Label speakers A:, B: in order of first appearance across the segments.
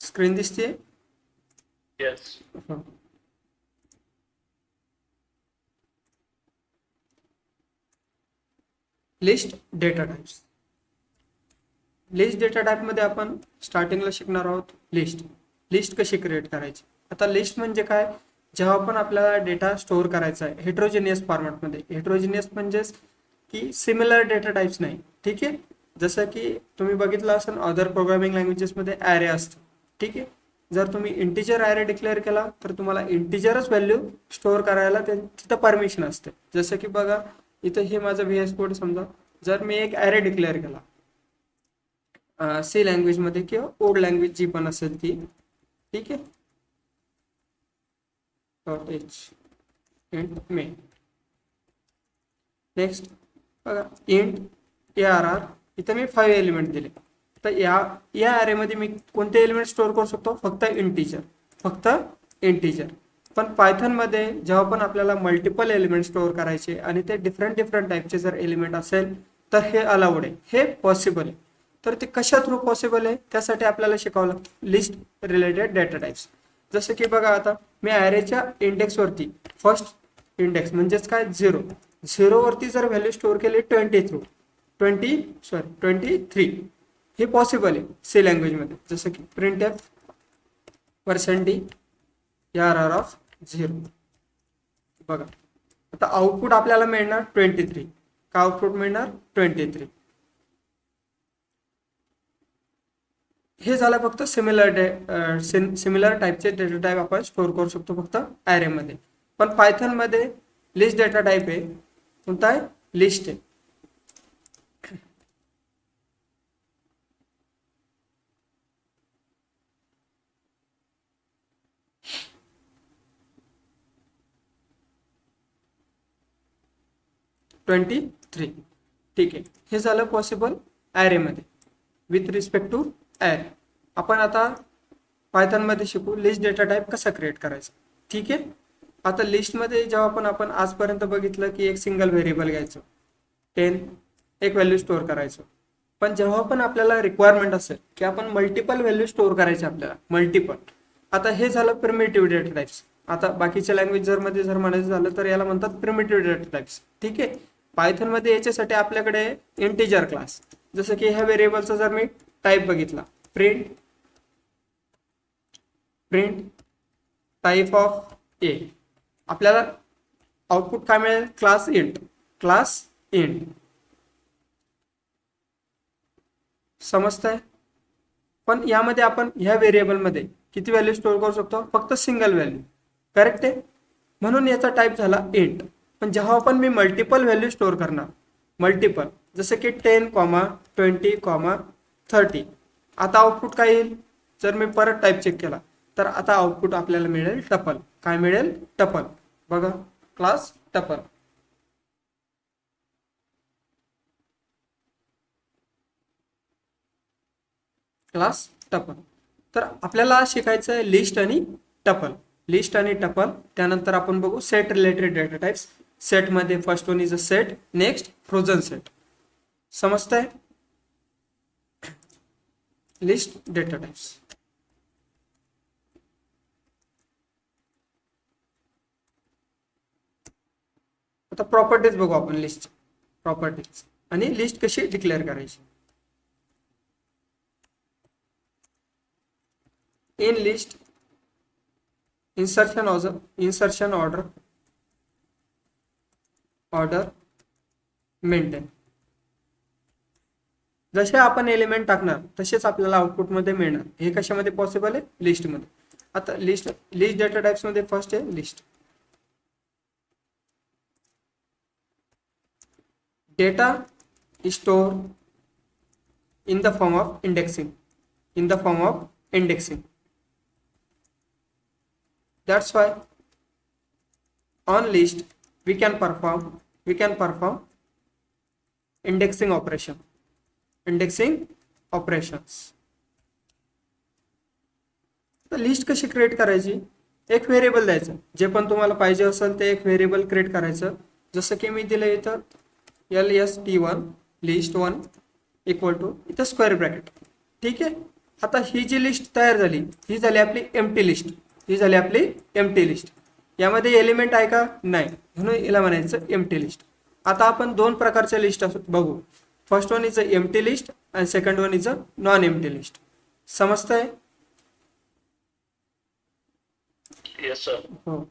A: Screen दिसते?
B: Yes.
A: List data types. List data type मध्ये आपण स्टार्टिंगला शिकणार आहोत लिस्ट कशी क्रिएट करायची. आता लिस्ट म्हणजे काय, जेव्हा पण आपल्याला डेटा स्टोअर करायचा आहे हेट्रोजिनियस फॉर्मॅटमध्ये. हेट्रोजिनियस म्हणजेच की सिमिलर डेटा टाइप्स नाही, ठीक आहे. जसं की तुम्ही बघितलं असेल अदर प्रोग्रामिंग लँग्वेजेसमध्ये ॲरे असतं, ठीक आहे. जर तुम्ही इंटिजर ॲरे डिक्लेअर केला तर तुम्हाला इंटिजरच व्हॅल्यू स्टोअर करायला तिथं परमिशन असते. जसं की बघा इथं हे माझं VS कोड समजा, जर मी एक ॲरे डिक्लेअर केला सी लँग्वेजमध्ये किंवा कोड लँग्वेज जी पण असेल ती, ठीक आहे. .h int main. नेक्स्ट बघा इंट ARR, इथं मी 5 एलिमेंट दिले. तर या ॲरेमध्ये मी कोणते एलिमेंट स्टोअर करू शकतो, फक्त इंटिजर. पण पायथनमध्ये जेव्हा पण आपल्याला मल्टिपल एलिमेंट स्टोअर करायचे आणि ते डिफरंट टाईपचे जर एलिमेंट असेल तर हे अलाउड आहे, हे पॉसिबल आहे. तर ते कशा थ्रू पॉसिबल आहे, त्यासाठी आपल्याला शिकावं लागतं लिस्ट रिलेटेड डेटा टाइप्स. जसं की बघा आता मी ॲरेच्या इंडेक्सवरती फर्स्ट इंडेक्स म्हणजेच काय 0 वरती जर व्हॅल्यू स्टोअर केली 23, हे पॉसिबल आहे सी लँग्वेजमध्ये. जसं की printf %d ARR ऑफ 0. बघा आता आउटपुट आपल्याला मिळणार 23. का आउटपुट मिळणार 23. हे झालं फक्त सिमिलर टाईपचे डेटा टाईप आपण स्टोअर करू शकतो फक्त ॲरेमध्ये. पण पायथनमध्ये लिस्ट डेटा टाईप आहे, कोणता आहे, लिस्ट आहे. .23, ठीक आहे. हे झालं पॉसिबल ॲरेमध्ये विथ रिस्पेक्ट टू ॲरे. आपण आता पायथनमध्ये शिकू लिस्ट डेटा टाईप कसा क्रिएट करायचा, ठीक आहे. आता लिस्टमध्ये जेव्हा आपण आजपर्यंत बघितलं की एक सिंगल व्हेरिएबल घ्यायचं, 10 एक व्हॅल्यू स्टोअर करायचं. पण जेव्हा पण आपल्याला रिक्वायरमेंट असेल की आपण मल्टिपल व्हॅल्यू स्टोअर करायचे आपल्याला मल्टिपल, आता हे झालं प्रिमिटिव्ह डेटा टाइप्स. आता बाकीच्या लँग्वेज मध्ये जर म्हणायचं झालं तर याला म्हणतात प्रिमिटिव्ह डेटा टाइप्स, ठीक आहे. पायथनमध्ये याच्यासाठी आपल्याकडे इंटिजर क्लास. जसं की ह्या व्हेरिएबलचा जर मी टाईप बघितला प्रिंट टाईप ऑफ ए, आपल्याला आउटपुट काय मिळेल, क्लास इंट. समजतंय. पण यामध्ये आपण ह्या व्हेरिएबलमध्ये किती व्हॅल्यू स्टोअर करू शकतो, फक्त सिंगल व्हॅल्यू, करेक्ट आहे. म्हणून याचा टाईप झाला इंट. पण जेव्हा पण मी मल्टिपल व्हॅल्यू स्टोअर करणार, मल्टिपल जसं की 10, 20, 30, आता आउटपुट काय येईल, जर मी परत टाईप चेक केला तर आता आउटपुट आपल्याला मिळेल टपल. काय मिळेल, टपल. बघा क्लास टपल. Class tuple. तर आपल्याला शिकायचं आहे लिस्ट आणि टपल. त्यानंतर आपण बघू set related data types. Set मध्ये first one is a set, next frozen set. समजतंय. List data types. आता प्रॉपर्टीज बघू आपण लिस्ट प्रॉपर्टीज आणि लिस्ट कशी डिक्लेअर करायची. In list insertion order maintain. जसे आपण एलिमेंट टाकणार तसेच आपल्याला आउटपुट मध्ये मिळणार. हे कशामध्ये पॉसिबल आहे, लिस्ट मध्ये. आता लिस्ट डेटा टाइप्स मध्ये फर्स्ट आहे list. Data store in the form of indexing. That's why on list we can perform indexing operations. तर लिस्ट कशी क्रिएट करायची, एक व्हेरिएबल द्यायचं, जे पण तुम्हाला पाहिजे असेल ते एक व्हेरिएबल क्रिएट करायचं. जसं की मी दिलं इथं LST1 list1 इक्वल टू इथं स्क्वेअर ब्रॅकेट, ठीक आहे. आता ही जी लिस्ट तयार झाली ही झाली आपली एम्प्टी लिस्ट, ही झाली आपली एम्प्टी लिस्ट. यामध्ये एलिमेंट आहे का? नाही, म्हणून याला म्हणायचं एम्प्टी लिस्ट. आता आपण दोन प्रकारच्या लिस्ट बघू. First one is a empty list आणि second one is a non empty list. समजतंय?
B: Yes, sir.
A: हो.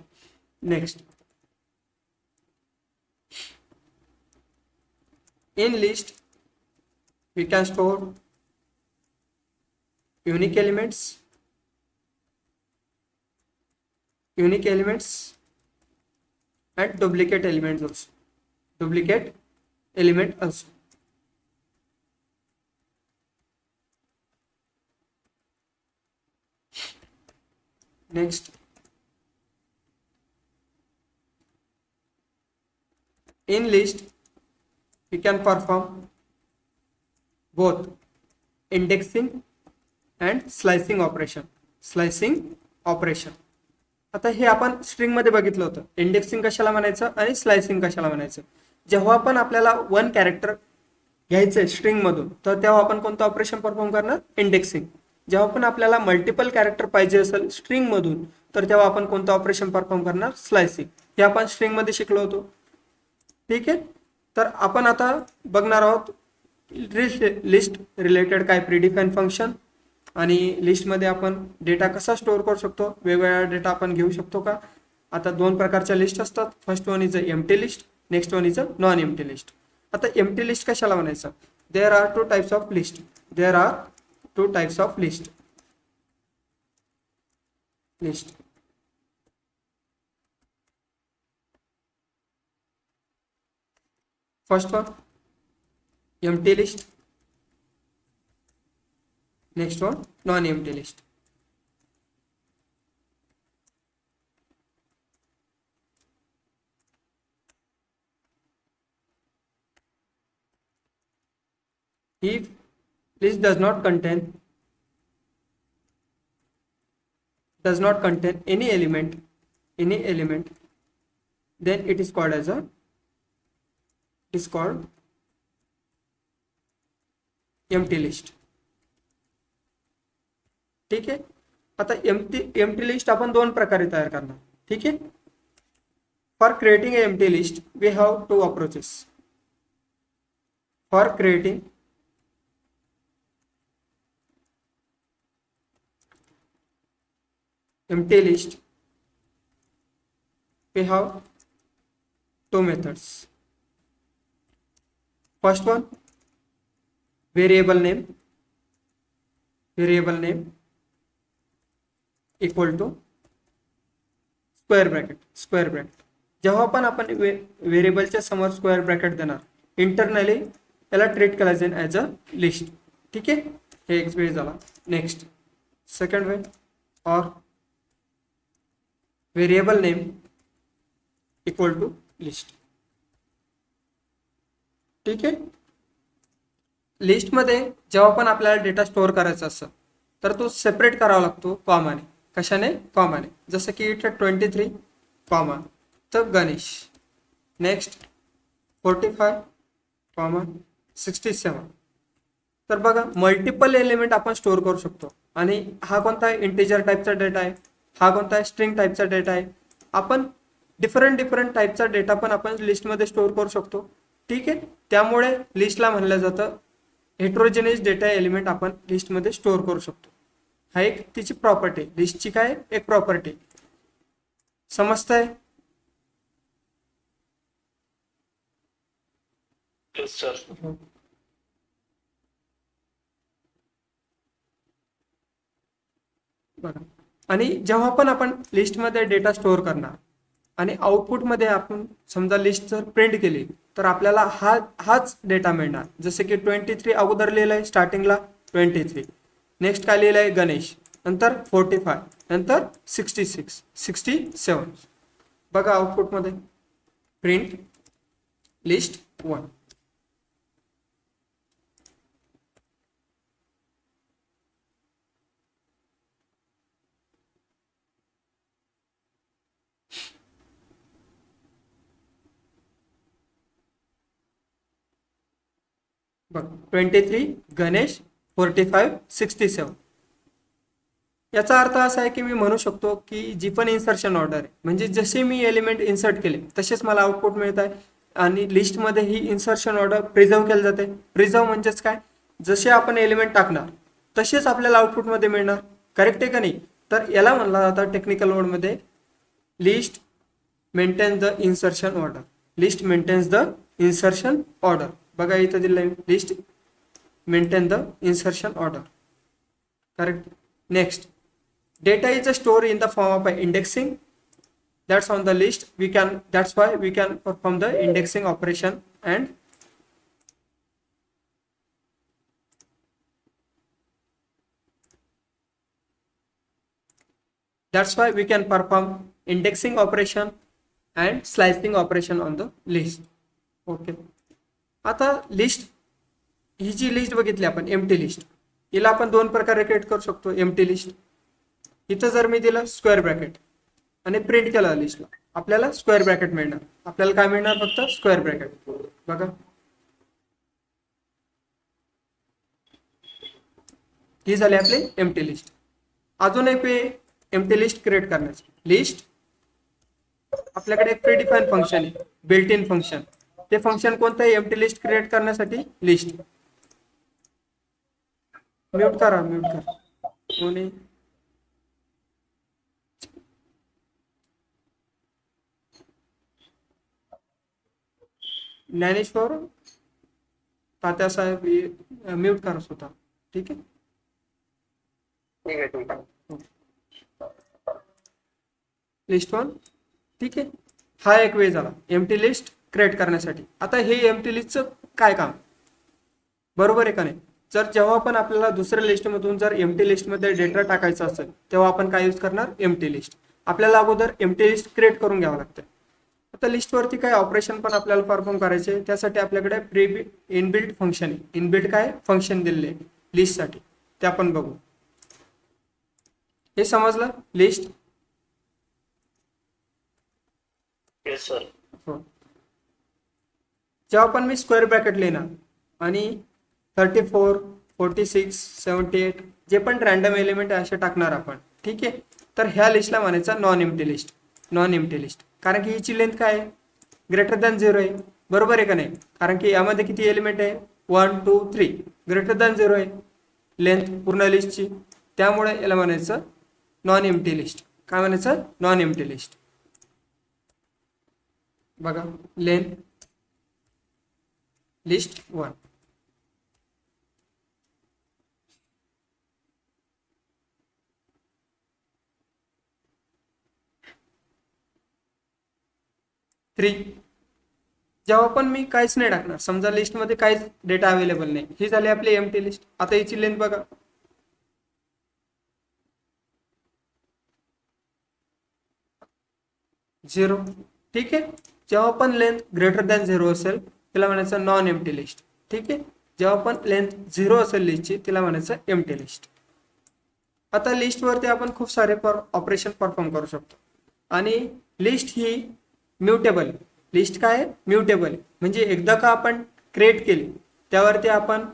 A: Next, in list we can store unique elements and duplicate element also. Next, in list we can perform both indexing and slicing operation. आता हे आपण string मध्ये बघितलं होतं, indexing कशाला म्हणायचं आणि स्लायसिंग कशाला म्हणायचं. जेव्हा पण आपल्याला वन कॅरेक्टर घ्यायचंय स्ट्रिंग मधून तर तेव्हा आपण कोणतं ऑपरेशन परफॉर्म करणार? इंडेक्सिंग. जेव्हा पण आपल्याला मल्टिपल कॅरेक्टर पाहिजे असेल स्ट्रिंग मधून तर तेव्हा आपण कोणतं ऑपरेशन परफॉर्म करणार? स्लायसिंग. हे आपण स्ट्रिंग मध्ये शिकलो होतो. ठीक आहे, तर आपण आता बघणार आहोत लिस्ट रिलेटेड काय प्रीडिफाईन फंक्शन आणि लिस्टमध्ये आपण डेटा कसा स्टोअर करू शकतो, वेगवेगळा डेटा आपण घेऊ शकतो का. आता दोन प्रकारच्या लिस्ट असतात. First one is a empty list, next one is a non empty list. आता एम्प्टी लिस्ट कशाला म्हणायचं? There are two types of list. First one, empty list. Next one, non-empty list. If list does not contain any element, then it is called empty list. ठीक आहे. आता empty list आपण दोन प्रकारे तयार करणार. ठीक आहे. For creating a empty list we have two approaches. For creating empty list we have two methods. First one, variable name equal to square bracket. जेव्हा पण आपण व्हेरिएबलच्या समोर स्क्वेअर ब्रॅकेट देणार इंटरनली याला ट्रीट करायचं ॲज अ लिस्ट. ठीक आहे, हे एक वे झाला. Next, second way, or variable name equal to list. ठीक आहे. लिस्टमध्ये जेव्हा पण आपल्याला डेटा स्टोअर करायचा असेल तर तो सेपरेट करावा लागतो कॉमाने. कशाने? कॉमाने. जसं की इथं 23 कॉमा तर गणेश. Next 45 comma 67. तर बघा मल्टिपल एलिमेंट आपण स्टोअर करू शकतो. आणि हा कोणता इंटिजर टाईपचा डेटा आहे, हा कोणता स्ट्रिंग टाईपचा डेटा आहे. आपण डिफरंट टाईपचा डेटा पण आपण लिस्टमध्ये स्टोअर करू शकतो. ठीक आहे, त्यामुळे लिस्टला म्हणलं जातं हेट्रोजेनियस डेटा एलिमेंट आपण लिस्टमध्ये स्टोअर करू शकतो. हा एक तिची प्रॉपर्टी, लिस्टची काय एक प्रॉपर्टी. समजतंय?
B: Yes, sir.
A: बघा, आणि जेव्हा पण आपण लिस्टमध्ये डेटा स्टोअर करणार आणि आउटपुटमध्ये आपण समजा लिस्ट जर प्रिंट केली तर आपल्याला हाच डेटा मिळणार. जसे की 23 अगोदर लिहिलंय स्टार्टिंगला 23, नेक्स्ट काय लिहिलंय गणेश, नंतर 45, नंतर 66, 67. बघा आउटपुटमध्ये प्रिंट लिस्ट 1. बघ 23 गणेश 45 67. याचा अर्थ असा आहे की मी म्हणू शकतो की जी पण इन्सर्शन ऑर्डर आहे म्हणजे जसे मी एलिमेंट इन्सर्ट केले तसेच मला आउटपुट मिळत आहे आणि लिस्टमध्ये ही इन्सर्शन ऑर्डर प्रिझर्व केली जाते. प्रिझर्व म्हणजेच काय, जसे आपण एलिमेंट टाकणार तसेच आपल्याला आउटपुटमध्ये मिळणार. करेक्ट आहे का नाही? तर याला म्हणला जातं टेक्निकल वर्डमध्ये list maintains the insertion order. List maintains the insertion order. बघा इथं दिलं आहे list maintain the insertion order. Correct. Next, data is stored in the form of indexing that's on the list. That's why we can perform the indexing operation, and that's why we can perform indexing operation and slicing operation on the list. Okay. आता list ही जी list बघितली आपण empty list, हिला आपण दोन प्रकारे create करू शकतो. Empty list, इथं जर मी दिलं स्क्वेअर ब्रॅकेट आणि प्रिंट केलं लिस्टला, आपल्याला स्क्वेअर ब्रॅकेट मिळणार. आपल्याला काय मिळणार? फक्त स्क्वेअर ब्रॅकेट. बघा ही झाली आपली एम्प्टी लिस्ट. अजून एक एम्प्टी लिस्ट क्रिएट करण्याची. लिस्ट आपल्याकडे एक प्रीडिफाईन फंक्शन आहे, बिल्ट इन फंक्शन. ते फंक्शन कोणतं आहे? एम्प्टी लिस्ट क्रिएट करण्यासाठी लिस्ट. म्यूट करा कोणी. ज्ञानेश्वर तात्यासाहेब म्यूट करा स्वतः. ठीक आहे. List one. ठीक आहे. हा एक वे झाला एम्प्टी लिस्ट क्रिएट करण्यासाठी. आता हे एम्प्टी लिस्टचं काय काम, बरोबर आहे का नाही? जर जेव्हा पण आपल्याला दुसऱ्या लिस्टमधून जर एम्प्टी लिस्टमध्ये डेटा टाकायचा असेल तेव्हा आपण काय यूज करणार? Empty list. आपल्याला अगोदर एम्प्टी लिस्ट क्रिएट करून घ्यावं लागतं. आता लिस्टवरती काय ऑपरेशन पण आपल्याला परफॉर्म करायचे, त्यासाठी आपल्याकडे प्री इनबिल्ट फंक्शन आहे. इनबिल्ट काय फंक्शन दिले लिस्टसाठी, ते आपण बघू. हे समजलं? लिस्ट.
B: Yes sir.
A: हो. जेव्हा पण मी स्क्वेअर ब्रॅकेट लिहिणार आणि 34, 46, 78 जे पण रॅन्डम एलिमेंट आहे असे टाकणार आपण. ठीक आहे. तर ह्या लिस्टला म्हणायचं non empty list. Non empty list कारण की हिची लेंथ काय आहे? ग्रेटर दॅन 0 आहे. बरोबर आहे का नाही? कारण की यामध्ये किती एलिमेंट आहे? 1, 2, 3. ग्रेटर दॅन 0 आहे लेंथ पूर्ण लिस्टची. त्यामुळे याला म्हणायचं नॉन एम्प्टी लिस्ट. काय म्हणायचं? Non empty list. बघा लेंथ लिस्ट 1. जेव्हा पण मी काहीच नाही टाकणार, समजा लिस्टमध्ये काहीच डेटा अवेलेबल नाही, ही झाली आपली एम्प्टी लिस्ट. आता हिची लेंथ बघा 0. ठीक आहे. जेव्हा पण लेंथ ग्रेटर दॅन 0 असेल तिला म्हणायचं नॉन एम्प्टी लिस्ट. ठीक आहे. जेव्हा पण लेंथ 0 असेल लिस्टची तिला म्हणायचं एम्प्टी लिस्ट. आता लिस्टवरती आपण खूप सारे ऑपरेशन परफॉर्म करू शकतो आणि लिस्ट ही म्युटेबल. लिस्ट काय आहे? म्युटेबल. म्हणजे एकदा का आपण क्रिएट केली त्यावरती आपण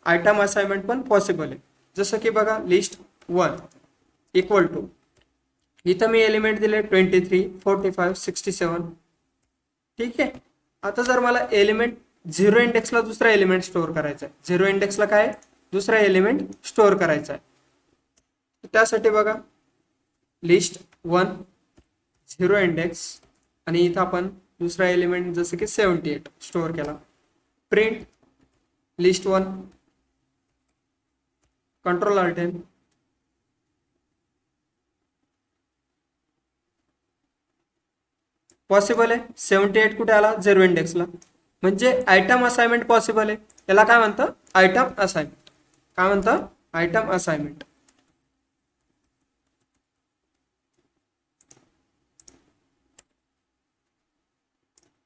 A: आयटम असाइनमेंट पण पॉसिबल आहे. जसं की बघा लिस्ट 1 इक्वल टू, इथं मी एलिमेंट दिले 23, 45, 67. ठीक आहे. आता जर मला एलिमेंट 0 इंडेक्सला दुसरा एलिमेंट स्टोअर करायचा आहे, 0 इंडेक्सला काय दुसरा एलिमेंट स्टोअर करायचा आहे, त्यासाठी बघा लिस्ट 1 0 इंडेक्स आणि इथं आपण दुसरा एलिमेंट जसं की 78 स्टोअर केला. Print list 1 control R10. Possible आहे. 78 कुठे आला? 0 इंडेक्सला. म्हणजे आयटम असाइनमेंट पॉसिबल आहे. याला काय म्हणतं? Item assignment. काय म्हणतं? Item assignment.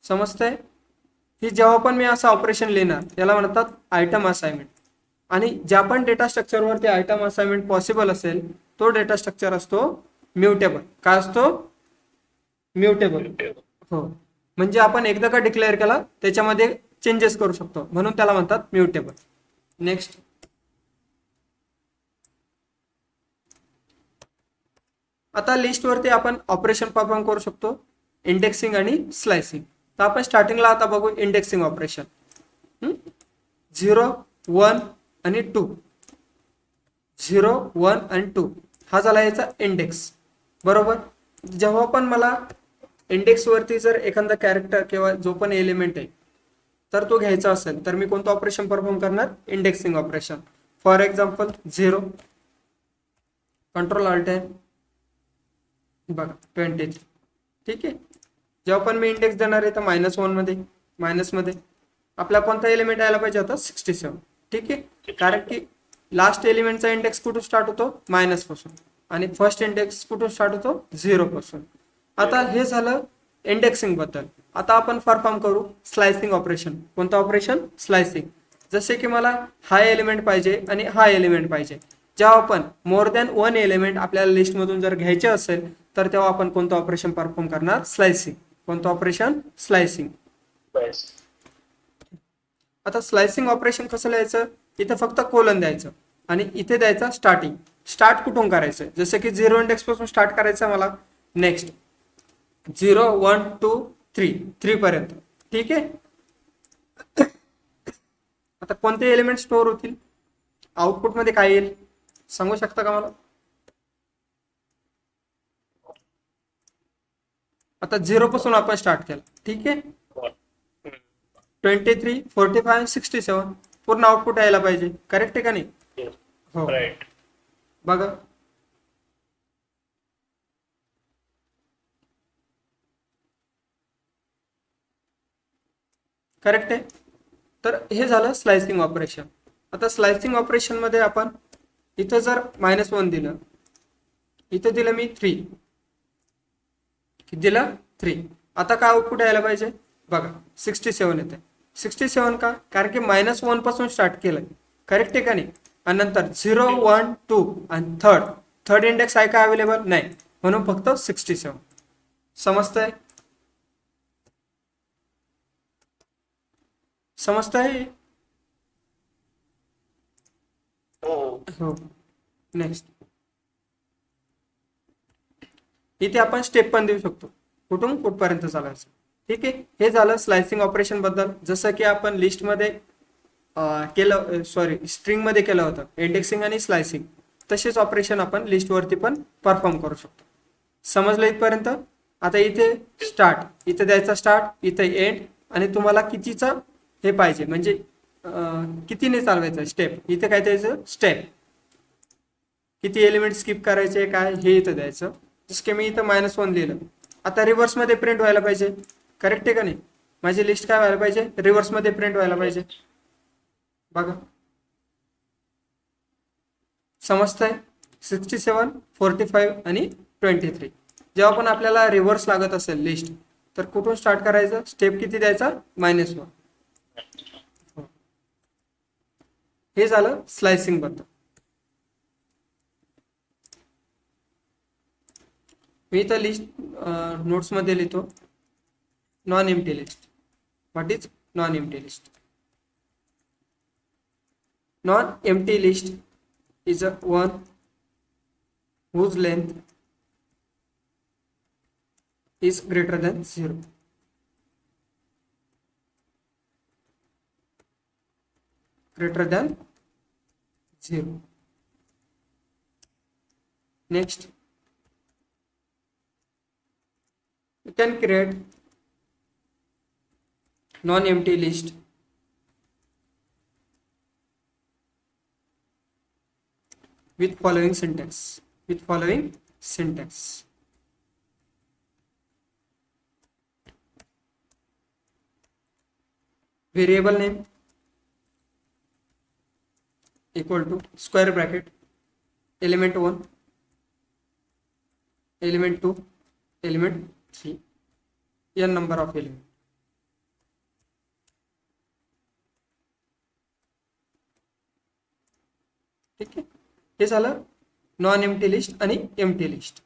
A: समजतंय? ही जेव्हा पण मी असं ऑपरेशन लिहिणार याला म्हणतात आयटम असाइनमेंट. आणि ज्या पण डेटा स्ट्रक्चरवरती आयटम असाइनमेंट पॉसिबल असेल तो डेटा स्ट्रक्चर असतो म्युटेबल. काय असतो? म्युटेबल. हो. म्हणजे आपण एकदा का डिक्लेअर केला त्याच्यामध्ये चेंजेस करू शकतो, म्हणून त्याला म्हणतात म्युटेबल. नेक्स्ट, आता लिस्टवरती आपण ऑपरेशन परफॉर्म करू शकतो, इंडेक्सिंग आणि स्लायसिंग. तर आपण स्टार्टिंगला आता बघू इंडेक्सिंग ऑपरेशन. 0, 1 आणि 2. 0, 1 आणि 2 हा झाला याचा इंडेक्स. बरोबर. जेव्हा पण मला इंडेक्सवरती जर एखादा कॅरेक्टर किंवा जो पण एलिमेंट आहे तर तो घ्यायचा असेल तर मी कोणतं ऑपरेशन परफॉर्म करणार, indexing operation. For example 0, control alt आहे बघा 23. ठीक आहे. जेव्हा पण मी इंडेक्स देणार आहे तर -1 मध्ये, मायनसमध्ये आपला कोणता एलिमेंट यायला पाहिजे होता, 67. ठीक आहे. कारण की लास्ट एलिमेंटचा इंडेक्स कुठून स्टार्ट होतो, मायनस पासून, आणि फर्स्ट इंडेक्स कुठून स्टार्ट होतो, 0 पासून. आता हे झालं इंडेक्सिंग बद्दल. आता आपण परफॉर्म करू स्लायसिंग ऑपरेशन. कोणतं ऑपरेशन, स्लायसिंग. जसे की मला हा एलिमेंट पाहिजे आणि हा एलिमेंट पाहिजे. जेव्हा आपण मोर दॅन 1 एलिमेंट आपल्याला लिस्टमधून जर घ्यायचे असेल तर तेव्हा आपण कोणतं ऑपरेशन परफॉर्म करणार, स्लायसिंग. कोणतं ऑपरेशन, स्लायसिंग. आता स्लायसिंग ऑपरेशन कसं लिहायचं, इथे फक्त कोलन द्यायचं आणि इथे द्यायचा स्टार्टिंग. स्टार्ट कुठून करायचं, जसं की 0 इंडेक्स पासून स्टार्ट करायचं मला. नेक्स्ट 0, 1, 2, 3 पर्यंत. ठीक आहे. आता कोणते एलिमेंट स्टोअर होतील, आउटपुट मध्ये काय येईल सांगू शकता का मला. आता 0 पासून आपण स्टार्ट केलं. ठीक आहे. 23, 45, 67 पूर्ण आउटपुट यायला पाहिजे. करेक्ट आहे का नाही. हो.
B: राईट.
A: बघा करेक्ट आहे. तर हे झालं स्लायसिंग ऑपरेशन. आता स्लायसिंग ऑपरेशन मध्ये आपण इथं जर -1 दिलं, इथं दिलं मी 3, दिलं 3. आता काय आउटपुट यायला पाहिजे बघा, 67 येते. 67 का, कारण की -1 पासून स्टार्ट केलंय. करेक्ट आहे का नाही. आणि नंतर 0, 1, 2 आणि थर्ड इंडेक्स आहे का अवेलेबल, नाही, म्हणून फक्त 67. समजतंय, समजतंय. हो. नेक्स्ट इथे आपण स्टेप पण देऊ शकतो, कुठून कुठपर्यंत चालायचं. ठीक आहे. हे झालं स्लायसिंग ऑपरेशन बद्दल. जसं की आपण लिस्टमध्ये केलं, सॉरी स्ट्रिंग मध्ये केलं होतं इंडेक्सिंग आणि स्लायसिंग, तसेच ऑपरेशन आपण लिस्टवरती पण परफॉर्म करू शकतो. समजलं इथपर्यंत. आता इथे स्टार्ट, इथे द्यायचा स्टार्ट, इथे एंड, आणि तुम्हाला कितीचा हे पाहिजे म्हणजे कितीने चालवायचं स्टेप, इथे काय द्यायचं स्टेप, किती एलिमेंट स्किप करायचे काय हे इथं द्यायचं. जसं की मी इथं -1 लिहिलं. आता रिव्हर्स मध्ये प्रिंट व्हायला पाहिजे. करेक्ट आहे का नाही. माझी लिस्ट काय व्हायला पाहिजे, रिव्हर्स मध्ये प्रिंट व्हायला पाहिजे. बघा समजतंय. 67, 45 आणि 23. जेव्हा पण आपल्याला रिव्हर्स लागत असेल लिस्ट तर कुठून स्टार्ट करायचं, स्टेप किती द्यायचा, -1. हे झालं स्लायसिंग बद्दल. मी इथं लिस्ट नोट्स मध्ये लिहितो, non empty list. What is non empty list. Non-empty list is a one whose length is greater than 0. Greater than 0. Next, you can create non-empty list with following syntax. Variable name equal to square bracket element 1, element 2, element 3, n number of element. ठीक आहे. हे झालं non empty list आणि empty list.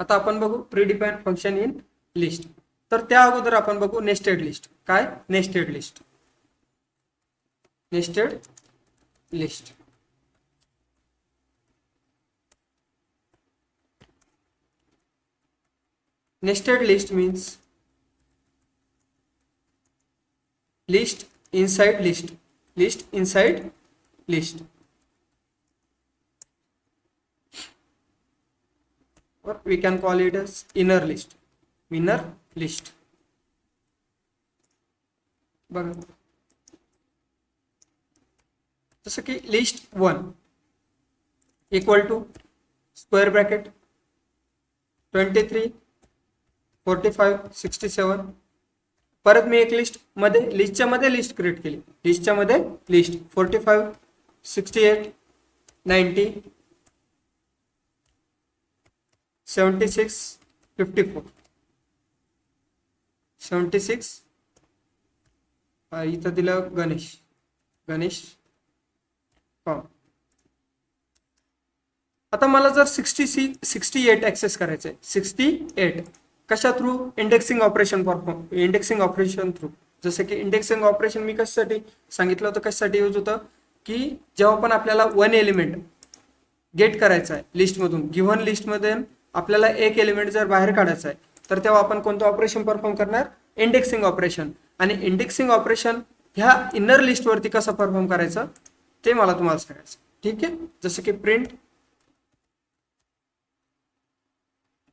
A: आता आपण बघू प्रीडिफाईन्ड function in list. तर त्या अगोदर आपण बघू नेस्टेड लिस्ट. काय nested list. Nested list Nested list means list inside list, list inside list, or we can call it as inner list, inner list. बघा, जसं की list 1 equal to square bracket 23 45 67. परत मी एक लिस्टच्या मध्ये लिस्ट क्रिएट केली, लिस्टच्या मध्ये लिस्ट 45 68 90 76 54 76. इथं दिलं गणेश कॉम. आता मला जर 68 ऍक्सेस करायचं आहे, 68 कशा थ्रू? Indexing operation through. जसं की इंडेक्सिंग ऑपरेशन मी कशासाठी सांगितलं होतं, कशासाठी यूज होतं, की जेव्हा पण आपल्याला वन एलिमेंट गेट करायचा आहे लिस्टमधून, गिव्हन लिस्टमध्ये आपल्याला एक एलिमेंट जर बाहेर काढायचा आहे, तर तेव्हा आपण कोणतं ऑपरेशन परफॉर्म करणार? Indexing operation. आणि इंडेक्सिंग ऑपरेशन ह्या इनर लिस्टवरती कसं परफॉर्म करायचं ते मला तुम्हाला सांगायचं. ठीक आहे, जसं की प्रिंट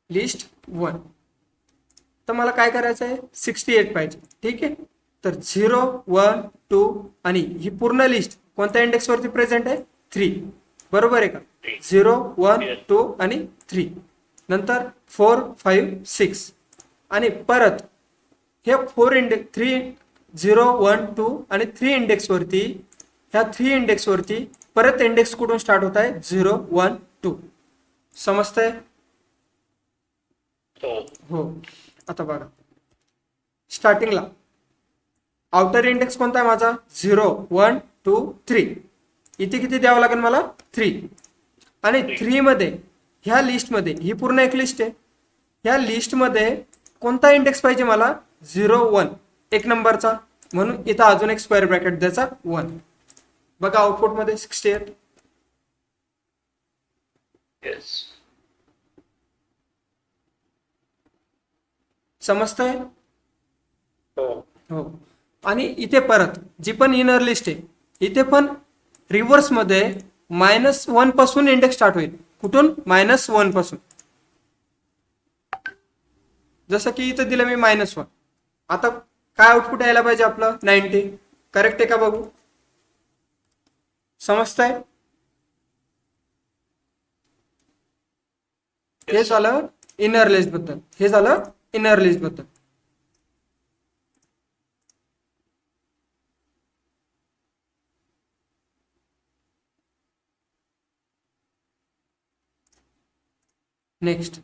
A: लिस्ट 1. तर मला काय करायचं आहे? 68 पाहिजे. ठीक आहे, तर 0 1 2 आणि ही पूर्ण लिस्ट कोणत्या इंडेक्स वरती प्रेझेंट आहे? 3. बरोबर आहे का? 0 1 2 आणि 3. नंतर 4 5 6 आणि परत हे 3 0 1 2 आणि 3 इंडेक्स वरती, ह्या 3 इंडेक्स वरती परत इंडेक्स कुठून स्टार्ट होत आहे? 0 1 2. समजतंय? हो. आता बघा, स्टार्टिंगला आउटर इंडेक्स कोणता आहे माझा? 0 1 2 3. इथे किती द्यावं लागेल मला? 3. आणि 3 मध्ये ह्या लिस्ट मध्ये, ही पूर्ण एक लिस्ट आहे, ह्या लिस्ट मध्ये कोणता इंडेक्स पाहिजे मला? 0 1, एक नंबरचा. म्हणून इथं अजून एक स्क्वेअर ब्रॅकेट द्यायचा 1. बघा आउटपुट मध्ये 68. समजतंय? हो. आणि इथे परत जी पण इनर लिस्ट आहे, इथे पण रिव्हर्स मध्ये -1 पासून इंडेक्स स्टार्ट होईल. कुठून? -1 पासून. जसं की इथं दिलं मी -1. आता काय आउटपुट यायला पाहिजे आपलं? 90. करेक्ट आहे का बघू? समजतंय? हे झालं इनर लिस्ट बद्दल, हे झालं इनर लिस्ट बद्दल. नेक्स्ट,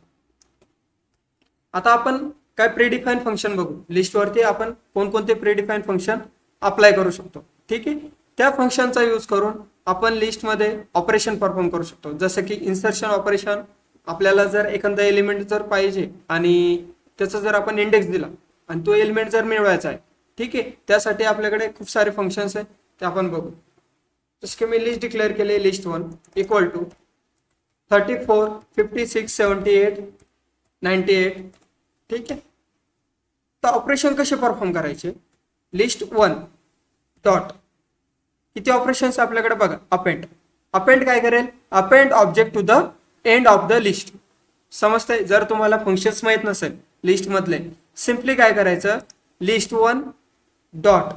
A: आता आपण काय प्रीडिफाईन फंक्शन बघू. लिस्टवरती आपण कोणकोणते प्रीडिफाईन फंक्शन अप्लाय करू शकतो. ठीक आहे, त्या फंक्शनचा यूज करून आपण लिस्टमध्ये ऑपरेशन परफॉर्म करू शकतो. जसं की इन्सर्शन ऑपरेशन. आपल्याला जर एखादा एलिमेंट जर पाहिजे आणि त्याचा जर आपण इंडेक्स दिला आणि तो एलिमेंट जर मिळवायचा आहे, ठीक आहे, त्यासाठी आपल्याकडे खूप सारे फंक्शन्स आहेत, ते आपण बघू. जसं की मी लिस्ट डिक्लेअर केली, लिस्ट 1 इक्वल टू 34 56 78 98. ठीक आहे, तर ऑपरेशन कसे परफॉर्म करायचे? लिस्ट 1 डॉट किती ऑपरेशन्स आपल्याकडे बघा. अपेंड काय करेल? Append object to the end of the list. समजतंय? जर तुम्हाला फंक्शन्स माहित नसेल लिस्ट मधले, सिम्पली काय करायचं? लिस्ट 1 डॉट,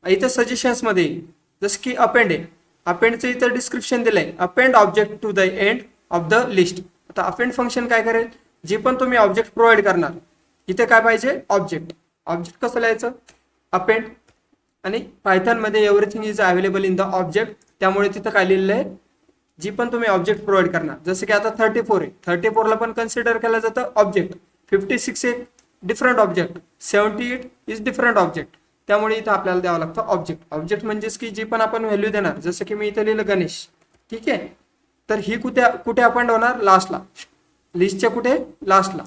A: इथं सजेशन्स मध्ये जसं की अपेंड आहे, अपेंडचं इथं डिस्क्रिप्शन दिलंय, append object to the end of the list. आता अपेंड फंक्शन काय करेल? जे पण तुम्ही ऑब्जेक्ट प्रोव्हाइड करणार, इथे काय पाहिजे? ऑब्जेक्ट कसं लिहायचं? अपेंड. आणि पायथन मध्ये everything is available in the object, त्यामुळे तिथं काय लिहिलेलं आहे? जी पण तुम्ही ऑब्जेक्ट प्रोव्हाइड करणार. जसं की आता 34 आहे, 34 ला पण कन्सिडर केलं जातं ऑब्जेक्ट. 56 एक different object, 78 is different object. त्यामुळे इथं आपल्याला द्यावं लागतं ऑब्जेक्ट म्हणजेच की जी पण आपण व्हॅल्यू देणार. जसं की मी इथं लिहिलं गणेश. ठीक आहे, तर ही कुठे अपेंड होणार? लास्टला, लिस्टच्या कुठे? लास्टला.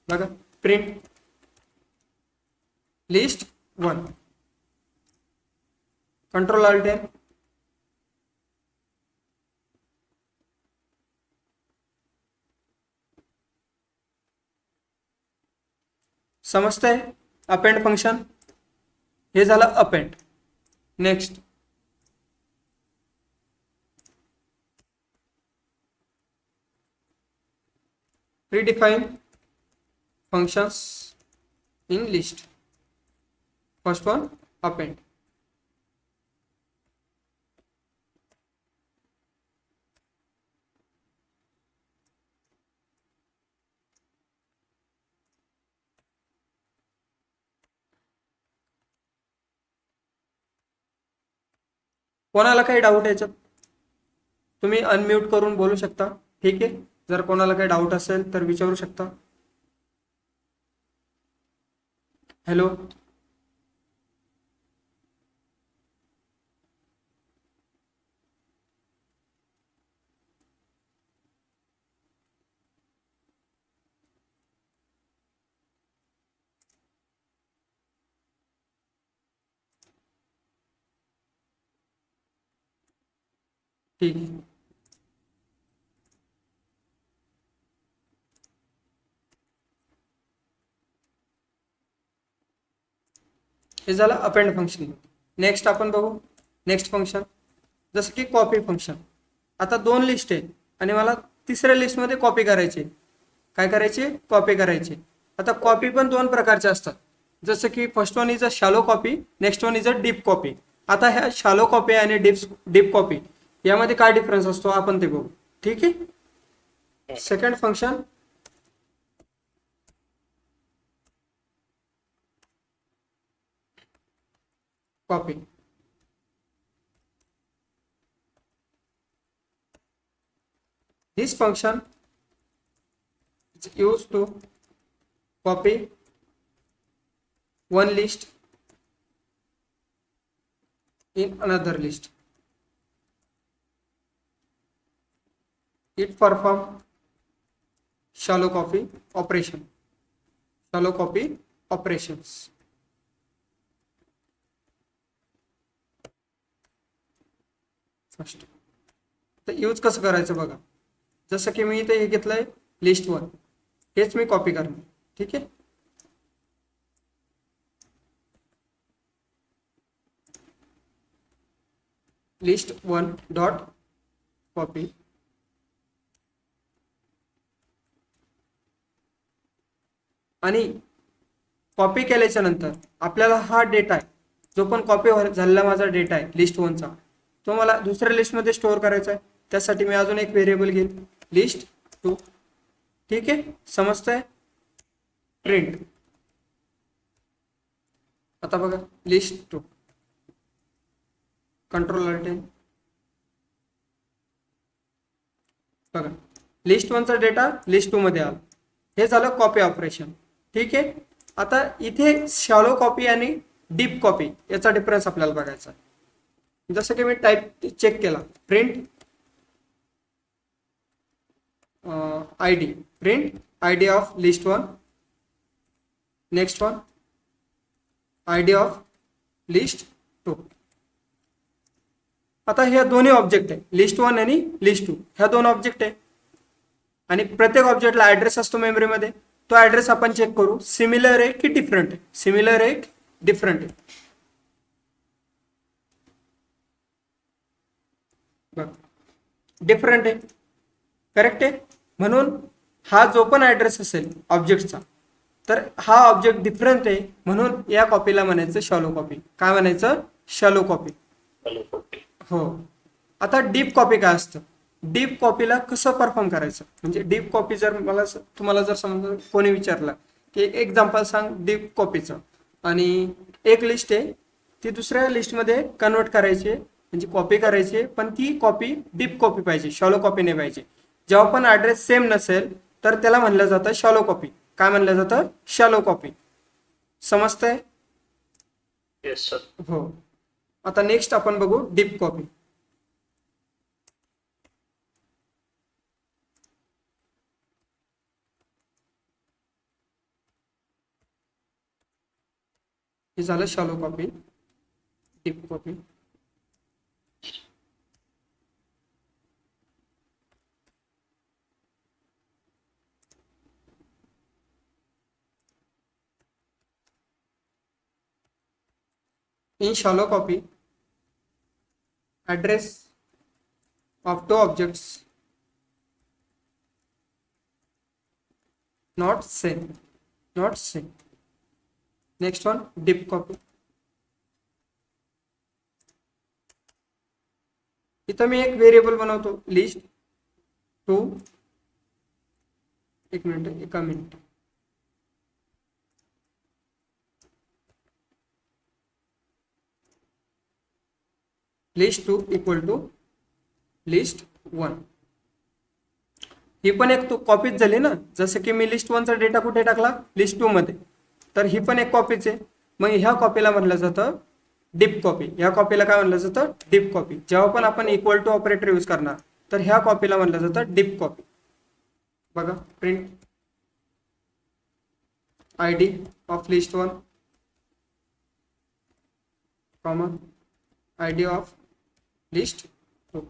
A: बघा, print list 1, control alt N. समजतंय? अपेंड फंक्शन हे झालं append. Next redefine functions in list. First one append. कोणाला काही डाऊट याच्यात तुम्ही अनम्यूट करून बोलू शकता. ठीक आहे, जर कोणाला काही डाऊट असेल तर विचारू शकता. हॅलो, ठीक आहे. हे झालं अपेंड फंक्शन. नेक्स्ट आपण बघू नेक्स्ट फंक्शन, जसं की कॉपी फंक्शन. आता दोन लिस्ट आहे आणि मला तिसऱ्या लिस्टमध्ये कॉपी करायची. काय करायची? कॉपी करायची. आता कॉपी पण दोन प्रकारचे असतात, जसं की first one is a shallow copy, next one is a deep copy. आता ह्या शॅलो कॉपी आणि डीप कॉपी यामध्ये काय डिफरन्स असतो आपण ते बघू. ठीक आहे. Second function copy. This function is used to copy one list in another list. It performs shallow copy operation. Shallow copy operations. First तर यूज कसं करायचं बघा. जसं की मी इथे हे घेतलंय लिस्ट 1, हेच मी कॉपी करणार. ठीक आहे. List 1 dot copy. आणि कॉपी केल्याच्या नंतर आपल्याला हा डेटा आहे, जो पण कॉपी झालेला माझा डेटा आहे लिस्ट 1चा, तो मला दुसऱ्या लिस्टमध्ये स्टोअर करायचा आहे. त्यासाठी मी अजून एक व्हेरिएबल घेईन लिस्ट 2. ठीक आहे, समजतंय? प्रिंट. आता बघा लिस्ट 2, कंट्रोल अल्ट एन. बघा लिस्ट 1चा डेटा लिस्ट 2 मध्ये आला. हे झालं कॉपी ऑपरेशन. ठीक आहे. आता इथे शॅलो कॉपी आणि डीप कॉपी याचा डिफरन्स आपल्याला बघायचा आहे. जसं की मी टाईप चेक केला, print ID, print ID of list 1. Next one ID of list 2. आता ह्या दोन्ही ऑब्जेक्ट आहे, लिस्ट 1 आणि लिस्ट 2 ह्या दोन ऑब्जेक्ट आहे. आणि प्रत्येक ऑब्जेक्टला ऍड्रेस असतो मेमरीमध्ये. तो ऍड्रेस आपण चेक करू, सिमिलर आहे की डिफरंट आहे. सिमिलर आहे की डिफरंट आहे. डिफरंट आहे, करेक्ट आहे. म्हणून हा जो पण ऍड्रेस असेल ऑब्जेक्टचा, तर हा ऑब्जेक्ट डिफरंट आहे, म्हणून या कॉपीला म्हणायचं शॅलो कॉपी. काय म्हणायचं? Shallow copy. हो. एक्झाम्पल डीप कॉपी काय असतं? डीप कॉपीला कसं परफॉर्म करायचं, म्हणजे डीप कॉपी जर तुम्हाला जर समजा कोणी विचारलं की एक एक्झाम्पल सांग डीप कॉपीचं, आणि एक लिस्ट आहे ती दुसऱ्या लिस्टमध्ये कन्वर्ट करायची, म्हणजे कॉपी करायची, पण ती कॉपी डीप कॉपी पाहिजे, शॅलो कॉपी नाही पाहिजे. जेव्हा पण ऍड्रेस सेम नसेल तर त्याला म्हणलं जातं शॅलो कॉपी. काय म्हणलं जातं? Shallow copy. समजतंय?
B: Yes sir.
A: हो. आता नेक्स्ट आपण बघू डीप कॉपी. हे झालं shallow copy. Deep copy. In shallow copy, address of two objects not same. Next one, deep copy. इथं मी एक व्हेरिएबल बनवतो लिस्ट टू, एक minute, list 2 equal to list 1. ही पण एक कॉपीच झाली ना, जसं की मी लिस्ट 1 चा डेटा कुठे टाकला, लिस्ट 2 मध्ये, तर ही पण एक कॉपीच आहे. मग ह्या कॉपीला म्हटलं जातं डीप कॉपी. ह्या कॉपीला काय म्हटलं जातं, डीप कॉपी. जेव्हा पण आपण इक्वल टू ऑपरेटर यूज करणार तर ह्या कॉपीला म्हटलं जातं डीप कॉपी. बघा, print ID of list 1 comma ID of list 2.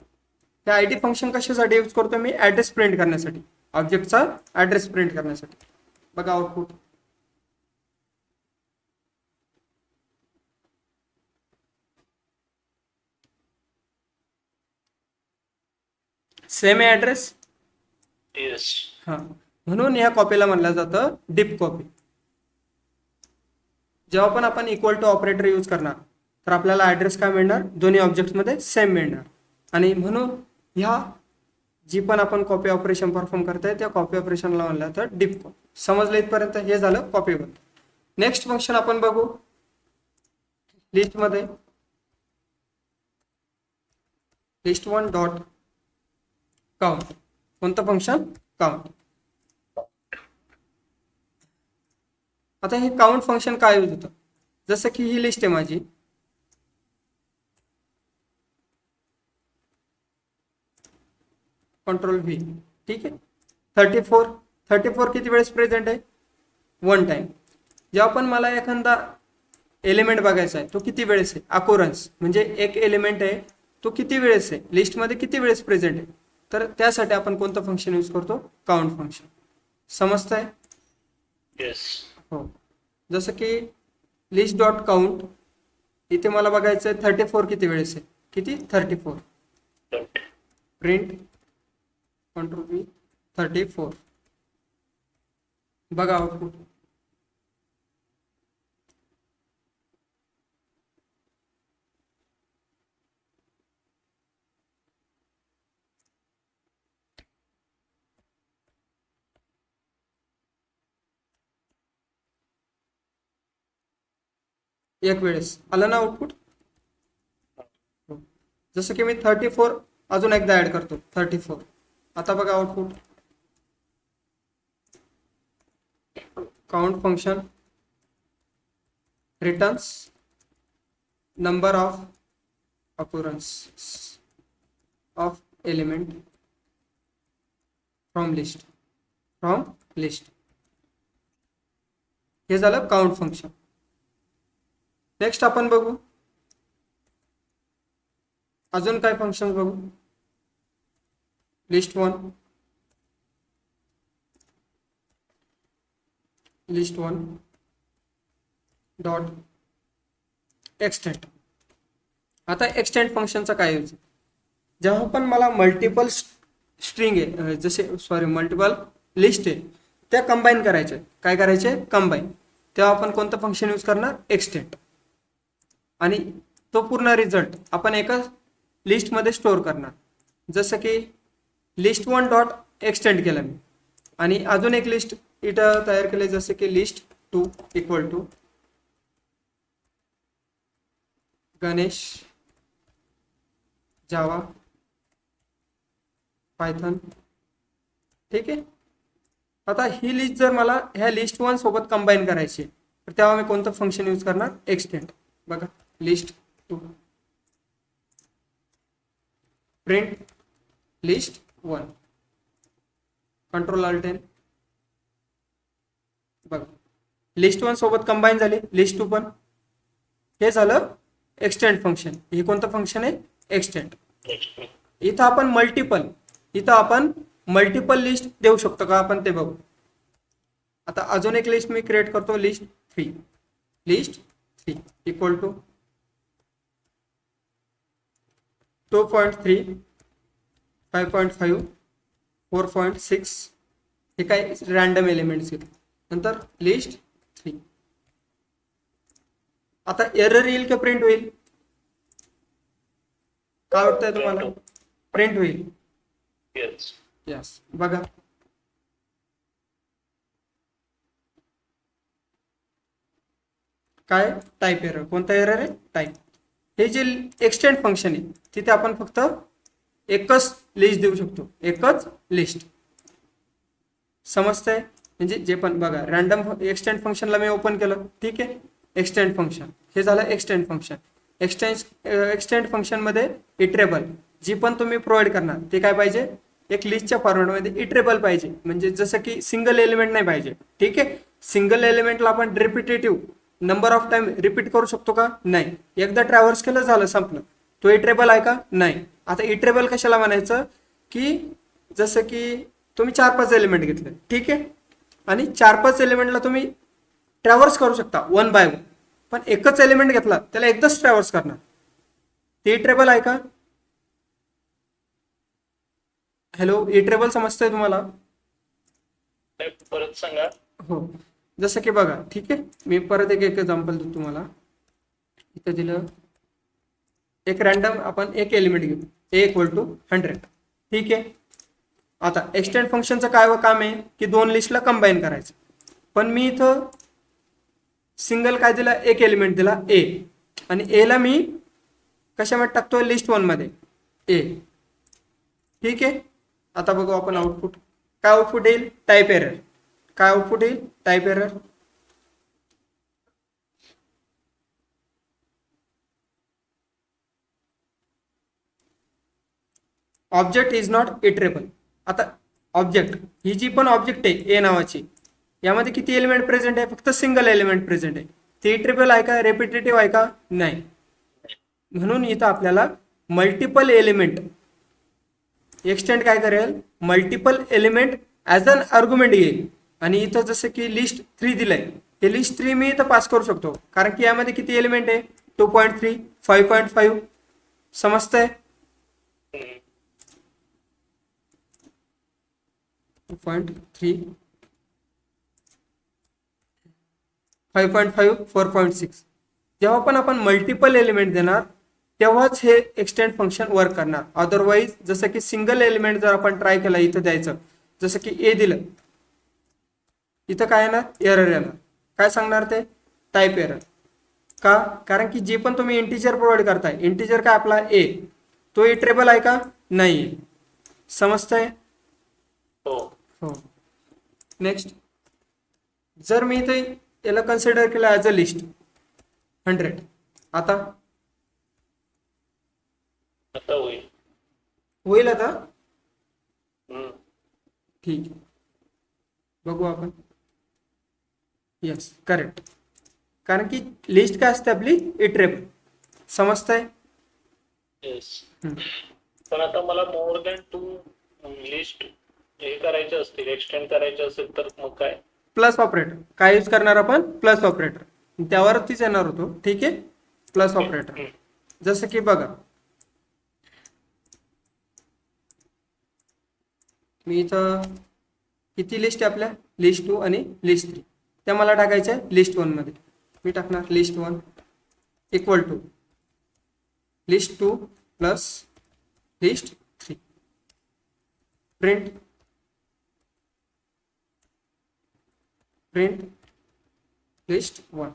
A: हे आयडी फंक्शन कशासाठी यूज करतो मी, ऍड्रेस प्रिंट करण्यासाठी, ऑब्जेक्टचा ऍड्रेस प्रिंट करण्यासाठी. बघा आउटपुट, सेम ऍड्रेस.
B: येस.
A: हा, म्हणून या कॉपीला म्हणलं जातं डीप कॉपी. जेव्हा पण आपण इक्वल टू ऑपरेटर यूज करणार तर आपल्याला ऍड्रेस काय मिळणार, दोन्ही ऑब्जेक्ट्समध्ये सेम मिळणार. आणि म्हणून ह्या जी पण आपण कॉपी ऑपरेशन परफॉर्म करताय त्या कॉपी ऑपरेशनला म्हणलं जातं डीप कॉपी. समजलं इथपर्यंत, हे झालं कॉपीबद्दल. नेक्स्ट फंक्शन आपण बघू लिस्टमध्ये, लिस्ट 1 डॉट काउंट. कोणतं फंक्शन, काउंट. आता हे काउंट फंक्शन काय यूज होतं, जसं की ही लिस्ट आहे माझी, कंट्रोल व्ही, ठीक आहे. 34 किती वेळेस प्रेझेंट आहे, 1 टाइम. जेव्हा पण मला एखादा एलिमेंट बघायचा आहे तो किती वेळेस आहे, अकोरन्स म्हणजे एक एलिमेंट आहे तो किती वेळेस आहे लिस्टमध्ये, किती वेळेस प्रेझेंट आहे, तर त्यासाठी आपण कोणतं फंक्शन यूज करतो, काउंट फंक्शन. समजतंय?
B: येस.
A: हो. जसं की लिस्ट डॉट काउंट, इथे मला बघायचं आहे 34 किती वेळेस आहे, किती, 34. Print control V 34. बघा आउटपुट, एक वेळेस आलं ना आउटपुट. जसं की मी 34 अजून एकदा ऍड करतो 34. आता बघा output, count function returns number of occurrence of element from list. हे झालं काउंट फंक्शन. नेक्स्ट आपण बघू अजून काय फंक्शन बघू. List 1 dot extend. आता एक्सटेंड फंक्शनचा काय यूज, जेव्हा पण मला मल्टिपल स्ट्रिंग आहे, मल्टिपल लिस्ट आहे, त्या कंबाईन करायचे. काय करायचे, कंबाईन. तेव्हा आपण कोणतं फंक्शन यूज करणार, एक्सटेंड. आणि तो पूर्ण रिझल्ट आपण एका लिस्टमध्ये स्टोअर करणार. जसं की लिस्ट 1 डॉट एक्सटेंड केलं मी, आणि अजून एक लिस्ट इथं तयार केले, जसे की list 2 equal to Ganesh Java Python. ठीक आहे. आता ही लिस्ट जर मला ह्या लिस्ट 1 सोबत कंबाईन करायची तर तेव्हा मी कोणतं फंक्शन यूज करणार, एक्सटेंड. बघा, list 2 print list 1 control Alt N. बघा, लिस्ट 1 सोबत कंबाईन झाली लिस्ट 2 पण. हे झालं एक्सटेंड फंक्शन. हे कोणतं फंक्शन आहे, एक्सटेंड. इथं आपण मल्टिपल लिस्ट देऊ शकतो का, आपण ते बघू. आता अजून एक लिस्ट मी क्रिएट करतो, लिस्ट 3 इक्वल टू 2.3 5.5 4.6 हे काय रॅन्डम एलिमेंट्स घेतो. नंतर लिस्ट 3. आता एरर येईल का प्रिंट होईल? काय वाटतंय तुम्हाला? प्रिंट होईल.
B: येस.
A: यस. बघा काय टाईप एरर. कोणता एरर आहे? टाईप. हे जे एक्सटेंड फंक्शन आहे तिथे आपण फक्त एकच लिस्ट देऊ शकतो, एकच लिस्ट. समजतंय? म्हणजे जे पण बघा रॅन्डम एक्सटेंड फंक्शनला मी ओपन केलं, ठीक आहे. एक्सटेंड फंक्शन हे झालं एक्सटेंड फंक्शन. एक्सटेंड फंक्शनमध्ये इटरेबल जी पण तुम्ही प्रोव्हाइड करणार ते काय पाहिजे? एक लिस्टच्या फॉर्मॅटमध्ये इटरेबल पाहिजे. म्हणजे जसं की सिंगल एलिमेंट नाही पाहिजे, ठीक आहे. सिंगल एलिमेंटला आपण repetitive number of time repeat करू शकतो का? नाही. एकदा ट्रॅव्हर्स केलं झालं, संपलं. तो इटरेबल आहे का? नाही. आता इटरेबल कशाला म्हणायचं की जसं की तुम्ही 4-5 एलिमेंट घेतले, ठीक आहे, आणि 4-5 एलिमेंटला तुम्ही ट्रॅव्हर्स करू शकता वन बाय वन. पण एकच एलिमेंट घेतला त्याला एकदाच ट्रॅव्हर्स करणार, ते इटरेबल आहे का? हॅलो, इटरेबल समजतंय तुम्हाला?
B: परत सांगा.
A: हो. जसं की बघा, ठीक आहे, मी परत एक एक्झाम्पल देतो तुम्हाला. इथं दिलं एक रॅन्डम आपण एक एलिमेंट घेऊ a=100, ठीक आहे. आता एक्सटेंड फंक्शनचं काय काम आहे की दोन लिस्टला कंबाईन करायचं. पण मी इथं सिंगल काय दिला? एक एलिमेंट दिला a, आणि a ला मी कशामध्ये टाकतोय? लिस्ट 1 मध्ये a, ठीक आहे. आता बघू आपण आउटपुट. काय आउटपुट येईल? Type error. काय आउटपुट येईल? Type error. Object is not iterable. आता ऑब्जेक्ट ही जी पण ऑब्जेक्ट आहे ए नावाची, यामध्ये किती एलिमेंट प्रेझेंट आहे? फक्त सिंगल एलिमेंट प्रेझेंट आहे. ते इटरेबल आहे का? रेपिटेटिव्ह आहे का? नाही. म्हणून इथं आपल्याला मल्टिपल एलिमेंट एक्सटेंड काय करेल? Multiple element as an argument घेईल. आणि इथं जसं की लिस्ट 3 दिलंय, हे लिस्ट 3 मी इथं पास करू शकतो, कारण की यामध्ये किती एलिमेंट आहे? 2.3 5.5. समजतंय? 2.3 5.5 4.6. जेव्हा पण आपण मल्टिपल एलिमेंट देणार तेव्हाच हे एक्सटेंड फंक्शन वर्क करणार. अदरवाईज जसं की सिंगल एलिमेंट जर आपण ट्राय केला इथं द्यायचं, जसं की ए दिलं, इथं काय येणार? एरर येणार. काय सांगणार ते? Type error. का? कारण की जे पण तुम्ही इंटिजर प्रोव्हाइड करताय, इंटिजर काय आपला ए, तो इटरेबल आहे का? नाही. समजतंय? हो. नेक्स्ट, जर मी इथे याला कन्सिडर केलं ॲज अ लिस्ट 100, आता होईल आता? ठीक आहे, बघू आपण. Yes, correct. कारण की लिस्ट काय असते आपली? इटरेबल. समजतंय?
B: पण आता मला मोर दॅन 2 लिस्ट हे करायचे असतील, एक्सटेंड करायचे असेल तर मग काय?
A: Plus operator. काय यूज करणार आपण? Plus operator. त्यावरतीच येणार होतो, ठीक आहे. Plus operator. जसं की बघा, मी इथं किती लिस्ट आहे आपल्या? लिस्ट 2 आणि लिस्ट 3. त्या मला टाकायच्या लिस्ट 1 मध्ये. मी टाकणार list 1 equal to list 2 plus list 3. Print list 1.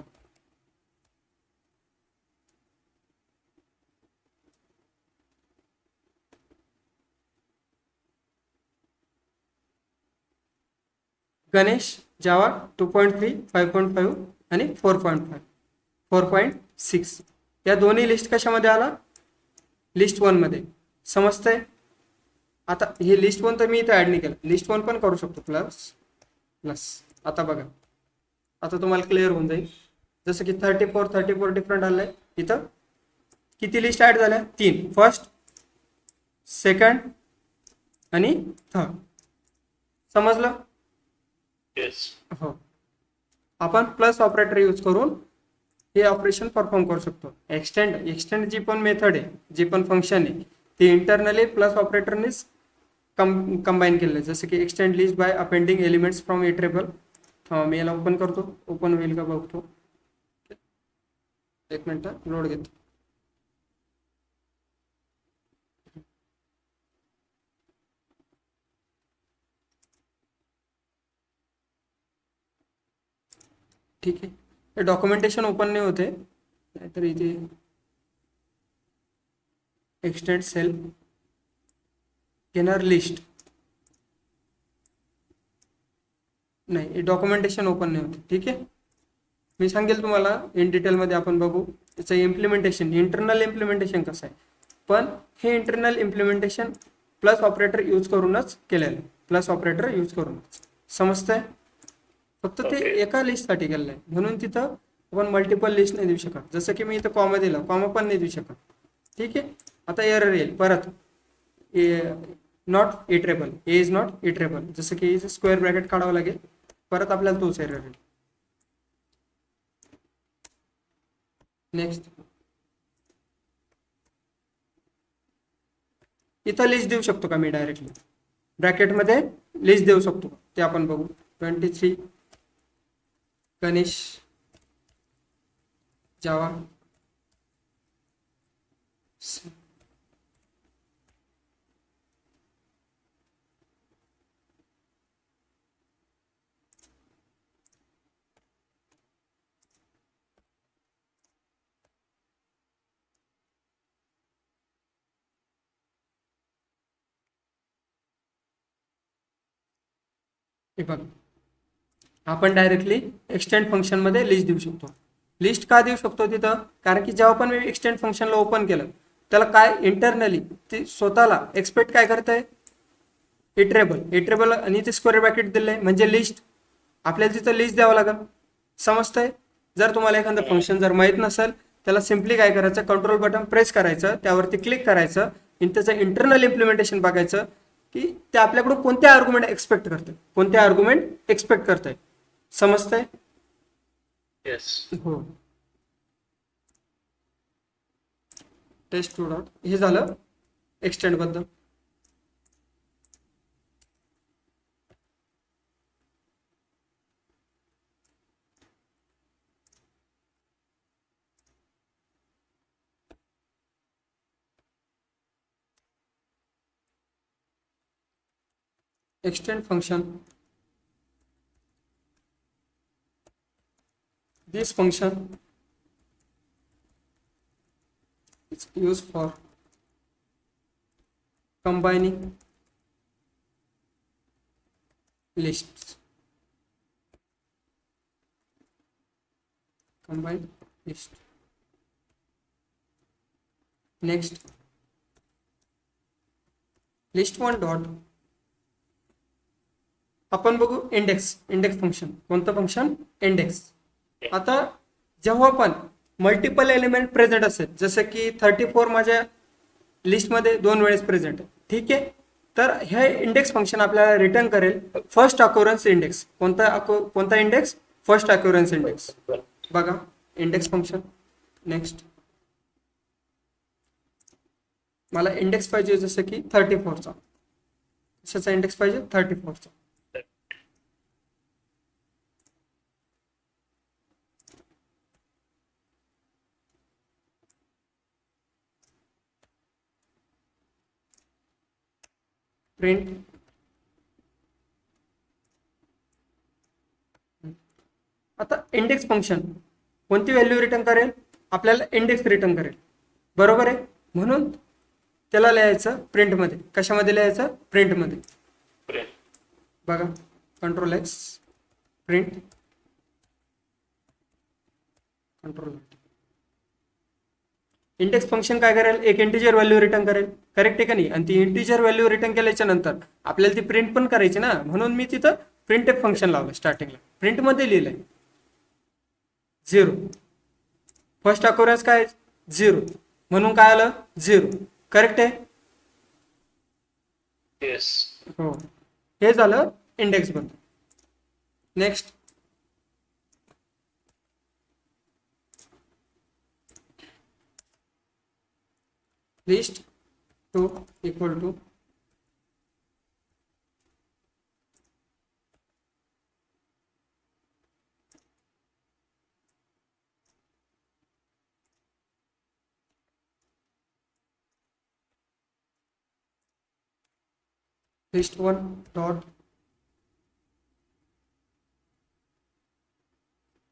A: Ganesh Java 2.3 5.5 आणि 4.5 4.6 या दोन्ही लिस्ट कशामध्ये आला? लिस्ट 1 मध्ये. समजतंय? आता हे लिस्ट 1 तर मी इथे ऍड नाही केलं, लिस्ट 1 पण करू शकतो प्लस. आता बघा, आता तुम्हाला क्लिअर होऊन जाईल. जसं की 34 डिफरंट आलंय. इथं किती लिस्ट ऍड झाल्या? 3. फर्स्ट, सेकंड आणि थर्ड. समजलं? हो. आपण प्लस ऑपरेटर यूज करून हे ऑपरेशन परफॉर्म करू शकतो. एक्सटेंड जी पण मेथड आहे, जी पण फंक्शन आहे, ते इंटरनली प्लस ऑपरेटरनेच कंबाईन केलेलं आहे. जसं की extend list by appending elements from iterable. मी याला ओपन करतो, ओपन होईल का बघतो. एक मिनिट लोड घेतो. ठीक आहे, हे डॉक्युमेंटेशन ओपन नाही होते, नाहीतर इथे एक्सटेंड सेल घेणार लिस्ट, नाही डॉक्युमेंटेशन ओपन नाही होते. ठीक आहे, मी सांगेल तुम्हाला इन डिटेलमध्ये आपण बघू त्याचं इम्प्लिमेंटेशन, इंटरनल इम्प्लिमेंटेशन कसं आहे. पण हे internal implementation plus operator use करूनच केलेलं आहे, प्लस ऑपरेटर यूज करूनच. समजतंय? फक्त ते एका लिस्टसाठी केलेलं आहे, म्हणून तिथं आपण मल्टिपल लिस्ट नाही देऊ शकत. जसं की मी इथं कॉमा दिला, कॉमा पण नाही देऊ शकत. ठीक आहे, आता एरर येईल परत, not iterable, A is not iterable. जसं की इथे स्क्वेअर ब्रॅकेट काढावं लागेल, परत आपल्याला तोच एरर येईल. नेक्स्ट, इथं लिस्ट देऊ शकतो का मी डायरेक्टली ब्रॅकेटमध्ये लिस्ट देऊ शकतो, ते आपण बघू. 23 गणेश जावा हे बघ, आपण डायरेक्टली एक्सटेंड फंक्शनमध्ये लिस्ट देऊ शकतो. लिस्ट का देऊ शकतो तिथं, कारण की जेव्हा पण मी एक्सटेंड फंक्शनला ओपन केलं त्याला काय इंटरनली ते स्वतःला एक्सपेक्ट काय करतंय, इटरेबल आणि ते स्क्वेअर ब्रॅकेट दिलंय म्हणजे लिस्ट. आपल्याला तिथं लिस्ट द्यावं लागेल. समजतंय? जर तुम्हाला एखादं फंक्शन जर माहीत नसेल, त्याला सिम्पली काय करायचं, कंट्रोल बटन प्रेस करायचं, त्यावरती क्लिक करायचं आणि त्याचं इंटरनल इम्प्लिमेंटेशन बघायचं की ते आपल्याकडून कोणते आर्ग्युमेंट एक्सपेक्ट करते, कोणते आर्ग्युमेंट एक्सपेक्ट करते. समजतंय?
B: येस.
A: हो. टेस्ट टू डॉट हे झालं एक्सटेंड बद्दल. Extend function, this function is used for combining lists, combine list. Next, list one dot आपण बघू इंडेक्स फंक्शन. कोणतं फंक्शन? इंडेक्स. आता जेव्हा पण मल्टिपल एलिमेंट प्रेझेंट असेल, जसं की 34 माझ्या लिस्टमध्ये 2 वेळेस प्रेझेंट आहे, ठीक आहे, तर हे इंडेक्स फंक्शन आपल्याला रिटर्न करेल फर्स्ट अक्युरन्स इंडेक्स. कोणता इंडेक्स? First occurrence index. बघा इंडेक्स फंक्शन. नेक्स्ट, मला इंडेक्स पाहिजे जसं की 34चा. कशाचा इंडेक्स पाहिजे? 34चा. प्रिंट आता इंडेक्स फंक्शन कोणती व्हॅल्यू रिटर्न करेल? आपल्याला इंडेक्स रिटर्न करेल, बरोबर आहे. म्हणून त्याला लिहायचं प्रिंटमध्ये. कशामध्ये लिहायचं? प्रिंटमध्ये. बघा control x, print, control. Index function काय करेल? एक इंटिजर व्हॅल्यू रिटर्न करेल, करेक्ट आहे का नाही? आणि ती इंटिजर व्हॅल्यू रिटर्न केल्याच्या नंतर आपल्याला ती प्रिंट पण करायची ना, म्हणून मी तिथं प्रिंट फंक्शन लावलं स्टार्टिंगला. प्रिंटमध्ये लिहिलंय 0. फर्स्ट अक्युरन्स काय? 0. म्हणून काय आलं? 0. करेक्ट आहे?
B: येस.
A: हो, हे झालं इंडेक्स बद्दल. Next, list 2 equal to list 1 dot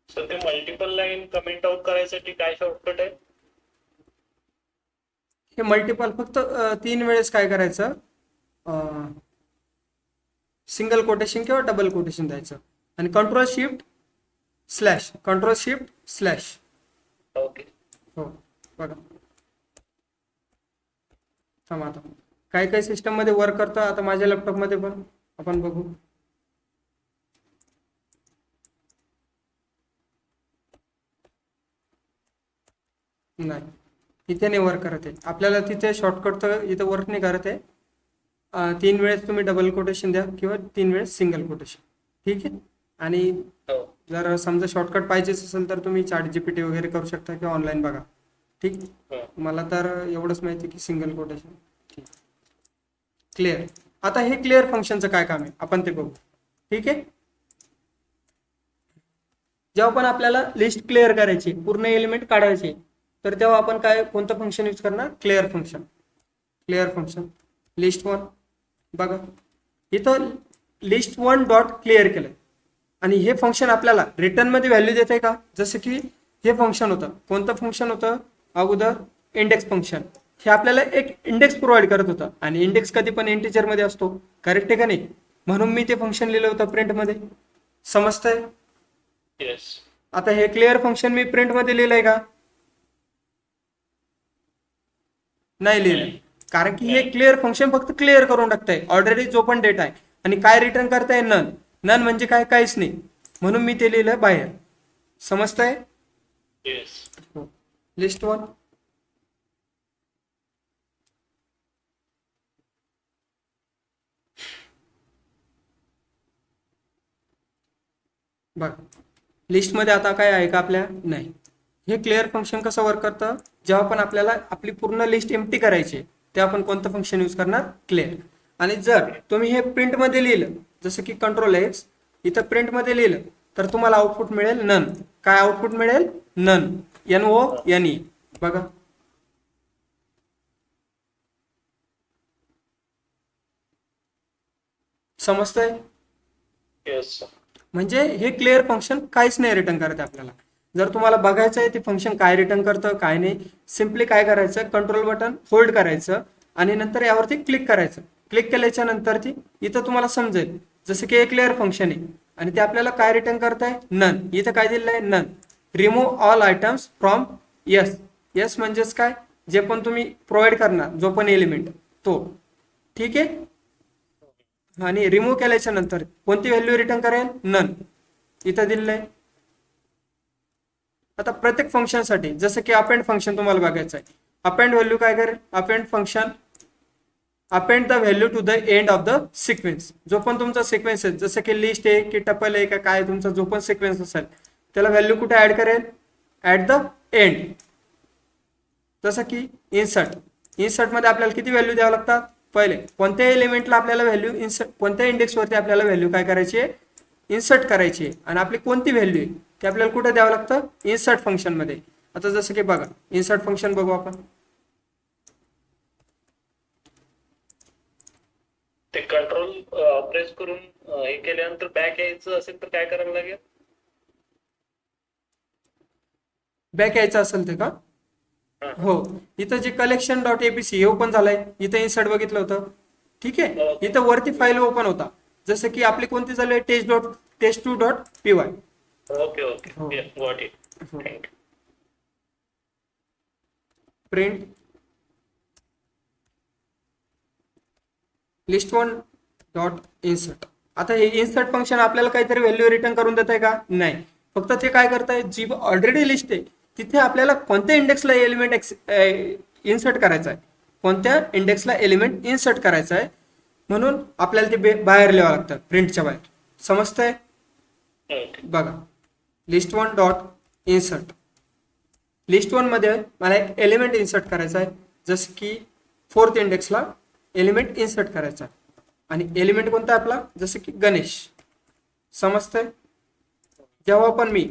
B: sir ते मल्टिपल लाईन कमेंट आउट करायसाठी काय शॉर्टकट आहे?
A: हे मल्टिपल फक्त 3 वेळेस काय करायचं, सिंगल कोटेशन किंवा डबल कोटेशन द्यायचं आणि कंट्रोल शिफ्ट स्लॅश.
B: ओके.
A: हो बघा थांबा आता काही काही सिस्टम मध्ये वर्क करतं, आता माझ्या लॅपटॉप मध्ये पण आपण बघू. नाही इथे नाही वर्क करत आहे, आपल्याला तिथे शॉर्टकट तर इथं वर्क नाही करत आहे. 3 वेळेस तुम्ही डबल कोटेशन द्या किंवा 3 वेळेस सिंगल कोटेशन, ठीक आहे. आणि
B: हो.
A: जर समजा शॉर्टकट पाहिजेच असेल तर तुम्ही ChatGPT वगैरे करू शकता किंवा ऑनलाईन बघा, ठीक. मला तर एवढंच माहिती की सिंगल कोटेशन, ठीक. क्लिअर. आता हे क्लिअर फंक्शनचं काय काम आहे आपण ते बघू, ठीक आहे. जेव्हा पण आपल्याला लिस्ट क्लिअर करायची, पूर्ण एलिमेंट काढायचे, तर तेव्हा आपण कोणतं फंक्शन यूज करणार, क्लिअर फंक्शन. लिस्ट 1 बघा इथं लिस्ट 1 डॉट क्लिअर केलंय आणि हे फंक्शन आपल्याला रिटर्न मध्ये व्हॅल्यू देते का, जसं की हे फंक्शन होतं, कोणतं फंक्शन होतं अगोदर, इंडेक्स फंक्शन. हे आपल्याला एक इंडेक्स प्रोव्हाइड करत होतं आणि इंडेक्स कधी पण इंटिजर मध्ये असतो, करेक्ट आहे का नाही, म्हणून मी ते फंक्शन लिहिलं होतं प्रिंट मध्ये. समजतंय?
B: येस.
A: आता हे क्लिअर फंक्शन मी प्रिंट मध्ये लिहिलंय का, नाही लिहिलंय, कारण की हे क्लिअर फंक्शन फक्त क्लिअर करून टाकतंय ऑलरेडी जो पण डेटा आहे आणि काय रिटर्न करताय, नन म्हणजे काय, काहीच नाही, म्हणून मी ते लिहिलंय बाहेर. समजतंय?
B: येस.
A: लिस्ट 1 बघ, लिस्ट मध्ये आता काय आहे का आपल्या, नाही. हे क्लिअर फंक्शन कसं वर्क करतं, जेव्हा पण आपल्याला आपली पूर्ण लिस्ट एम्प्टी करायची तेव्हा आपण कोणतं फंक्शन यूज करणार, क्लिअर. आणि जर तुम्ही हे प्रिंट मध्ये लिहिलं, जसं की कंट्रोल एक्स, इथं प्रिंट मध्ये लिहिलं तर तुम्हाला आउटपुट मिळेल नन. काय आउटपुट मिळेल, नन, NONE. बघा समजतंय?
B: येस.
A: म्हणजे हे क्लिअर फंक्शन काहीच नाही रिटर्न करत आपल्याला. जर तुम्हाला बघायचं आहे ते फंक्शन काय रिटर्न करतं काय नाही, सिम्पली काय करायचं, कंट्रोल बटन होल्ड करायचं आणि नंतर यावरती क्लिक करायचं. क्लिक केल्याच्या नंतर ती इथं तुम्हाला समजेल, जसं की हे क्लिअर फंक्शन आहे आणि ते आपल्याला काय रिटर्न करत आहे, नन. इथं काय दिलेलं आहे, none. Remove all items from S म्हणजेच काय, जे पण तुम्ही प्रोव्हाइड करणार जो पण एलिमेंट तो, ठीक आहे. आणि रिमूव्ह केल्याच्या नंतर कोणती व्हॅल्यू रिटर्न करेल, नन. इथं दिलेलं आहे. आता प्रत्येक फंक्शन साठी जसं की अपेंड फंक्शन तुम्हाला बघायचं आहे, अपेंड व्हॅल्यू काय करेल, append function append the value to the end of the sequence. जो पण तुमचा सिक्वेन्स आहे, जसं की लिस्ट आहे की टपल आहे का काय, तुमचा जो पण सिक्वेन्स असेल त्याला व्हॅल्यू कुठे ऍड करेल, ऍट द एंड. जसं की इन्सर्ट मध्ये आपल्याला किती व्हॅल्यू द्यावं लागतात, पहिले कोणत्या एलिमेंटला आपल्याला व्हॅल्यू इन्सर्ट, कोणत्या इंडेक्सवरती आपल्याला व्हॅल्यू काय करायची आहे, इन्सर्ट करायची आहे आणि आपली कोणती व्हॅल्यू आहे ते आपल्याला कुठे द्यावं लागतं, इन्सर्ट फंक्शन मध्ये. आता जसं की बघा इन्सर्ट फंक्शन बघू आपण.
B: ते कंट्रोल प्रेस करून हे केल्यानंतर बॅक यायचं असेल तर काय करायला लागेल?
A: बॅक यायचं असेल ते का, हो. इथं जे कलेक्शन डॉट एबीसी हे ओपन झालंय, इथं इन्सर्ट बघितलं होतं, ठीक आहे. इथं वरती फाईल ओपन होता, जसं की आपली कोणती चालू आहे, test2.py.
B: Okay okay, got it. Thank you.
A: Print list 1 dot insert. आता हे इन्सर्ट फंक्शन आपल्याला काहीतरी व्हॅल्यू रिटर्न करून देत आहे का, नाही. फक्त ते काय करत आहे, जी ऑलरेडी लिस्ट आहे तिथे आपल्याला कोणत्या इंडेक्सला एलिमेंट इन्सर्ट करायचा आहे, कोणत्या इंडेक्सला एलिमेंट इन्सर्ट करायचा आहे, म्हणून आपल्याला ते बाहेर लिहावं लागतं, प्रिंटच्या बाहेर. समजतंय? बघा लिस्ट 1 डॉट इन्सर्ट. लिस्ट 1 मध्ये मला एक एलिमेंट इन्सर्ट करायचा आहे, जसं की फोर्थ इंडेक्सला एलिमेंट इन्सर्ट करायचा आणि एलिमेंट कोणता आपला जसं की गणेश. समजतंय. जेव्हा पण मी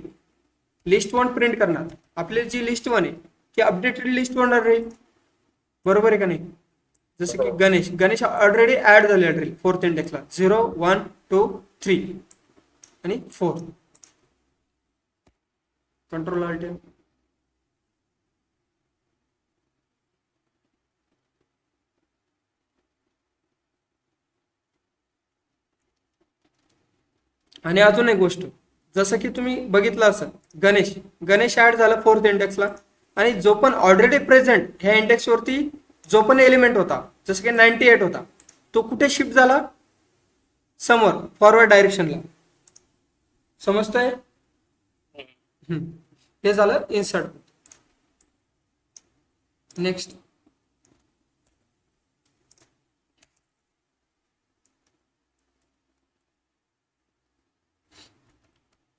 A: लिस्ट 1 प्रिंट करणार आपली जी लिस्ट 1 आहे ती अपडेटेड लिस्ट 1 राहील. बरोबर आहे का नाही. जसं की गणेश ऑलरेडी ऍड झालेला राहील फोर्थ इंडेक्सला 0 1 2 3 आणि 4. कंट्रोल अल्ट आणि अजून एक गोष्ट जसं की तुम्ही बघितलं असेल गणेश ऍड झाला फोर्थ इंडेक्सला आणि जो पण ऑलरेडी प्रेझेंट ह्या इंडेक्स वरती जो पण एलिमेंट होता जसं की 98 होता तो कुठे शिफ्ट झाला समोर फॉरवर्ड डायरेक्शनला. समजतंय. हे झालं insert. Next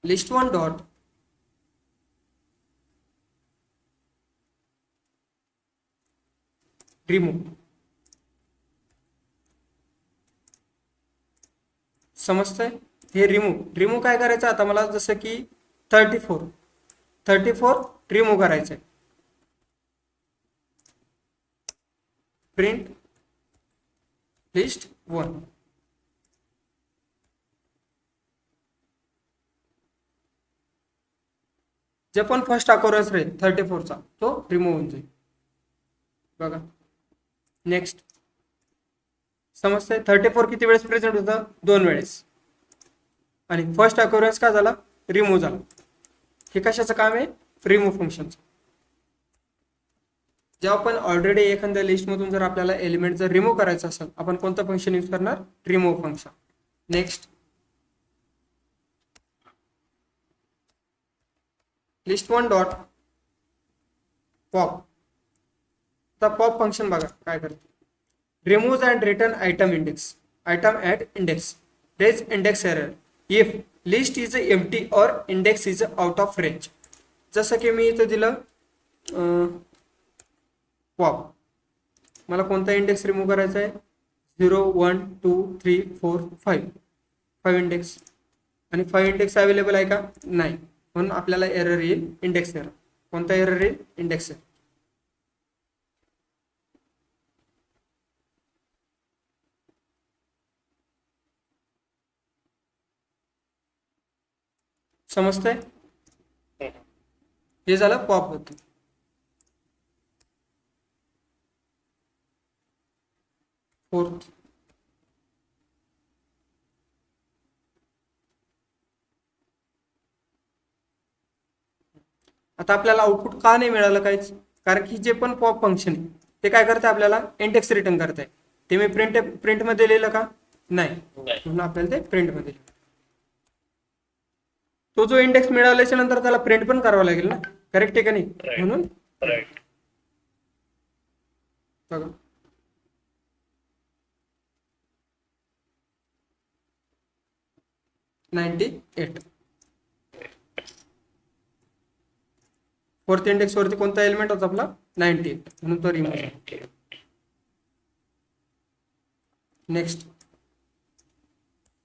A: list 1 dot remove. समजतंय. हे रिमूव्ह काय करायचं आता मला जसं की 34 रिमूव्ह करायचंय. Print list 1. जे पण फर्स्ट अकोरन्स राहील 34 चा तो रिमूव्ह होऊन जाईल. बघा नेक्स्ट. समजतंय. 34 किती वेळेस प्रेझेंट होतं 2 वेळेस आणि फर्स्ट अकोरन्स का झाला रिमूव्ह झाला. हे कशाचं काम आहे रिमूव्ह फंक्शनचं. जेव्हा आपण ऑलरेडी एखाद्या लिस्टमधून जर आपल्याला एलिमेंट जर रिमूव्ह करायचं असेल आपण कोणतं फंक्शन यूज करणार remove function. Next list 1 dot pop. आता पॉप फंक्शन बघा काय करते. Remove and return item at index raise index error if list is empty or index is out of range. जसं की मी इथं दिलं पॉप. मला कोणता इंडेक्स रिमूव्ह करायचा आहे 0 1 2 3 4 5 इंडेक्स आणि 5 इंडेक्स अवेलेबल आहे का नाही म्हणून आपल्याला एरर येईल इंडेक्स एरर. कोणता एरर येईल इंडेक्स एरर. समजतंय. हे झालं पॉप बद्दल. फोर्थ आता आपल्याला आउटपुट का नाही मिळालं काहीच कारण की जे पण पॉप फंक्शन आहे ते काय करते आपल्याला इंडेक्स रिटर्न करते. ते मी प्रिंट मध्ये लिहिलं का नाही म्हणून आपल्याला ते प्रिंट मध्ये लिहिलं. तो जो इंडेक्स मिळाल्याच्या नंतर त्याला प्रिंट पण करावं लागेल ना. करेक्ट आहे का नाही म्हणून बघा $98. फोर्थ इंडेक्स वरती कोणता एलिमेंट होता आपला 98 म्हणून तो रिमूव्ह झाला. नेक्स्ट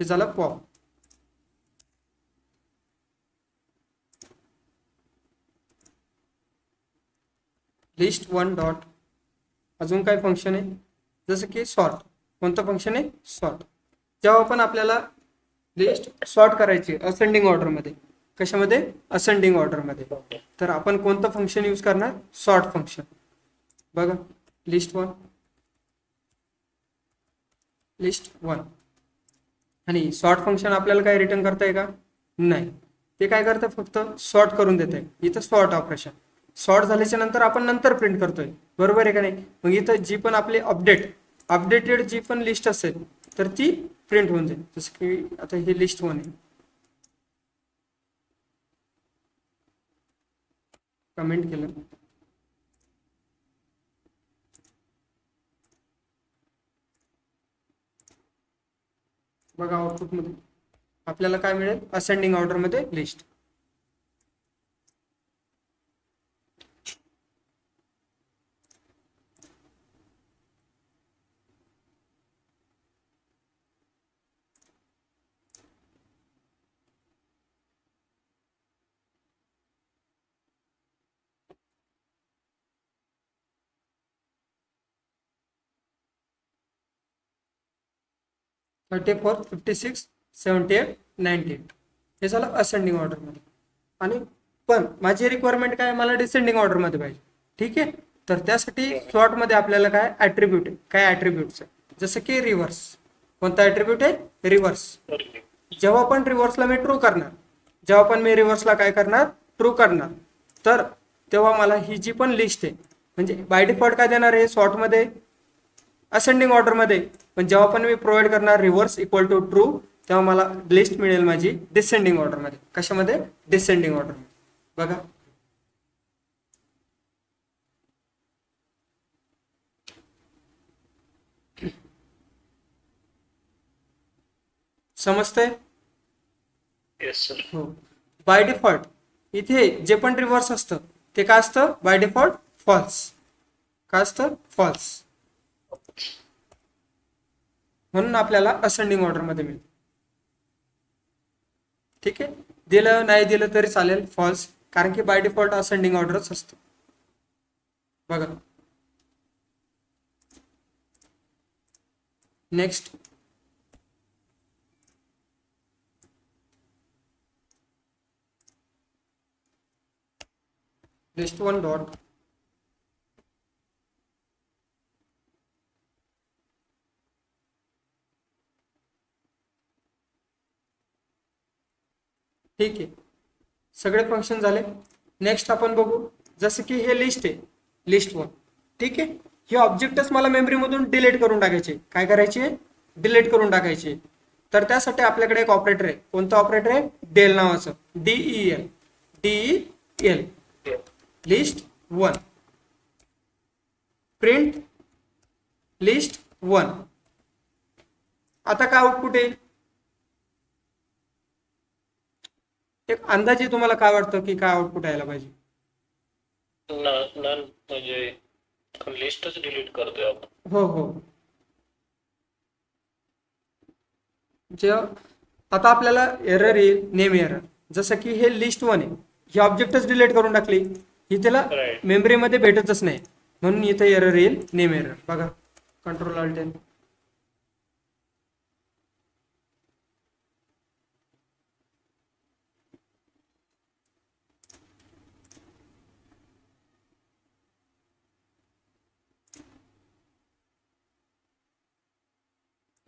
A: हे झालं पॉप. लिस्ट 1 डॉट अजून काय फंक्शन आहे जसं की सॉर्ट. कोणतं फंक्शन आहे सॉर्ट. जेव्हा पण आपल्याला लिस्ट सॉर्ट करायची असेंडिंग ऑर्डर मध्ये कशामध्ये असेंडिंग ऑर्डर मध्ये तर आपण कोणतं फंक्शन यूज करणार सॉर्ट फंक्शन. बघा लिस्ट 1 आणि सॉर्ट फंक्शन आपल्याला काय रिटर्न करताय का नाही. ते काय करतं फक्त सॉर्ट करून देत आहे. इथं सॉर्ट ऑपरेशन सॉर्ट झाल्याच्या नंतर आपण नंतर प्रिंट करतोय. बरोबर आहे का नाही. मग इथं जी पण आपली अपडेटेड जी पण लिस्ट असेल तर ती प्रिंट होऊन जाईल. जसं की आता हे लिस्ट 1 आहे. कमेंट केलं बघा आउटपुट मध्ये आपल्याला काय मिळेल असेंडिंग ऑर्डर मध्ये लिस्ट. 34, 56, 78, 98 हे झालं असेंडिंग ऑर्डरमध्ये. आणि पण माझी रिक्वायरमेंट काय, मला डिसेंडिंग ऑर्डरमध्ये पाहिजे. ठीक आहे, तर त्यासाठी स्लॉटमध्ये आपल्याला काय ॲट्रिब्यूट आहे, काय ॲट्रिब्यूट्स आहे, जसं की रिव्हर्स. कोणता ॲट्रिब्यूट आहे, रिव्हर्स. जेव्हा पण रिव्हर्सला मी ट्रू करणार, जेव्हा पण मी रिव्हर्सला काय करणार, ट्रू करणार, तर तेव्हा मला ही जी पण लिस्ट आहे, म्हणजे बाय डिफॉल्ट काय देणार आहे सॉर्टमध्ये, असेंडिंग ऑर्डरमध्ये, पण जेव्हा पण मी प्रोव्हाइड करणार रिव्हर्स इक्वल टू ट्रू, तेव्हा मला लिस्ट मिळेल माझी डिसेंडिंग ऑर्डरमध्ये. कशामध्ये, डिसेंडिंग ऑर्डरमध्ये. बघा समजतंय.
B: Yes sir.
A: हो, बाय डिफॉल्ट इथे जे पण रिव्हर्स असतं ते काय असतं, बाय डिफॉल्ट फॉल्स. काय असतं, फॉल्स. म्हणून आपल्याला असेंडिंग ऑर्डरमध्ये मिळतं. ठीक आहे, दिलं नाही दिलं तरी चालेल फॉल्स, कारण की बाय डिफॉल्ट असेंडिंग ऑर्डरच असतं. बघा नेक्स्ट, लिस्ट वन डॉट ठीक आहे, सगळे फंक्शन झाले. नेक्स्ट आपण बघू, जसं की हे लिस्ट आहे, लिस्ट वन. ठीक आहे, हे ऑब्जेक्टच मला मेमरीमधून डिलीट करून टाकायचे. काय करायचे, डिलीट करून टाकायचे. तर त्यासाठी आपल्याकडे एक ऑपरेटर आहे. कोणतं ऑपरेटर आहे, डेल नावाचं, DEL, DEL, list one, print list one. आता काय आउटपुट येईल, एक अंदाजे तुम्हाला काय वाटतं की काय आउटपुट यायला पाहिजे.
B: नन म्हणजे लिस्टच डिलीट करतोय आपण.
A: हो हो, जे आता आपल्याला एरर येईल, नेम एरर. जसं की हे लिस्ट वन आहे, ही ऑब्जेक्टच डिलीट करून टाकली, ही त्याला
B: राईट.
A: मेमरीमध्ये भेटतच नाही, म्हणून इथे एरर येईल, नेम एरर. बघा control alt N,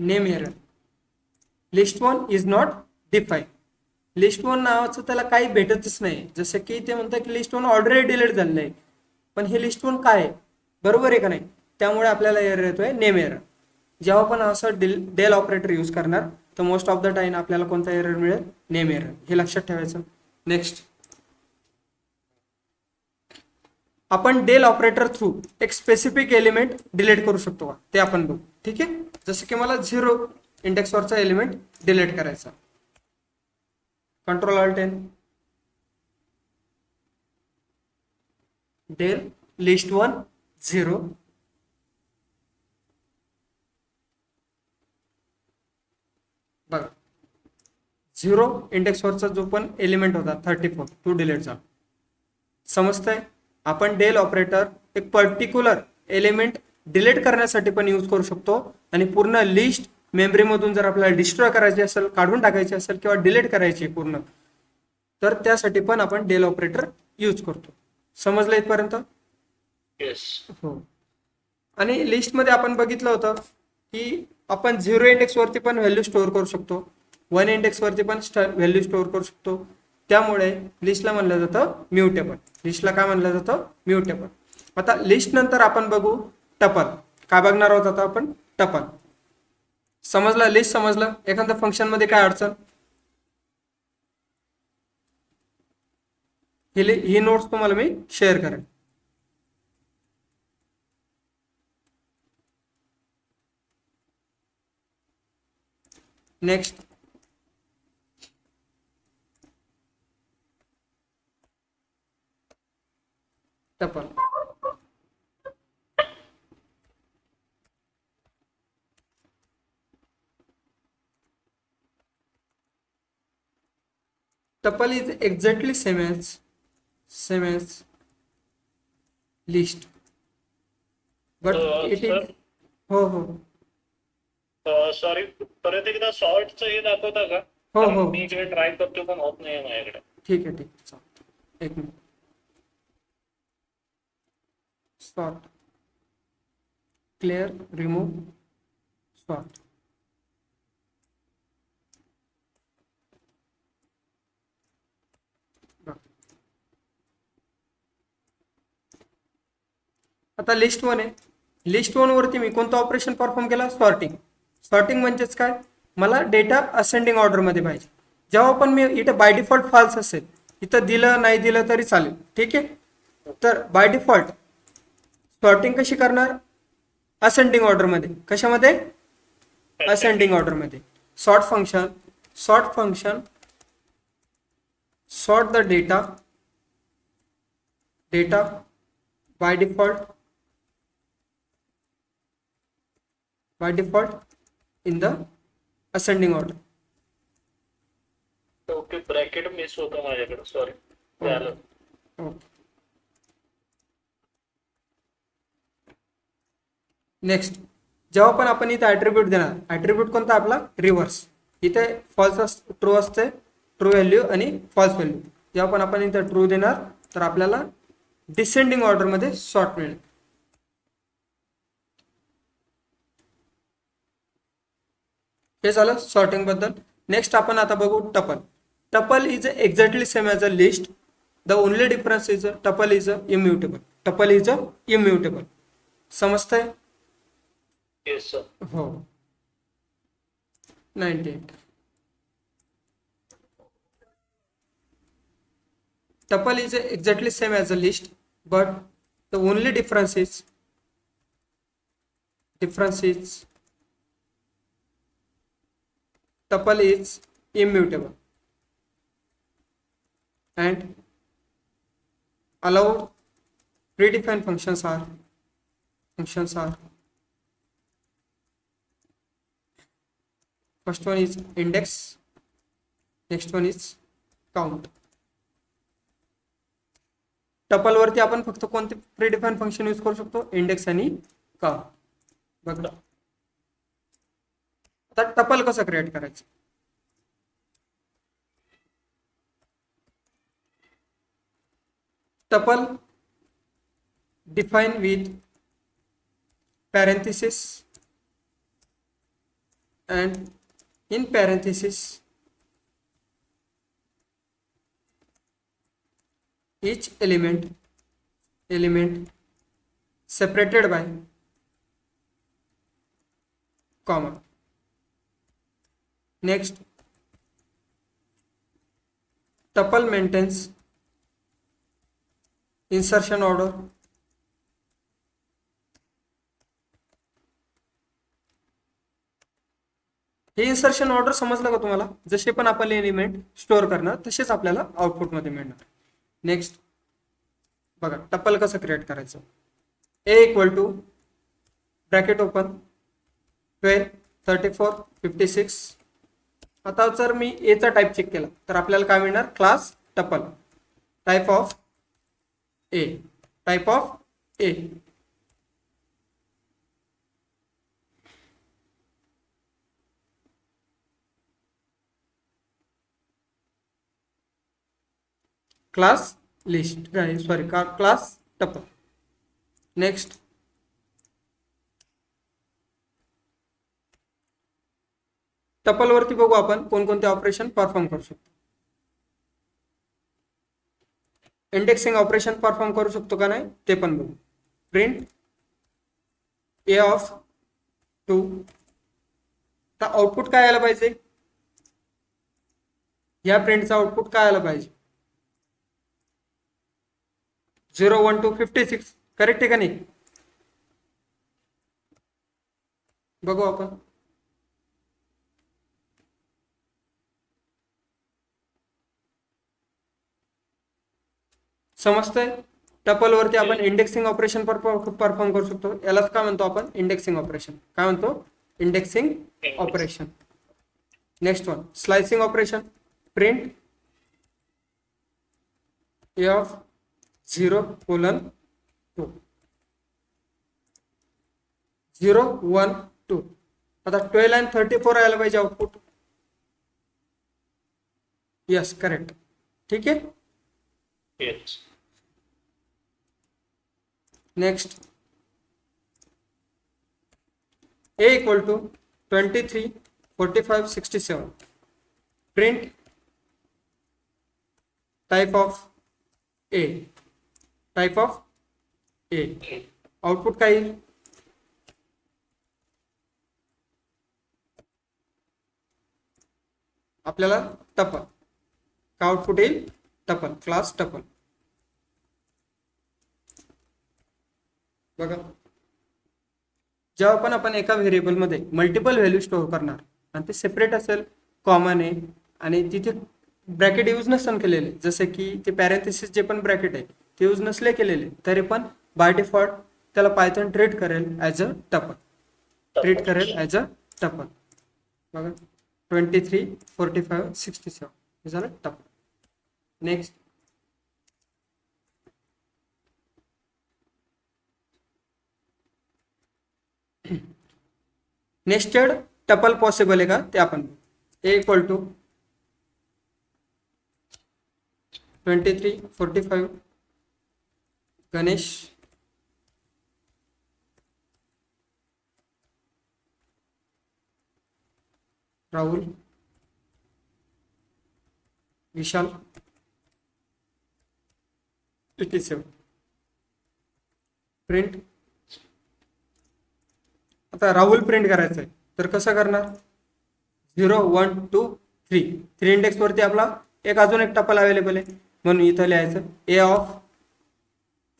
A: name error, list one is not define. List one नावाचं त्याला काही भेटतच नाही. जसं की ते म्हणतात की लिस्ट वन ऑलरेडी डिलीट झालेलं आहे, पण हे लिस्ट वन काय आहे, बरोबर आहे का नाही. त्यामुळे आपल्याला एरर येतोय, नेम एरर. जेव्हा पण असं डेल ऑपरेटर यूज करणार तर मोस्ट ऑफ द टाइम आपल्याला कोणता एरर मिळेल, नेम एरर. हे लक्षात ठेवायचं. नेक्स्ट, आपण डेल ऑपरेटर थ्रू एक स्पेसिफिक एलिमेंट डिलीट करू शकतो का, ते आपण बघू. ठीक आहे, जसं की मला 0 इंडेक्सवरचा एलिमेंट डिलीट करायचा. Control alt N, del list one 0. बघा 0 इंडेक्सवरचा जो पण एलिमेंट होता 34 तो डिलीट झाला. समजतंय. आपण डेल ऑपरेटर एक पर्टिक्युलर एलिमेंट डिलीट करण्यासाठी पण यूज करू शकतो, आणि पूर्ण लिस्ट मेमरीमधून जर आपल्याला डिस्ट्रॉय करायची असेल, काढून टाकायची असेल किंवा डिलीट करायची पूर्ण, तर त्यासाठी पण आपण डेल ऑपरेटर यूज करतो. समजलं इथपर्यंत.
B: येस.
A: हो, आणि लिस्टमध्ये आपण बघितलं होतं की आपण 0 इंडेक्सवरती पण व्हॅल्यू स्टोअर करू शकतो, 1 इंडेक्सवरती पण व्हॅल्यू स्टोअर करू शकतो. त्यामुळे लिस्टला म्हणलं जातं म्युटेबल. लिस्टला काय म्हणलं जातं, म्युटेबल. आता लिस्ट नंतर आपण बघू टपल. काय बघणार आहोत आता आपण, टपल. समजलं, लिस्ट समजलं. एखाद्या फंक्शन मध्ये काय अडचण, ही नोट्स तुम्हाला मी शेअर करेन. Next, tuple. Tuple is exactly same as list, but it is. हो हो,
B: सॉरी, परत एकदा सॉर्टचं हे दाखवता का?
A: हो
B: कारण
A: हो
B: मी इकडे ट्राय करतो पण होत नाही माझ्याकडे.
A: ठीक आहे चालतं. एक minute. Sort, clear, remove, sort. आता लिस्ट वन आहे. लिस्ट वन वरती मी कोणतं ऑपरेशन परफॉर्म केला? सॉर्टिंग. सॉर्टिंग म्हणजेच काय? मला डेटा असेंडिंग ऑर्डर मध्ये पाहिजे. जेव्हा पण मी इथं बाय डिफॉल्ट फॉल्स असेल, इथं दिलं नाही दिलं तरी चालेल, ठीक आहे. तर बाय डिफॉल्ट सॉर्टिंग कशी करणार? असेंडिंग ऑर्डर मध्ये. कशामध्ये? असेंडिंग ऑर्डर मध्ये. Sort function sort the data by default in the ascending order.
B: Okay, bracket miss होतं माझ्याकडे, सॉरी. झालं.
A: नेक्स्ट, जेव्हा पण आपण इथे ऍट्रिब्यूट देणार, ऍट्रिब्यूट कोणता आपला? रिव्हर्स. इथे फॉल्स ट्रू असते, ट्रू व्हॅल्यू आणि फॉल्स व्हॅल्यू. जेव्हा पण आपण इथे ट्रू देणार तर आपल्याला डिसेंडिंग ऑर्डर मध्ये सॉर्ट मिळेल. हे झालं सॉर्टिंग बद्दल. नेक्स्ट आपण आता बघू tuple. Tuple is exactly same as a list. The only difference is tuple is immutable. समजतंय?
B: Yes sir.
A: हो. 98. Tuple is exactly same as a list, but the only difference is tuple is immutable and allowed predefined functions are first one is index, next one is count. Tuple वरती आपण फक्त कोणते प्रीडिफाईन function use करू शकतो? Index आणि count. बघा आता tuple कसं क्रिएट करायचं? Tuple define with parenthesis and in parenthesis each element separated by comma. Next, tuple maintains insertion order. हे इन्सर्शन ऑर्डर समजलं का तुम्हाला? जसे पण आपण एलिमेंट स्टोअर करणार तसेच आपल्याला आउटपुट मध्ये मिळणार. नेक्स्ट बघा टपल कसं क्रिएट करायचं? ए इक्वल टू ब्रॅकेट ओपन 12 34 56. आता जर मी ए चा टाईप चेक केला तर आपल्याला काय मिळणार? Class tuple, type of A. Class list, sorry class tuple. Next tuple वरती बघू आपण कोणकोणते ऑपरेशन परफॉर्म करू शकतो. इंडेक्सिंग ऑपरेशन परफॉर्म करू शकतो का नाही ते पण बघू. Print A of 2. तर आउटपुट काय आलं पाहिजे? या प्रिंटचा आउटपुट काय आलं पाहिजे? 0 1 2 56. करेक्ट आहे का नाही? बघू आपण. समजतंय? टपल वरती आपण इंडेक्सिंग ऑपरेशन परफॉर्म करू शकतो. यालाच काय म्हणतो आपण? Indexing operation. काय म्हणतो? Indexing operation. Next one slicing operation. Print A of 0 colon 2. 0 1 2. आता 12 आणि 34 यायला पाहिजे आउटपुट. Yes correct. ठीक आहे.
B: Yes.
A: Next a equal to 23 45 67 print type of a output काय येईल? आपल्याला टपल का आउटपुट येईल? Tuple, class tuple. बघा, जेव्हा पण आपण एका व्हेरिएबल मध्ये मल्टिपल व्हॅल्यू स्टोअर करणार आणि ते सेपरेट असेल, कॉमन आहे आणि तिथे ब्रॅकेट यूज नसेल केलेले, जसे की ते पॅरेंथेसिस जे पण ब्रॅकेट आहे ते यूज नसले केलेले, तरी पण बाय डिफॉल्ट त्याला पायथन ट्रीट करेल ॲज अ टपल. बघा 23 45 67 हे झालं tuple. Next nested tuple possible आहे का ते आपण a equal to 23 45 Ganesh Rahul Vishal 87 print. आता राहुल प्रिंट करायचं आहे तर कसं करणार? 0 1 2 3 इंडेक्स वरती आपला एक अजून एक टपल अवेलेबल आहे, म्हणून इथं लिहायचं a ऑफ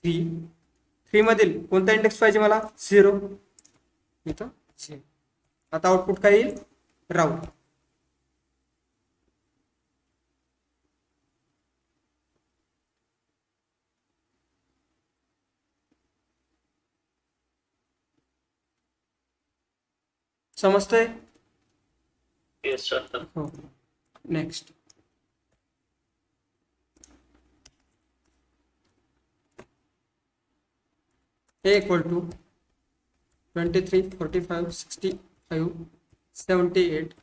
A: 3 मधील कोणता इंडेक्स पाहिजे मला? 0. इथं 0. आता आउटपुट काय येईल? राहुल. समजतंय?
B: Yes sir.
A: हो. Next a equal to 23 45 65 78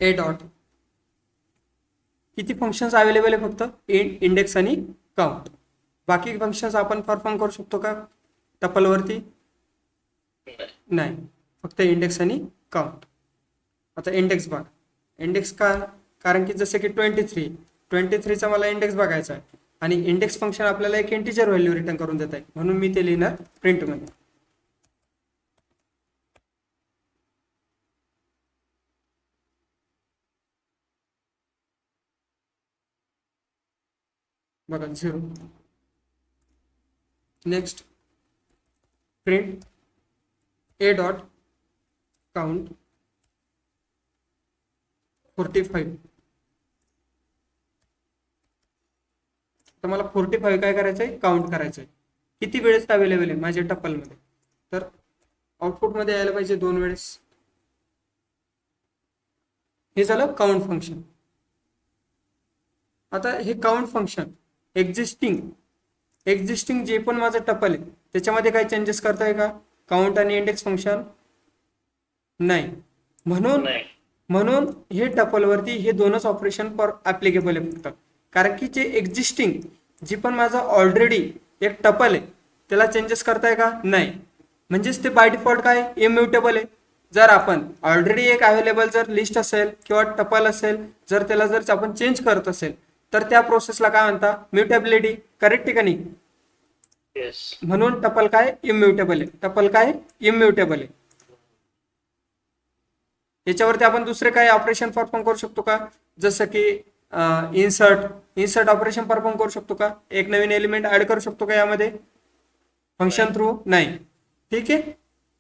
A: a dot. किती फंक्शन्स अवेलेबल आहे? फक्त इंडेक्स आणि काउंट. बाकी फंक्शन्स आपण परफॉर्म करू शकतो का टपलवरती? नाही, फक्त इंडेक्स आणि काउंट. आता इंडेक्स बघा. इंडेक्स का? कारण की जसे की 23चा मला इंडेक्स बघायचा आहे आणि इंडेक्स फंक्शन आपल्याला एक इंटिजर व्हॅल्यू रिटर्न करून देत आहे, म्हणून मी ते लिहिणार प्रिंटमध्ये. बघा 0. Next print a dot count 45. तर मला 45 काय करायचं आहे? काउंट करायचं आहे. किती वेळेस अवेलेबल आहे माझ्या टपलमध्ये? तर आउटपुटमध्ये यायला पाहिजे 2 वेळेस. हे झालं काउंट फंक्शन. आता हे काउंट फंक्शन एक्झिस्टिंग जे पण माझं टपल आहे त्याच्यामध्ये काही चेंजेस करताय का? काउंट आणि इंडेक्स फंक्शन नाही. म्हणून हे टपलवरती हे दोनच ऑपरेशन पर ऍप्लिकेबल आहे फक्त. कारण की जे एक्झिस्टिंग जी पण माझं ऑलरेडी एक टपल आहे त्याला चेंजेस करताय का? नाही. म्हणजेच ते बाय डिफॉल्ट काय? इम्युटेबल आहे. जर आपण ऑलरेडी एक अवेलेबल जर लिस्ट असेल किंवा टपल असेल, जर त्याला जर आपण चेंज करत असेल तर त्या प्रोसेसला काय म्हणता? म्युटेबिलिटी. करेक्ट आहे का नाही? म्हणून टपल काय? इम्युटेबल आहे. याच्यावरती आपण दुसरे काही ऑपरेशन परफॉर्म करू शकतो का? जसं की इन्सर्ट ऑपरेशन परफॉर्म करू शकतो का? एक नवीन एलिमेंट ऍड करू शकतो का यामध्ये फंक्शन थ्रू? नाही. ठीक आहे.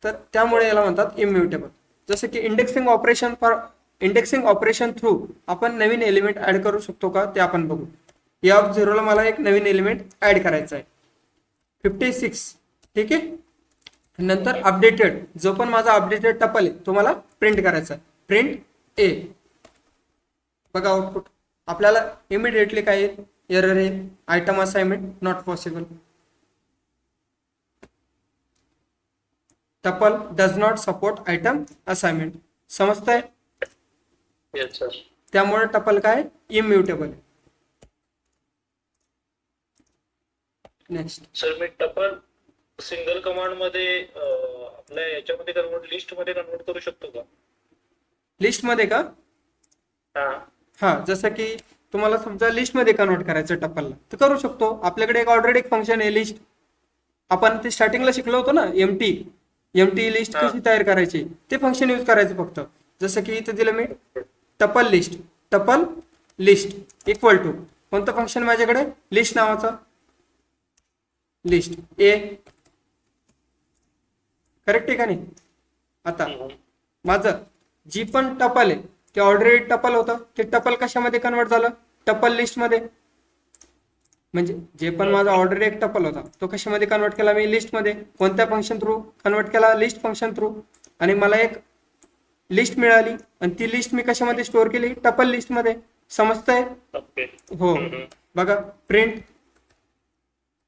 A: तर त्यामुळे याला म्हणतात इम्युटेबल. जसं की इंडेक्सिंग ऑपरेशन थ्रू आपण नवीन एलिमेंट ऍड करू शकतो का ते आपण बघू. ए ऑफ 0 ला मला एक नवीन एलिमेंट ऍड करायचा आहे 56. ठीक आहे. नंतर अपडेटेड जो पण माझा अपडेटेड टपल आहे तो मला प्रिंट करायचा आहे. Print A. बघा आउटपुट आपल्याला इमिडिएटली काय येईल? एरर येईल. Item assignment not possible. Tuple does not support item assignment. समजतंय?
B: Yes sir.
A: त्यामुळे टपल काय इम्युटेबल आहे. नेक्स्ट.
B: सर मी टपल सिंगल कमांड मध्ये आपल्या याच्यामध्ये कन्वर्ट लिस्ट मध्ये कन्वर्ट करू शकतो का?
A: लिस्ट मध्ये का?
B: हा.
A: हा, जसं की तुम्हाला समजा लिस्ट मध्ये कन्वर्ट करायचं टपलला तर करू शकतो. आपल्याकडे एक ऑलरेडी एक फंक्शन आहे लिस्ट. आपण ते स्टार्टिंगला शिकलो होतो ना, एमटी लिस्ट
B: हा.
A: कशी तयार करायची ते फंक्शन यूज करायचं फक्त. जसं की इथं दिलं मी टपल लिस्ट इक्वल टू कोणतं फंक्शन माझ्याकडे लिस्ट नावाचं, लिस्ट ए. करेक्ट आहे का नाही? आता माझं जी पण टपल आहे ते ऑलरेडी टपल होतं, ते टपल कशामध्ये कन्वर्ट झालं? टपल लिस्ट मध्ये. म्हणजे जे पण माझा ऑलरेडी एक टपल होता तो कशामध्ये कन्वर्ट केला मी? लिस्ट मध्ये. कोणत्या फंक्शन थ्रू कन्वर्ट केला? List function through. आणि मला एक लिस्ट मिळाली आणि ती लिस्ट मी कशामध्ये स्टोअर केली? टपल लिस्ट मध्ये. समजतंय?
B: ओके.
A: हो. बघा, प्रिंट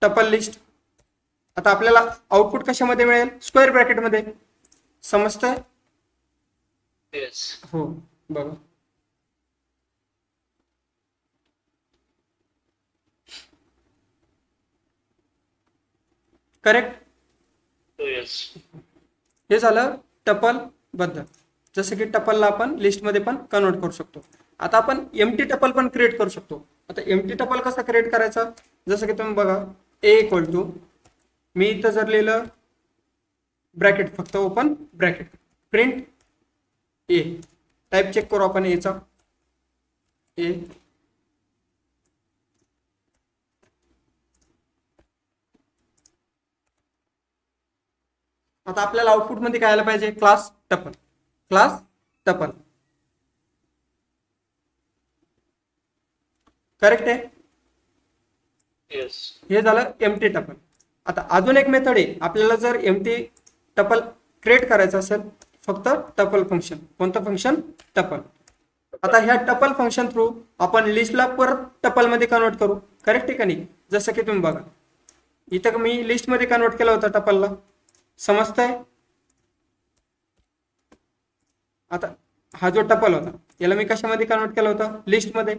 A: टपल लिस्ट. आता आपल्याला आउटपुट कशामध्ये मिळेल? स्क्वेअर ब्रॅकेट मध्ये. समजतंय?
B: येस.
A: हो. बघा, करेक्ट.
B: येस.
A: हे झालं टपल बद्दल. जसं की टपलला आपण लिस्टमध्ये पण कन्वर्ट करू शकतो. आता आपण एमटी टपल पण क्रिएट करू शकतो. आता एमटी टपल कसा क्रिएट करायचा? जसं की तुम्ही बघा, ए इक्वल टू, मी इथं जर लिहिलं ब्रॅकेट, फक्त ओपन ब्रॅकेट, प्रिंट ए. टाईप चेक करू आपण एचा. ए आता आपल्याला आउटपुट मध्ये काय आलं पाहिजे? Class tuple. करेक्ट आहे?
B: येस.
A: हे झालं एमटी टपल. आता अजून एक मेथड आहे. आपल्याला जर एमटी टपल क्रिएट करायचं असेल, फक्त टपल फंक्शन. कोणतं फंक्शन? टपल. आता ह्या टपल फंक्शन थ्रू आपण लिस्टला परत टपल मध्ये कन्वर्ट करू. करेक्ट आहे का नाही? जसं की तुम्ही बघा, इथं मी लिस्ट मध्ये कन्वर्ट केलं होतं टपलला. समजतंय? आता हा जो टपल होता याला मी कशामध्ये कन्वर्ट केलं होतं? लिस्ट मध्ये.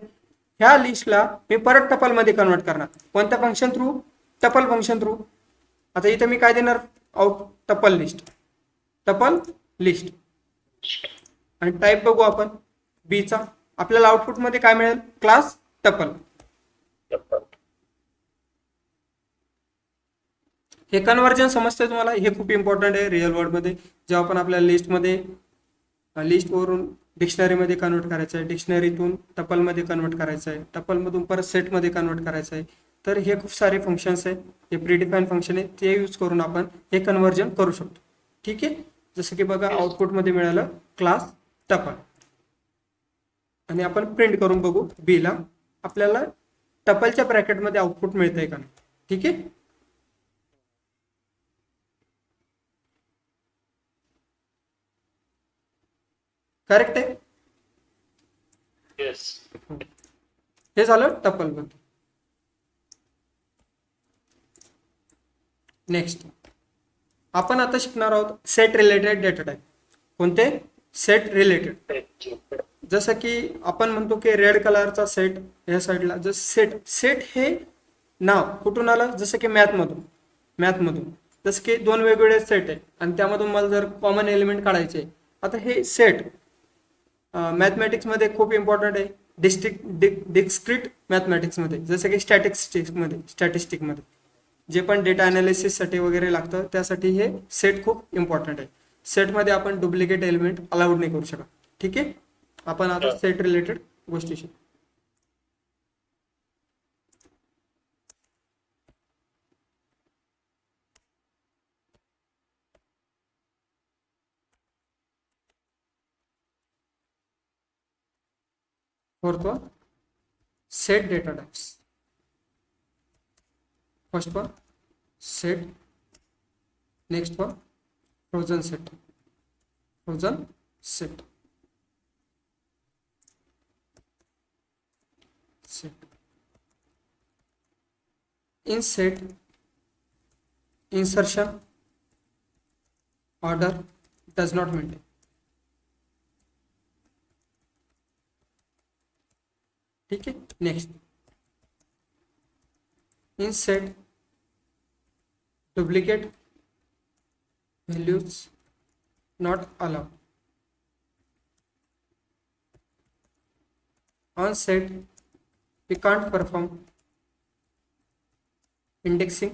A: ह्या लिस्टला मी परत टपल मध्ये कन्वर्ट करणार. कोणत्या function through? Tuple function through. आता इथं मी काय देणार? Out tuple list. आणि टाईप बघू आपण बीचा. आपल्याला आउटपुट मध्ये काय मिळेल? Class tuple. हे कन्वर्जन समजतंय तुम्हाला? हे खूप इम्पॉर्टंट आहे रिअल वर्ल्ड मध्ये. जेव्हा आपण आपल्या लिस्टवरून डिक्शनरीमध्ये कन्वर्ट करायचं आहे, डिक्शनरीतून टपलमध्ये कन्वर्ट करायचं आहे, टपलमधून परत सेटमध्ये कन्वर्ट करायचं आहे, तर हे खूप सारे फंक्शन्स आहे, हे प्रीडिफाईन फंक्शन आहे, ते यूज करून आपण हे कन्वर्जन करू शकतो. ठीक आहे? जसं की बघा, आउटपुटमध्ये मिळालं क्लास टपल. आणि आपण प्रिंट करून बघू बीला आपल्याला टपलच्या ब्रॅकेटमध्ये आउटपुट मिळतंय का नाही. ठीक आहे? करेक्ट आहे?
B: येस.
A: हे झालं टपल बद्दल. नेक्स्ट आपण आता शिकणार आहोत सेट रिलेटेड डेटा टाईप. कोणते? Set related. जसं की आपण म्हणतो की रेड कलरचा सेट या साईडला, जसं सेट हे नाव कुठून आलं? जसं की मॅथमधून जसं की दोन वेगवेगळे सेट आहे आणि त्यामधून मला जर कॉमन एलिमेंट काढायचे. आता हे सेट मॅथमॅटिक्समध्ये खूप इम्पॉर्टंट आहे. डिस्क्रीट मॅथमॅटिक्समध्ये, जसं की स्टॅटिस्टिकमध्ये जे पण डेटा अनालिसिससाठी वगैरे लागतं त्यासाठी हे सेट खूप इम्पॉर्टंट आहे. सेटमध्ये आपण डुप्लिकेट एलिमेंट अलाउड नाही करू शकत. ठीक आहे? आपण आता सेट रिलेटेड गोष्टी शिकू. Fourth one, set data types. First one, set. Next one, frozen set. In set, insertion, order does not maintain. ठीक है, next in set duplicate values not allowed. On set we can't perform indexing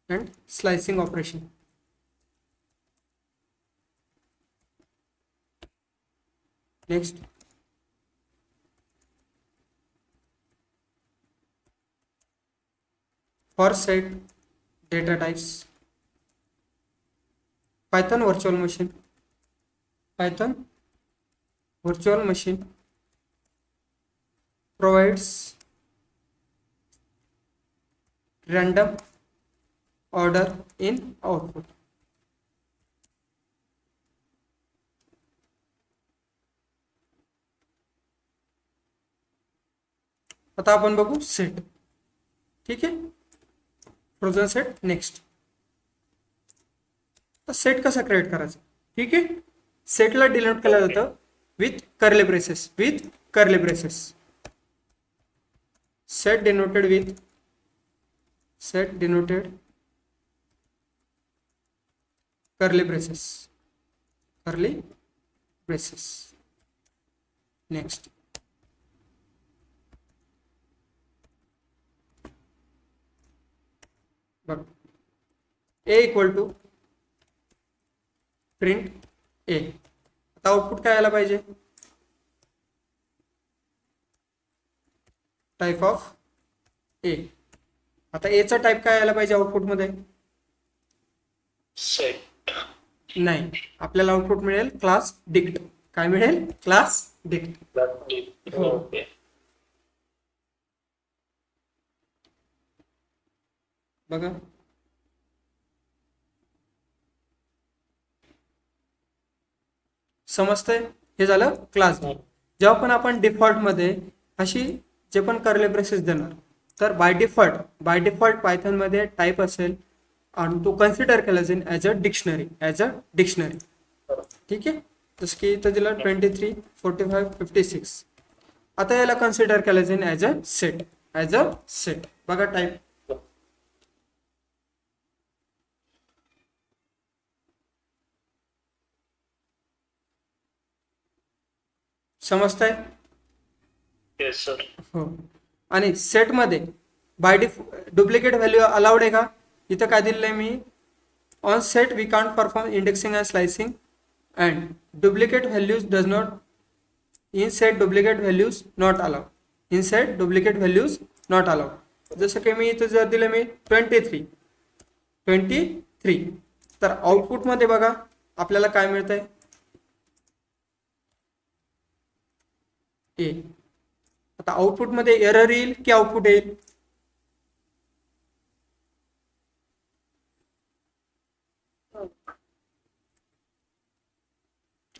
A: and slicing operation. Next, for set data types, Python virtual machine provides random order in output. आता आपण बघू set. ठीक आहे, frozen set. Next, तर set कसा create करायचा. ठीक आहे, सेटला डिनोट केलं जातं with curly braces. Set denoted curly braces. Next, बघ, a equal to print a. आता आउटपुट काय आला पाहिजे, टाइप ऑफ ए. आता ए चा टाइप काय आला पाहिजे आउटपुट मध्ये,
B: सेट.
A: नाही, आपल्याला आउटपुट मिळेल क्लास डिक्ट. काय मिळेल, क्लास डिक्ट.
B: ओके.
A: बघा, समजतंय. हे झालं क्लास. जेव्हा पण आपण डिफॉल्ट मध्ये अशी जे पण कर्ली ब्रेसेस देणार, तर बाय डिफॉल्ट पायथन मध्ये टाईप असेल आणि तो कन्सिडर केला जाईल ॲज अ डिक्शनरी. ठीक आहे, जसं की इथं दिलं 23, 45, 56. आता याला कन्सिडर केलं जाईल ॲज अ सेट. बघा टाईप, समजताय.
B: Yes sir.
A: हो. आणि सेटमध्ये बाय डुप्लिकेट व्हॅल्यू अलाउड आहे का, इथं काय दिलेलं आहे मी, on set we can't perform indexing and slicing and duplicate values does not in set duplicate values not allowed. जसं की मी इथं जर दिलं मी 23, तर आउटपुटमध्ये बघा आपल्याला काय मिळतंय, ए. आता आउटपुट मध्ये एरर येईल की आउटपुट येईल,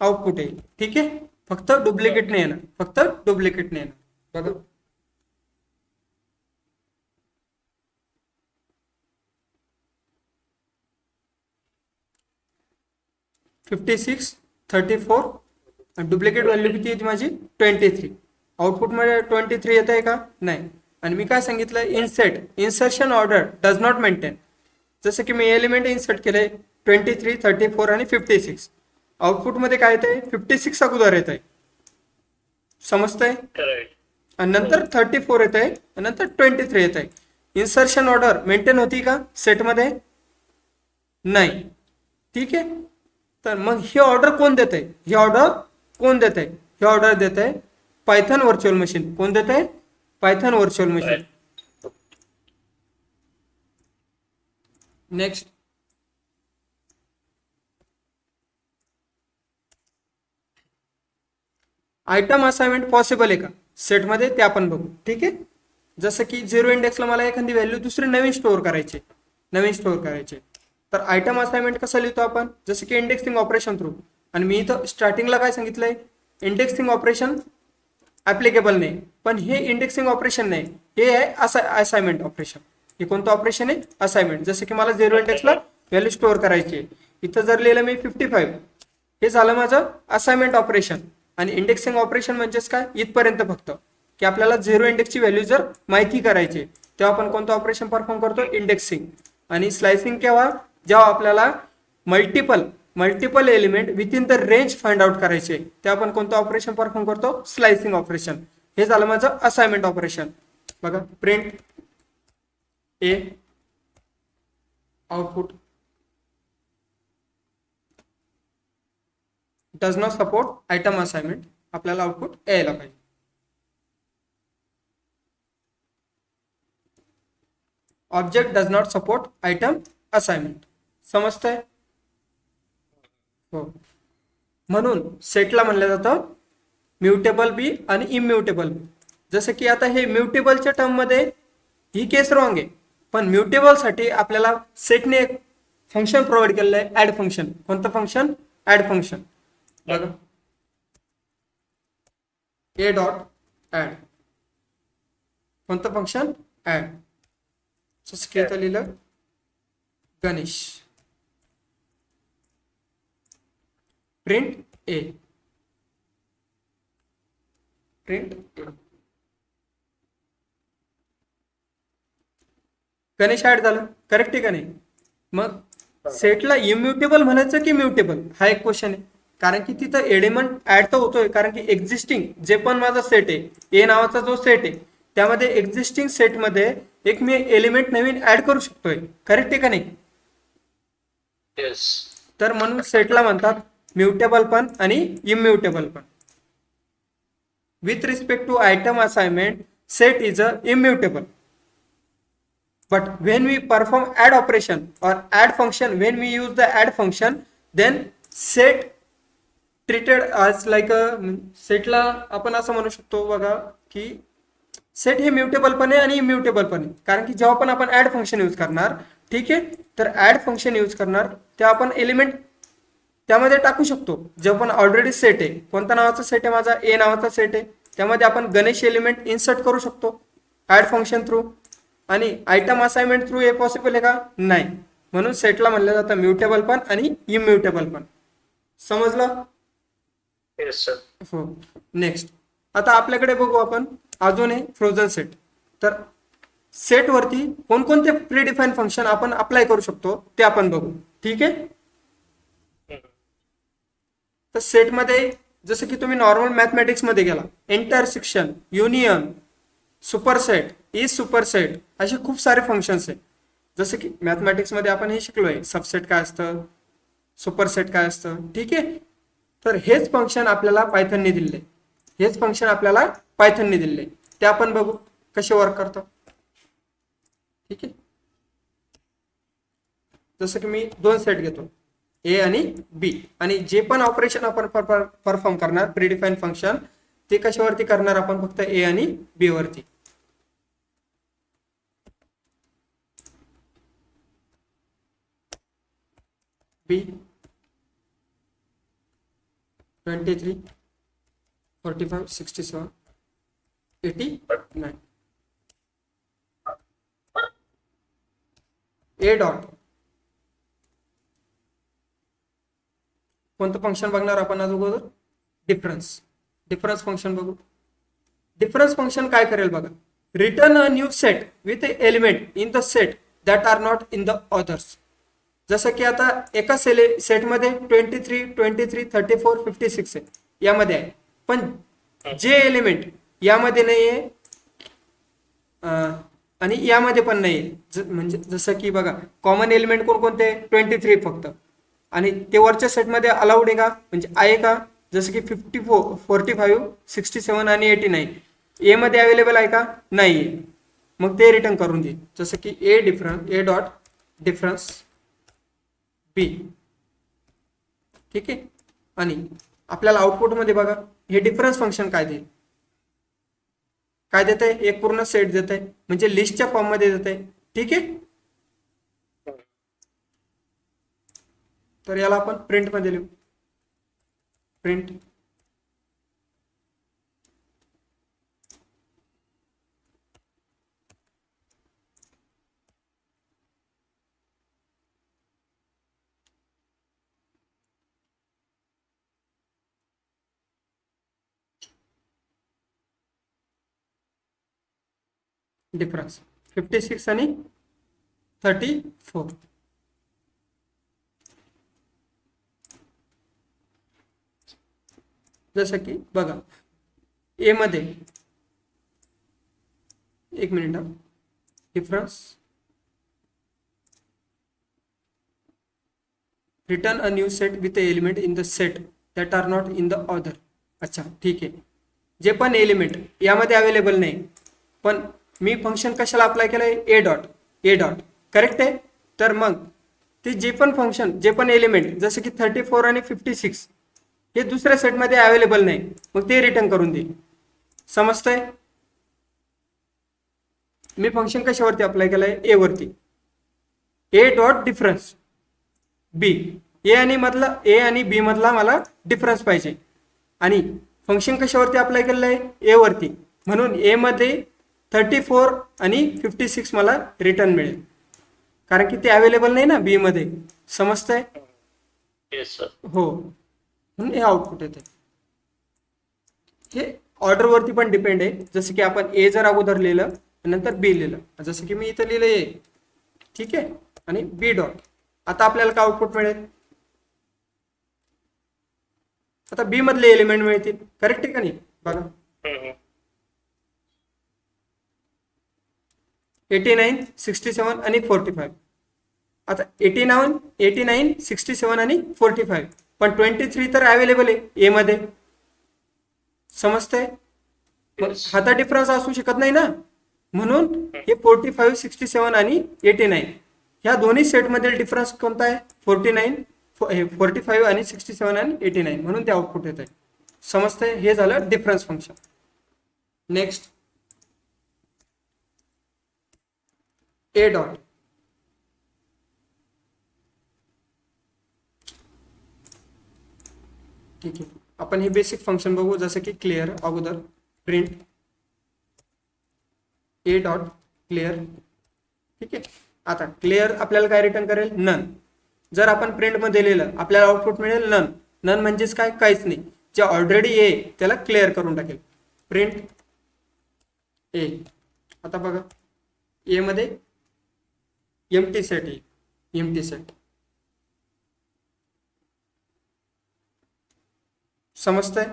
A: आउटपुट येईल. ठीक आहे, फक्त डुप्लिकेट नाही येणार, बघा. $56, 34 आणि डुप्लिकेट व्हॅल्यू किती येते माझी 23. आउटपुट मध्ये 23 येत आहे का, नाही. आणि मी काय सांगितलं, insertion order does not maintain. जसं की मी एलिमेंट इन्सर्ट केले 23, 34 आणि 56. आउटपुट मध्ये काय येत आहे, 56 अगोदर येत आहे. समजतंय. आणि नंतर 34 येत आहे आणि नंतर 23 येत आहे. इन्सर्शन ऑर्डर मेंटेन होती का सेटमध्ये, नाही. ठीक आहे, तर मग ही ऑर्डर कोण देत आहे, ही ऑर्डर देत आहे पायथन व्हर्च्युअल मशीन. कोण देत आहे, Python virtual machine. Next, item assignment possible आहे का सेटमध्ये, ते आपण बघू. ठीक आहे, जसं की 0 इंडेक्सला मला एखादी व्हॅल्यू दुसरी नवीन स्टोअर करायची, तर आयटम असाइनमेंट कसं लिहितो आपण, जसं की इंडेक्सिंग ऑपरेशन थ्रू. आणि मी इथं स्टार्टिंगला काय सांगितलंय, इंडेक्सिंग ऑपरेशन ऍप्लिकेबल नाही, पण हे इंडेक्सिंग ऑपरेशन नाही, हे आहे असाइनमेंट ऑपरेशन. हे कोणतं ऑपरेशन आहे, असाइनमेंट. जसं की मला 0 इंडेक्सला व्हॅल्यू स्टोअर करायची आहे. इथं जर लिहिलं मी 55, हे झालं माझं असाइनमेंट ऑपरेशन. आणि इंडेक्सिंग ऑपरेशन म्हणजेच काय, इथपर्यंत फक्त, की आपल्याला झिरो इंडेक्सची व्हॅल्यू जर माहिती करायची तेव्हा आपण कोणतं ऑपरेशन परफॉर्म करतो, इंडेक्सिंग. आणि स्लायसिंग केव्हा, जेव्हा आपल्याला multiple element with in the range find out करायचे तेव्हा आपण कोणतं ऑपरेशन परफॉर्म करतो, स्लायसिंग ऑपरेशन. हे झालं माझं असाइनमेंट ऑपरेशन. बघा, print A output does not support item assignment, आपल्याला आउटपुट यायला पाहिजे. Object does not support item assignment. समजतंय? हो. म्हणून सेटला म्हणलं जातं म्युटेबल बी आणि इम्युटेबल बी. जसं की आता हे म्युटेबलच्या टर्ममध्ये ही केस रॉंग आहे, पण म्युटेबलसाठी आपल्याला सेटने एक फंक्शन प्रोव्हाइड केलेलं आहे, ऍड फंक्शन. कोणतं फंक्शन, ऍड फंक्शन. बघा, ए डॉट ऍड, कोणतं फंक्शन, ऍड. जसं की आता लिहिलं गणेश, प्रिंट ए, प्रिंट ए. गणेश ऍड झालं, करेक्ट आहे का नाही? मग सेटला इम्युटेबल म्हणायचं की म्युटेबल, हा एक क्वेश्चन आहे. कारण की तिथं एलिमेंट ऍड तर होतोय, कारण की एक्झिस्टिंग जे पण माझा सेट आहे, ए नावाचा जो सेट आहे, त्यामध्ये एक्झिस्टिंग सेटमध्ये एक मी एलिमेंट नवीन ऍड करू शकतोय. करेक्ट आहे का नाही?
B: येस.
A: तर म्हणून सेटला म्हणतात म्युटेबल पण आणि इम्युटेबल पण. With respect to item assignment, set is a immutable. But when we perform add operation or add function, when we use the add function, then set treated as like a setला आपण असं म्हणू शकतो बघा की set हे mutable पण आहे आणि इम्युटेबल पण आहे. कारण की जेव्हा पण आपण ऍड फंक्शन यूज करणार, ठीक आहे, तर ऍड फंक्शन यूज करणार तेव्हा आपण एलिमेंट त्यामध्ये टाकू शकतो. जेव्हा पण ऑलरेडी सेट आहे, कोणत्या नावाचा सेट आहे माझा, ए नावाचा सेट आहे, त्यामध्ये आपण गणेश एलिमेंट इन्सर्ट करू शकतो ऍड फंक्शन थ्रू. आणि आयटम असाइनमेंट थ्रू हे पॉसिबल आहे का, नाही. म्हणून सेटला म्हणलं जातं म्युटेबल पण आणि इम्युटेबल पण. समजलं?
B: Yes sir.
A: हो. नेक्स्ट आता आपल्याकडे बघू आपण अजून आहे फ्रोझन सेट. तर सेट वरती कोणकोणते प्रीडिफाईन फंक्शन आपण अप्लाय करू शकतो ते आपण बघू. ठीक आहे. तर सेटमध्ये जसं की तुम्ही नॉर्मल मॅथमॅटिक्स मध्ये गेला, intersection, union, superset, is superset, असे खूप सारे फंक्शन्स आहेत. जसं की मॅथमॅटिक्स मध्ये आपण हे शिकलोय, सबसेट काय असतं, सुपरसेट काय असतं. ठीक आहे. तर हेच फंक्शन आपल्याला पायथनने दिले, हेच फंक्शन आपल्याला पायथनने दिले, ते आपण बघू कसे वर्क करतं. ठीक आहे. जसं की मी दोन सेट घेतो, ए आणि बी, आणि जे पण ऑपरेशन आपण परफॉर्म करणार प्रीडिफाईन फंक्शन, ते कशावरती करणार आपण, फक्त ए आणि बी वरती. बी 23 45 67 89. ए डॉट कोणतं फंक्शन बघणार आपण अगोदर, डिफरन्स फंक्शन बघू. डिफरन्स फंक्शन काय करेल बघा, return a new set with element in the set that are not in the others. जसं की आता एका सेटमध्ये 23 23 34 56 आहे, यामध्ये आहे, पण जे एलिमेंट यामध्ये नाही आहे आणि यामध्ये पण नाही, म्हणजे जसं की बघा कॉमन एलिमेंट कोणकोणते, 23 फक्त, आणि ते वरच्या सेटमध्ये अलाउड आहे का, म्हणजे आहे का, जसं की 54 45 67 आणि 89 ए मध्ये अवेलेबल आहे का, नाही. मग ते रिटर्न करून देईल. जसं की ए डॉट डिफरन्स बी. ठीक आहे. आणि आपल्याला आउटपुटमध्ये बघा हे डिफरन्स फंक्शन काय देईल, काय देत आहे, एक पूर्ण सेट देत आहे, म्हणजे लिस्टच्या फॉर्म मध्ये देत आहे. ठीक आहे. तर याला आपण प्रिंट मध्ये लिहू, प्रिंट डिफरन्स 56 आणि 34. जसं की बघा ए मध्ये, एक minute, difference return a new set with element in the set that are not in the order. अच्छा ठीक आहे, जे पण एलिमेंट यामध्ये अवेलेबल नाही, पण मी फंक्शन कशाला अप्लाय केलं आहे, ए डॉट करेक्ट आहे. तर मग ते जे पण फंक्शन, जे पण एलिमेंट जसं की 34 आणि 56 हे दुसऱ्या सेटमध्ये अवेलेबल नाही, मग ते रिटर्न करून देईल. समजतंय? मी फंक्शन कशावरती अप्लाय केलं आहे, ए वरती, ए डॉट डिफरन्स बी. ए आणि बी मधला मला डिफरन्स पाहिजे, आणि फंक्शन कशावरती अप्लाय केलेलं आहे, ए वरती, म्हणून ए मध्ये 34 आणि 56 मला रिटर्न मिळेल, कारण की ते अवेलेबल नाही ना बी मध्ये. समजतंय?
B: Yes sir.
A: हो, म्हणून हे आउटपुट येते. हे ऑर्डर वरती पण डिपेंड आहे, जसं की आपण ए जर अगोदर लिहिलं नंतर बी लिहिलं, जसं की मी इथं लिहिलं ए, ठीक आहे, आणि बी डॉट. आता आपल्याला काय आउटपुट मिळेल, आता बी मधले एलिमेंट मिळतील, करेक्ट आहे का नाही? बघा 89, 67 आणि 45. आता 89, 67 आणि 45, पण 23 तर अवेलेबल आहे ए मध्ये. समजतंय? मग हाता डिफरन्स असू शकत नाही ना, म्हणून हे 45, 67 आणि 89 ह्या दोन्ही सेटमधील डिफरन्स कोणता आहे, 45 आणि 67 आणि 89, म्हणून ते आउटपुट येत आहे. समजतंय? हे झालं difference function. Next A dot. ठीक आहे, आपण हे बेसिक फंक्शन बघू, जसं की क्लिअर अगोदर प्रिंट ए डॉट क्लिअर. ठीक आहे, आता क्लिअर आपल्याला काय रिटर्न करेल, नन. जर आपण प्रिंट मध्ये लिहिलं आपल्याला आउटपुट मिळेल नन. नन म्हणजेच काय, काहीच नाही, जे ऑलरेडी ए त्याला क्लिअर करून टाकेल. प्रिंट ए. आता बघा ए मध्ये एम्प्टी सेट आहे, एम्प्टी सेट. समजतंय?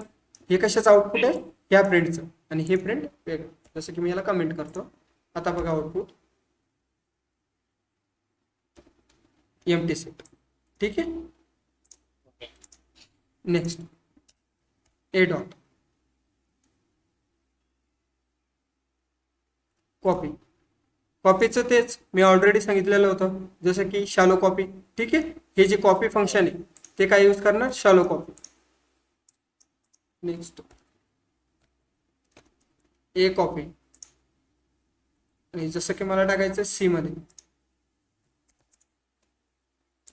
A: हे कशाचं आउटपुट आहे, ह्या प्रिंटचं, आणि हे प्रिंट वेगळं. जसं की मी याला कमेंट करतो. आता बघा आउटपुट एम्प्टी सेट. ठीक आहे, नेक्स्ट ए डॉट कॉपी. कॉपीचं तेच मी ऑलरेडी सांगितलेलं होतं, जसं की शॅलो कॉपी. ठीक आहे, हे जे कॉपी फंक्शन आहे ते काय यूज करणार, शॅलो कॉपी. नेक्स्ट ए कॉपी, आणि जसं की मला टाकायचं सी मध्ये,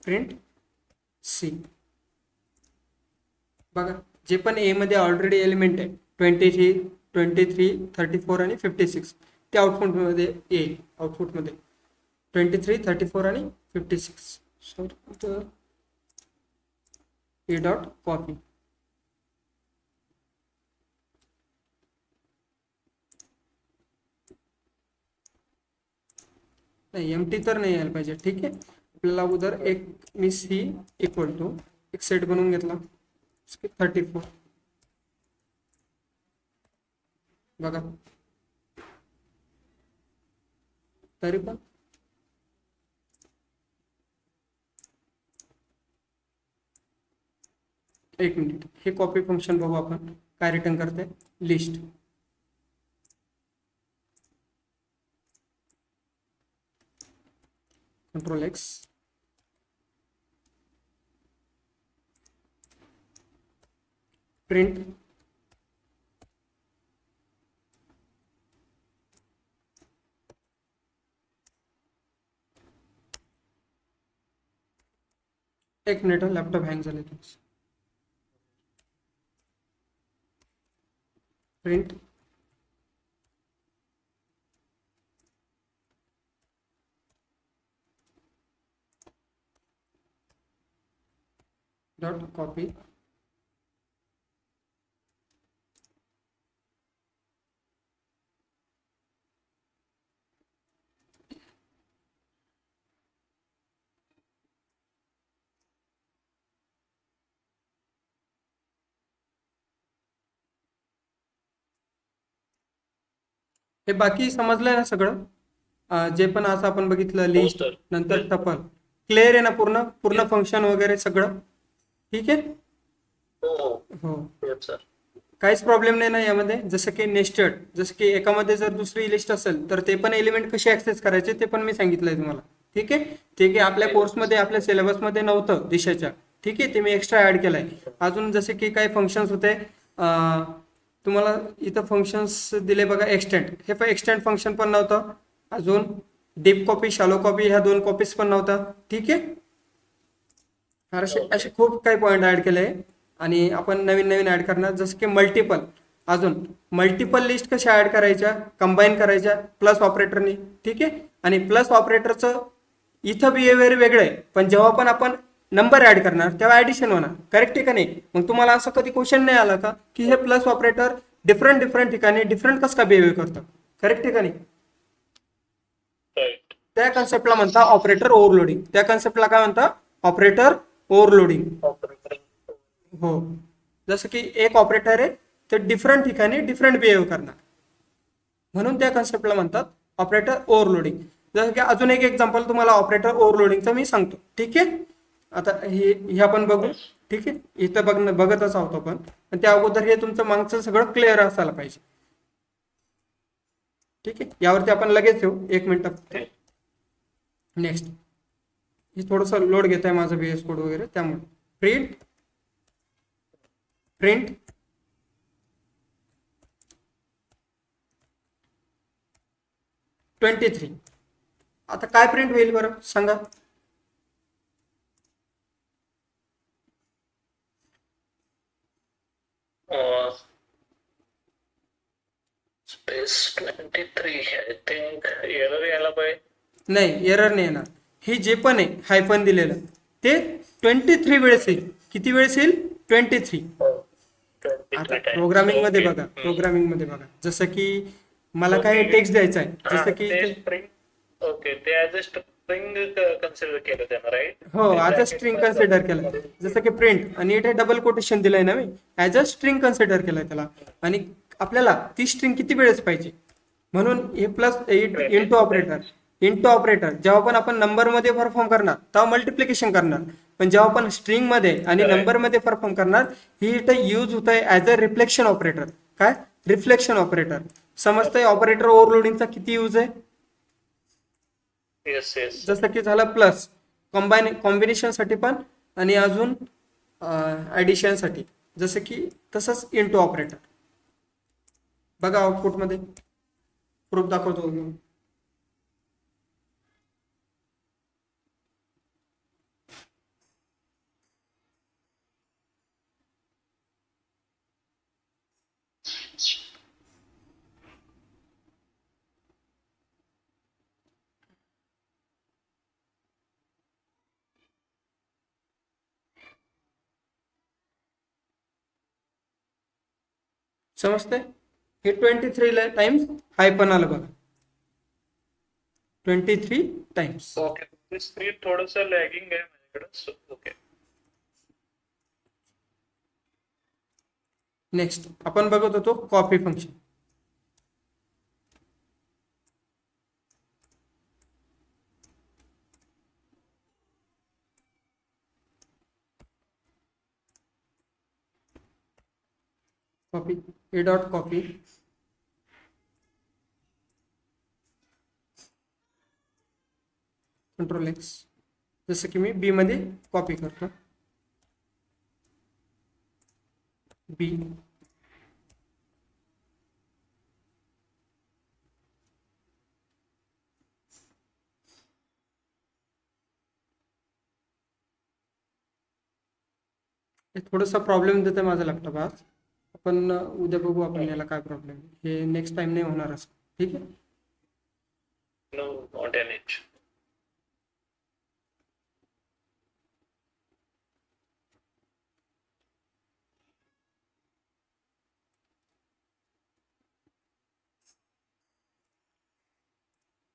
A: प्रिंट सी. बघा जे पण ए मध्ये ऑलरेडी एलिमेंट आहे 23, 34 आणि 56 ते आउटपुटमध्ये येईल. आउटपुटमध्ये 23, 34 आणि 56. सॉरी, ए डॉट कॉपी. नाही, एमटी तर नाही यायला पाहिजे. ठीक आहे, आपल्याला अगोदर एक मी सी इक्वल टू एक सेट बनवून घेतला 34. बघा तरी पण एक मिनिट, हे कॉपी फंक्शन बघू आपण काय रिटर्न करते. लिस्ट कंट्रोल एक्स, प्रिंट एक मिनिट, लॅपटॉप हँग झाले. Print dot copy. हे बाकी समजलंय ना सगळं? जे पण असं आपण बघितलं लिस्ट
B: sir.
A: नंतर टपल, क्लिअर आहे ना? पूर्ण पूर्ण फंक्शन वगैरे सगळं ठीक आहे?
B: हो
A: हो,
B: येस सर.
A: काहीच प्रॉब्लेम नाही ना यामध्ये? जसं की नेस्टेड, जसं की एकामध्ये जर दुसरी लिस्ट असेल तर ते पण एलिमेंट कसे ऍक्सेस करायचे ते पण मी सांगितलंय तुम्हाला. ठीक आहे, ते की आपल्या कोर्समध्ये आपल्या सिलेबसमध्ये नव्हतं दिशाच्या. ठीक आहे, ते मी एक्स्ट्रा ऍड केलंय. अजून जसे की काही फंक्शन्स होते, तुम्हाला इथं फंक्शन्स दिले बघा, एक्सटेंड, हे पण एक्सटेंड फंक्शन पण नव्हतं. अजून डीप कॉपी, शॅलो कॉपी, ह्या 2 कॉपीज पण नव्हता. ठीक आहे, असे असे खूप काही पॉईंट ऍड केले आणि आपण नवीन नवीन ऍड करणार, जसं की मल्टिपल. अजून मल्टिपल लिस्ट कशा ऍड करायच्या, कंबाईन करायच्या प्लस ऑपरेटरनी. ठीक आहे, आणि प्लस ऑपरेटरचं इथं बिहेवियर वेगळं आहे, पण जेव्हा पण आपण नंबर ऍड करणार तेव्हा ऍडिशन होणार. करेक्ट आहे का नाही? मग तुम्हाला असं कधी क्वेश्चन नाही आला का की हे प्लस ऑपरेटर डिफरंट डिफरंट ठिकाणी डिफरंट कसं का बिहेवियर करतं? करेक्ट आहे का नाही?
B: राईट.
A: त्या कन्सेप्टला म्हणता ऑपरेटर ओव्हरलोडिंग. त्या कन्सेप्टला काय म्हणता? Operator overloading.
B: ऑपरेटर.
A: हो, जसं की एक ऑपरेटर आहे ते डिफरंट ठिकाणी डिफरंट बिहेव करणार, म्हणून त्या कन्सेप्टला म्हणतात ऑपरेटर ओव्हरलोडिंग. जसं की अजून एक एक्झाम्पल तुम्हाला ऑपरेटर ओव्हरलोडिंगचं मी सांगतो. ठीक आहे, आता हे आपण बघू. ठीक आहे, इथं बघतच आहोत आपण, पण त्या अगोदर हे तुमचं मागचं सगळं क्लिअर असायला पाहिजे. ठीक आहे, यावरती आपण लगेच येऊ, 1 मिनिट फक्त. नेक्स्ट, हे थोडंसं लोड घेत आहे माझं VS कोड वगैरे, त्यामुळे प्रिंट प्रिंट 23. आता काय प्रिंट होईल बरं सांगा?
B: स्पेस 23 आय थिंक एरर यायला पाहिजे.
A: नाही, एरर नाही येणार. हे जे पण आहे हायफन दिलेलं ते 23 वेळेस येईल. किती वेळेस येईल? 23. आता प्रोग्रामिंग मध्ये बघा, प्रोग्रामिंग मध्ये बघा, जसं की मला काय टेक्स्ट द्यायचं आहे, जसं की
B: ओके, ते ऍज अ स्ट्रिंग कन्सिडर केलं त्यानं, राईट?
A: हो, ॲज अ स्ट्रिंग कन्सिडर केलं. जसं की प्रिंट, आणि इथे डबल कोटेशन दिलंय ना मी, ॲज अ स्ट्रिंग कन्सिडर केलंय त्याला. आणि आपल्याला ती स्ट्रिंग किती वेळेस पाहिजे, म्हणून हे plus into operator. Into operator जेव्हा पण आपण नंबर मध्ये परफॉर्म करणार तेव्हा मल्टिप्लिकेशन करणार, पण जेव्हा आपण स्ट्रिंग मध्ये आणि नंबर मध्ये परफॉर्म करणार, ही इथं यूज होत आहे ऍज अ रिफ्लेक्शन ऑपरेटर. काय? Reflection operator. समजतंय ऑपरेटर ओव्हरलोडिंगचा किती यूज आहे?
B: Yes yes.
A: जसं की झालं प्लस, कॉम्बिनेशन साठी पण, आणि अजून ऍडिशन साठी, जसं की तसंच इंटू ऑपरेटर. बघा आउटपुट मध्ये प्रूफ दाखवतो. समजतंय? हे 23 टाइम्स हायपन आलं बघा, 23 टाइम्स.
B: ओके, स्क्रीन थोडस लॅगिंग आहे माझ्याकडे. ओके,
A: नेक्स्ट आपण बघत होतो कॉपी फंक्शन. कॉपी, ए डॉट कॉपी, कंट्रोल एक्स. जसं की मी बी मध्ये कॉपी करतो, बी, थोडासा प्रॉब्लेम देते माझा लॅपटॉप आज. आपण उद्या बघू आपण याला काय प्रॉब्लेम. हे नेक्स्ट टाइम नाही होणार असं. ठीक आहे,
B: no not in each.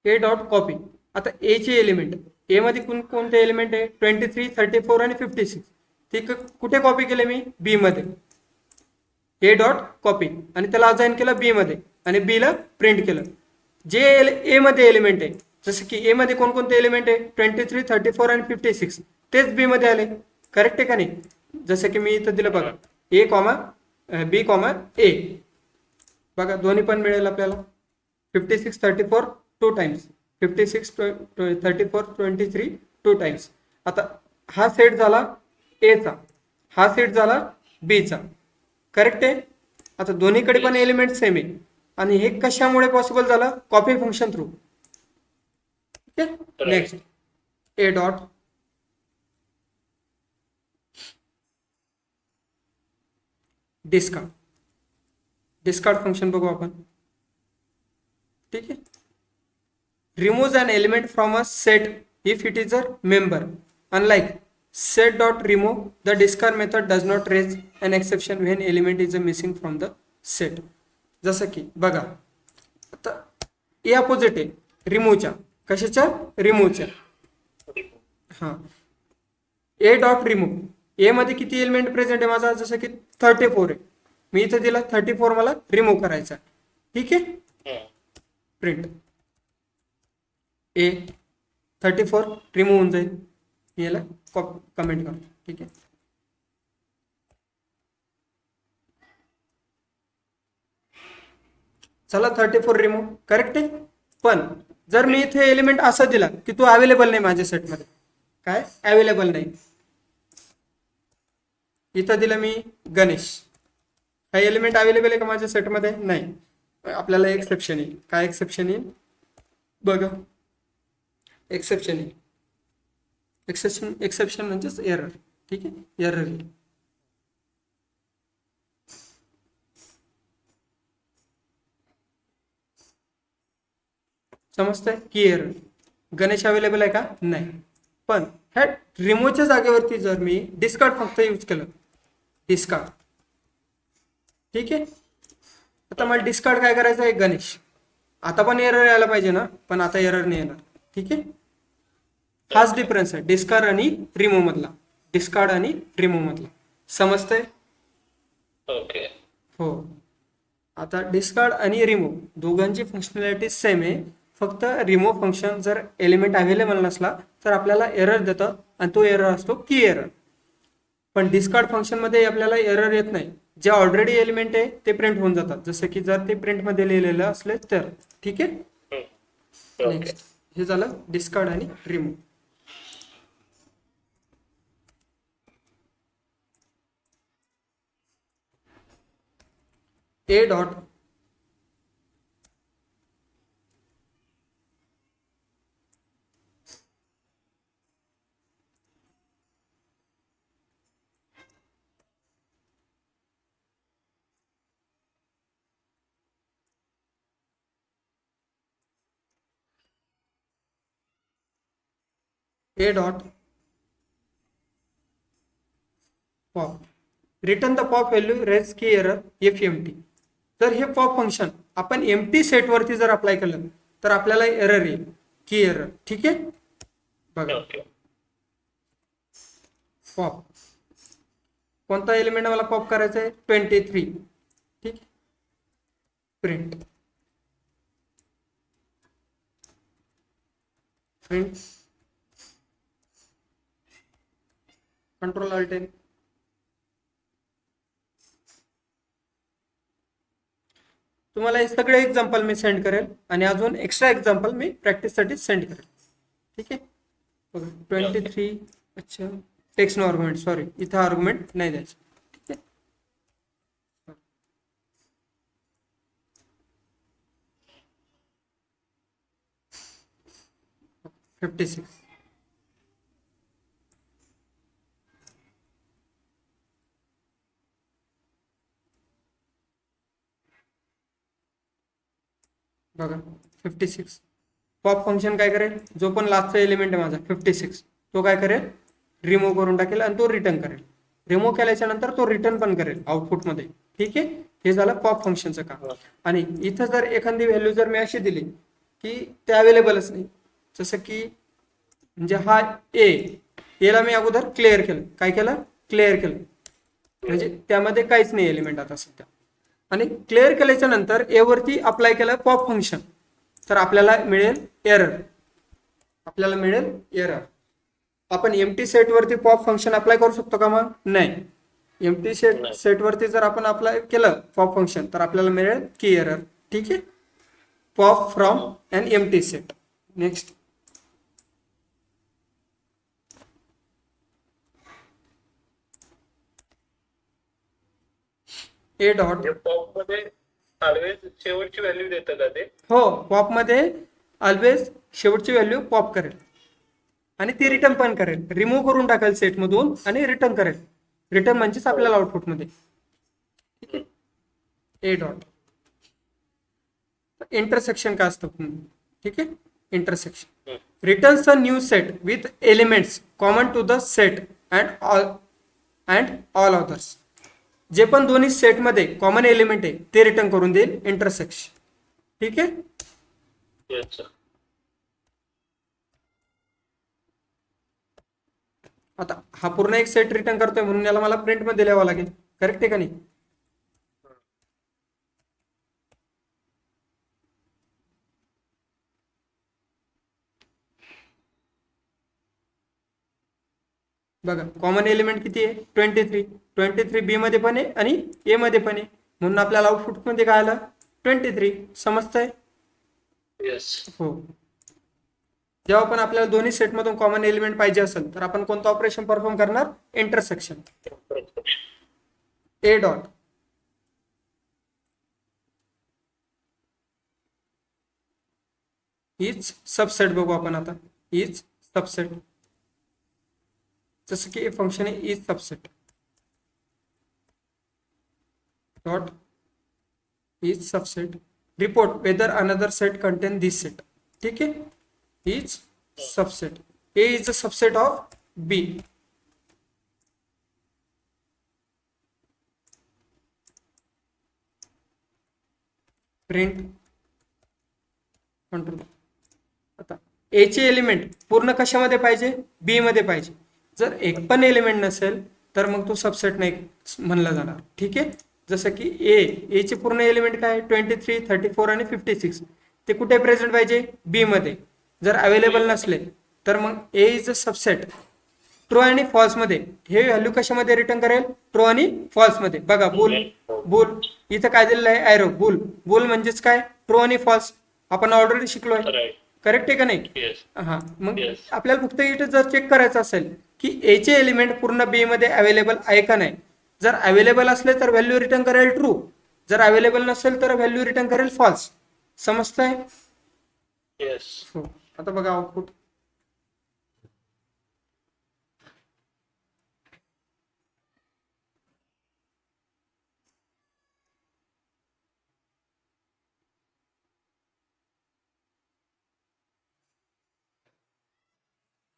A: 'A dot copy'. आता ए चे एलिमेंट, ए मध्ये कोणते एलिमेंट आहे? 23, 34 आणि 56. ते कुठे कॉपी केले मी? बी मध्ये. ए डॉट कॉपी, आणि त्याला असाइन केलं बी मध्ये, आणि बी ला प्रिंट केलं. जे ए मध्ये एलिमेंट आहे, जसं की ए मध्ये कोणकोणते एलिमेंट आहे 23, 34 आणि 56, तेच बी मध्ये आले. करेक्ट आहे का नाही? जसं की मी इथं दिलं बघा, ए कॉमा बी कॉमा ए, बघा दोन्ही पण मिळेल आपल्याला. 56, 34 टू टाइम्स, 56, 34, 23 टू टाइम्स. आता हा सेट झाला एचा, हा सेट झाला बीचा. करेक्ट आहे? आता दोन्हीकडे पण एलिमेंट सेम आहे आणि हे कशामुळे पॉसिबल झालं? Copy function through. ठीक आहे. Next A dot discard. Discard function बघू आपण. ठीक आहे. Remove an element from a set if it is a member. Unlike set dot remove, the discard method does not raise an exception when element is missing from the set. जसं की बघा आता ए opposite आहे रिमूव्हच्या. कशाच्या? रिमूव्हच्या. हां, ए dot remove. ए मध्ये किती element present आहे माझा? जसं की 34 आहे. मी इथं दिला 34 मला रिमूव्ह करायचा. ठीक आहे. प्रिंट ए 34 रिमूव्ह होऊन जाईल. मी याला कमेंट करतो. ठीक आहे. चला 34 रिमूव्ह. करेक्ट आहे. पण जर मी इथे एलिमेंट असं दिला की तो अवेलेबल नाही माझ्या सेटमध्ये, काय अवेलेबल नाही, इथं दिलं मी गणेश, हा एलिमेंट अवेलेबल आहे का माझ्या सेटमध्ये? नाही. आपल्याला एक्सेप्शन येईल. काय एक्सेप्शन येईल बघा? एक्सेप्शन येईल. एक्सेप्शन म्हणजेच एरर. ठीक आहे. एरर येईल. समजतंय की एरर? गणेश अवेलेबल आहे का? नाही. पण ह्या रिमूव्हच्या जागेवरती जर मी डिस्कार्ड फक्त यूज केलं, डिस्कार्ड. ठीक आहे. आता मला डिस्कार्ड काय करायचं आहे? गणेश. आता पण एरर यायला पाहिजे ना, पण आता एरर नाही येणार. ठीक आहे. हाच डिफरन्स आहे डिस्कार्ड आणि रिमूव्ह मधला. डिस्कार्ड आणि रिमूव्ह मधला. समजतंय?
B: ओके.
A: हो. आता डिस्कार्ड आणि रिमूव्ह दोघांची फंक्शनॅलिटी सेम आहे. फक्त रिमूव्ह फंक्शन जर एलिमेंट अवेलेबल नसला तर आपल्याला एरर देतं आणि तो एरर असतो की एरर. पण डिस्कार्ड फंक्शनमध्ये आपल्याला एरर येत नाही. जे ऑलरेडी एलिमेंट आहे ते प्रिंट होऊन जातात, जसं की जर ते प्रिंटमध्ये लिहिलेलं असले तर. ठीक आहे. नेक्स्ट हे झालं डिस्कार्ड आणि remove. A dot A dot pop. Return the pop value raise key error if empty. तर हे पॉप फंक्शन आपण एम्प्टी सेटवरती जर अप्लाय केलं तर आपल्याला एरर येईल की एरर. ठीक आहे. बघा पॉप, कोणता एलिमेंट मला पॉप करायचा आहे? 23. ठीक आहे. Print print control alt N. तुम्हाला हे सगळे एक्झाम्पल मी सेंड करेल आणि अजून एक्स्ट्रा एक्झाम्पल मी प्रॅक्टिससाठी सेंड करेल. ठीक आहे. बघा 23. अच्छा, टेक्स्ट नो आर्ग्युमेंट. सॉरी, इथं आर्ग्युमेंट नाही द्यायचं. ठीक आहे. 56. बघा 56. पॉप फंक्शन काय करेल? जो पण लास्टचा एलिमेंट आहे माझा 56 तो काय करेल? रिमूव्ह करून टाकेल आणि तो रिटर्न करेल. रिमूव्ह केल्याच्या नंतर तो रिटर्न पण करेल आउटपुटमध्ये. ठीक आहे. हे झालं पॉप फंक्शनचं काम. आणि इथं जर एखादी व्हॅल्यू जर मी अशी दिली की ते अवेलेबलच नाही, जसं की म्हणजे हा एला मी अगोदर क्लिअर केलं. काय केलं? क्लिअर केलं. म्हणजे त्यामध्ये काहीच नाही एलिमेंट आता सध्या. आणि क्लिअर केल्याच्या नंतर ए वरती अप्लाय केलं पॉप फंक्शन. तर आपल्याला मिळेल एरर. आपण एम्प्टी सेट वरती पॉप फंक्शन अप्लाय करू शकतो का? मग नाही. एम्प्टी
B: नाही.
A: सेट वरती जर आपण अप्लाय केलं पॉप फंक्शन तर आपल्याला मिळेल की एरर. ठीक आहे. Pop from an empty set. Next A dot.
B: Pop मध्ये ऑलवेज शेवटची व्हॅल्यू देतं का ते?
A: हो, पॉप मध्ये ऑलवेज शेवटची व्हॅल्यू पॉप करेल आणि ती रिटर्न पण करेल. रिमूव्ह करून टाकेल सेट मधून आणि रिटर्न करेल. रिटर्न म्हणजेच आपल्याला आउटपुट मध्ये. ठीक आहे. ए डॉट. इंटरसेक्शन का असतं? ठीक आहे. Intersection returns a new set with elements common to the set and all others. जे पण दोन्ही सेटमध्ये कॉमन एलिमेंट आहे ते रिटर्न करून देईल इंटरसेक्शन. ठीक आहे.
B: Yes, sir.
A: आता हा पूर्ण एक सेट रिटर्न करतोय म्हणून याला मला प्रिंट मध्ये लिहावं लागेल. करेक्ट आहे का नाही? बघा कॉमन एलिमेंट किती आहे? 23. 23 बी मध्ये पण आहे आणि ए मध्ये पण आहे म्हणून आपल्याला आउटपुट मध्ये काय आलं? 23. समजतंय?
B: Yes.
A: हो. जेव्हा पण आपल्याला दोन्ही सेटमधून कॉमन एलिमेंट पाहिजे असेल तर आपण कोणतं ऑपरेशन परफॉर्म करणार? इंटरसेक्शन. A dot. हीच सबसेट बघू आपण आता. हीच सबसेट. जसं की फंक्शन आहे is subset dot is subset report whether another set contain this set. ठीक आहे. Is subset. A is a subset of B. Print control. आता ए चे एलिमेंट पूर्ण कशामध्ये पाहिजे? बी मध्ये पाहिजे. जर एक पण एलिमेंट नसेल तर मग तो सबसेट नाही म्हणला जाणार. ठीक आहे. जसं की ए चे पूर्ण एलिमेंट काय? 23, 34 आणि 56. ते कुठे प्रेझेंट पाहिजे? बी मध्ये. जर अवेलेबल नसले तर मग ए इज अ सबसेट. ट्रू आणि फॉल्स मध्ये हे व्हॅल्यू कशामध्ये रिटर्न करेल? ट्रू आणि फॉल्स मध्ये. बघा बुल इथं काय दिलेलं आहे? एरो. बुल म्हणजेच काय? ट्रू आणि फॉल्स. आपण ऑलरेडी शिकलोय.
B: Right.
A: करेक्ट आहे का नाही?
B: Yes.
A: हा. मग
B: Yes.
A: आपल्याला फक्त इथे जर चेक करायचं असेल की ए चे एलिमेंट पूर्ण बी मध्ये अवेलेबल आहे का नाही. जर अवेलेबल असले तर व्हॅल्यू रिटर्न करेल ट्रू. जर अवेलेबल नसेल तर व्हॅल्यू रिटर्न करेल फॉल्स. समजतंय?
B: Yes.
A: हो. आता बघा आउटपुट.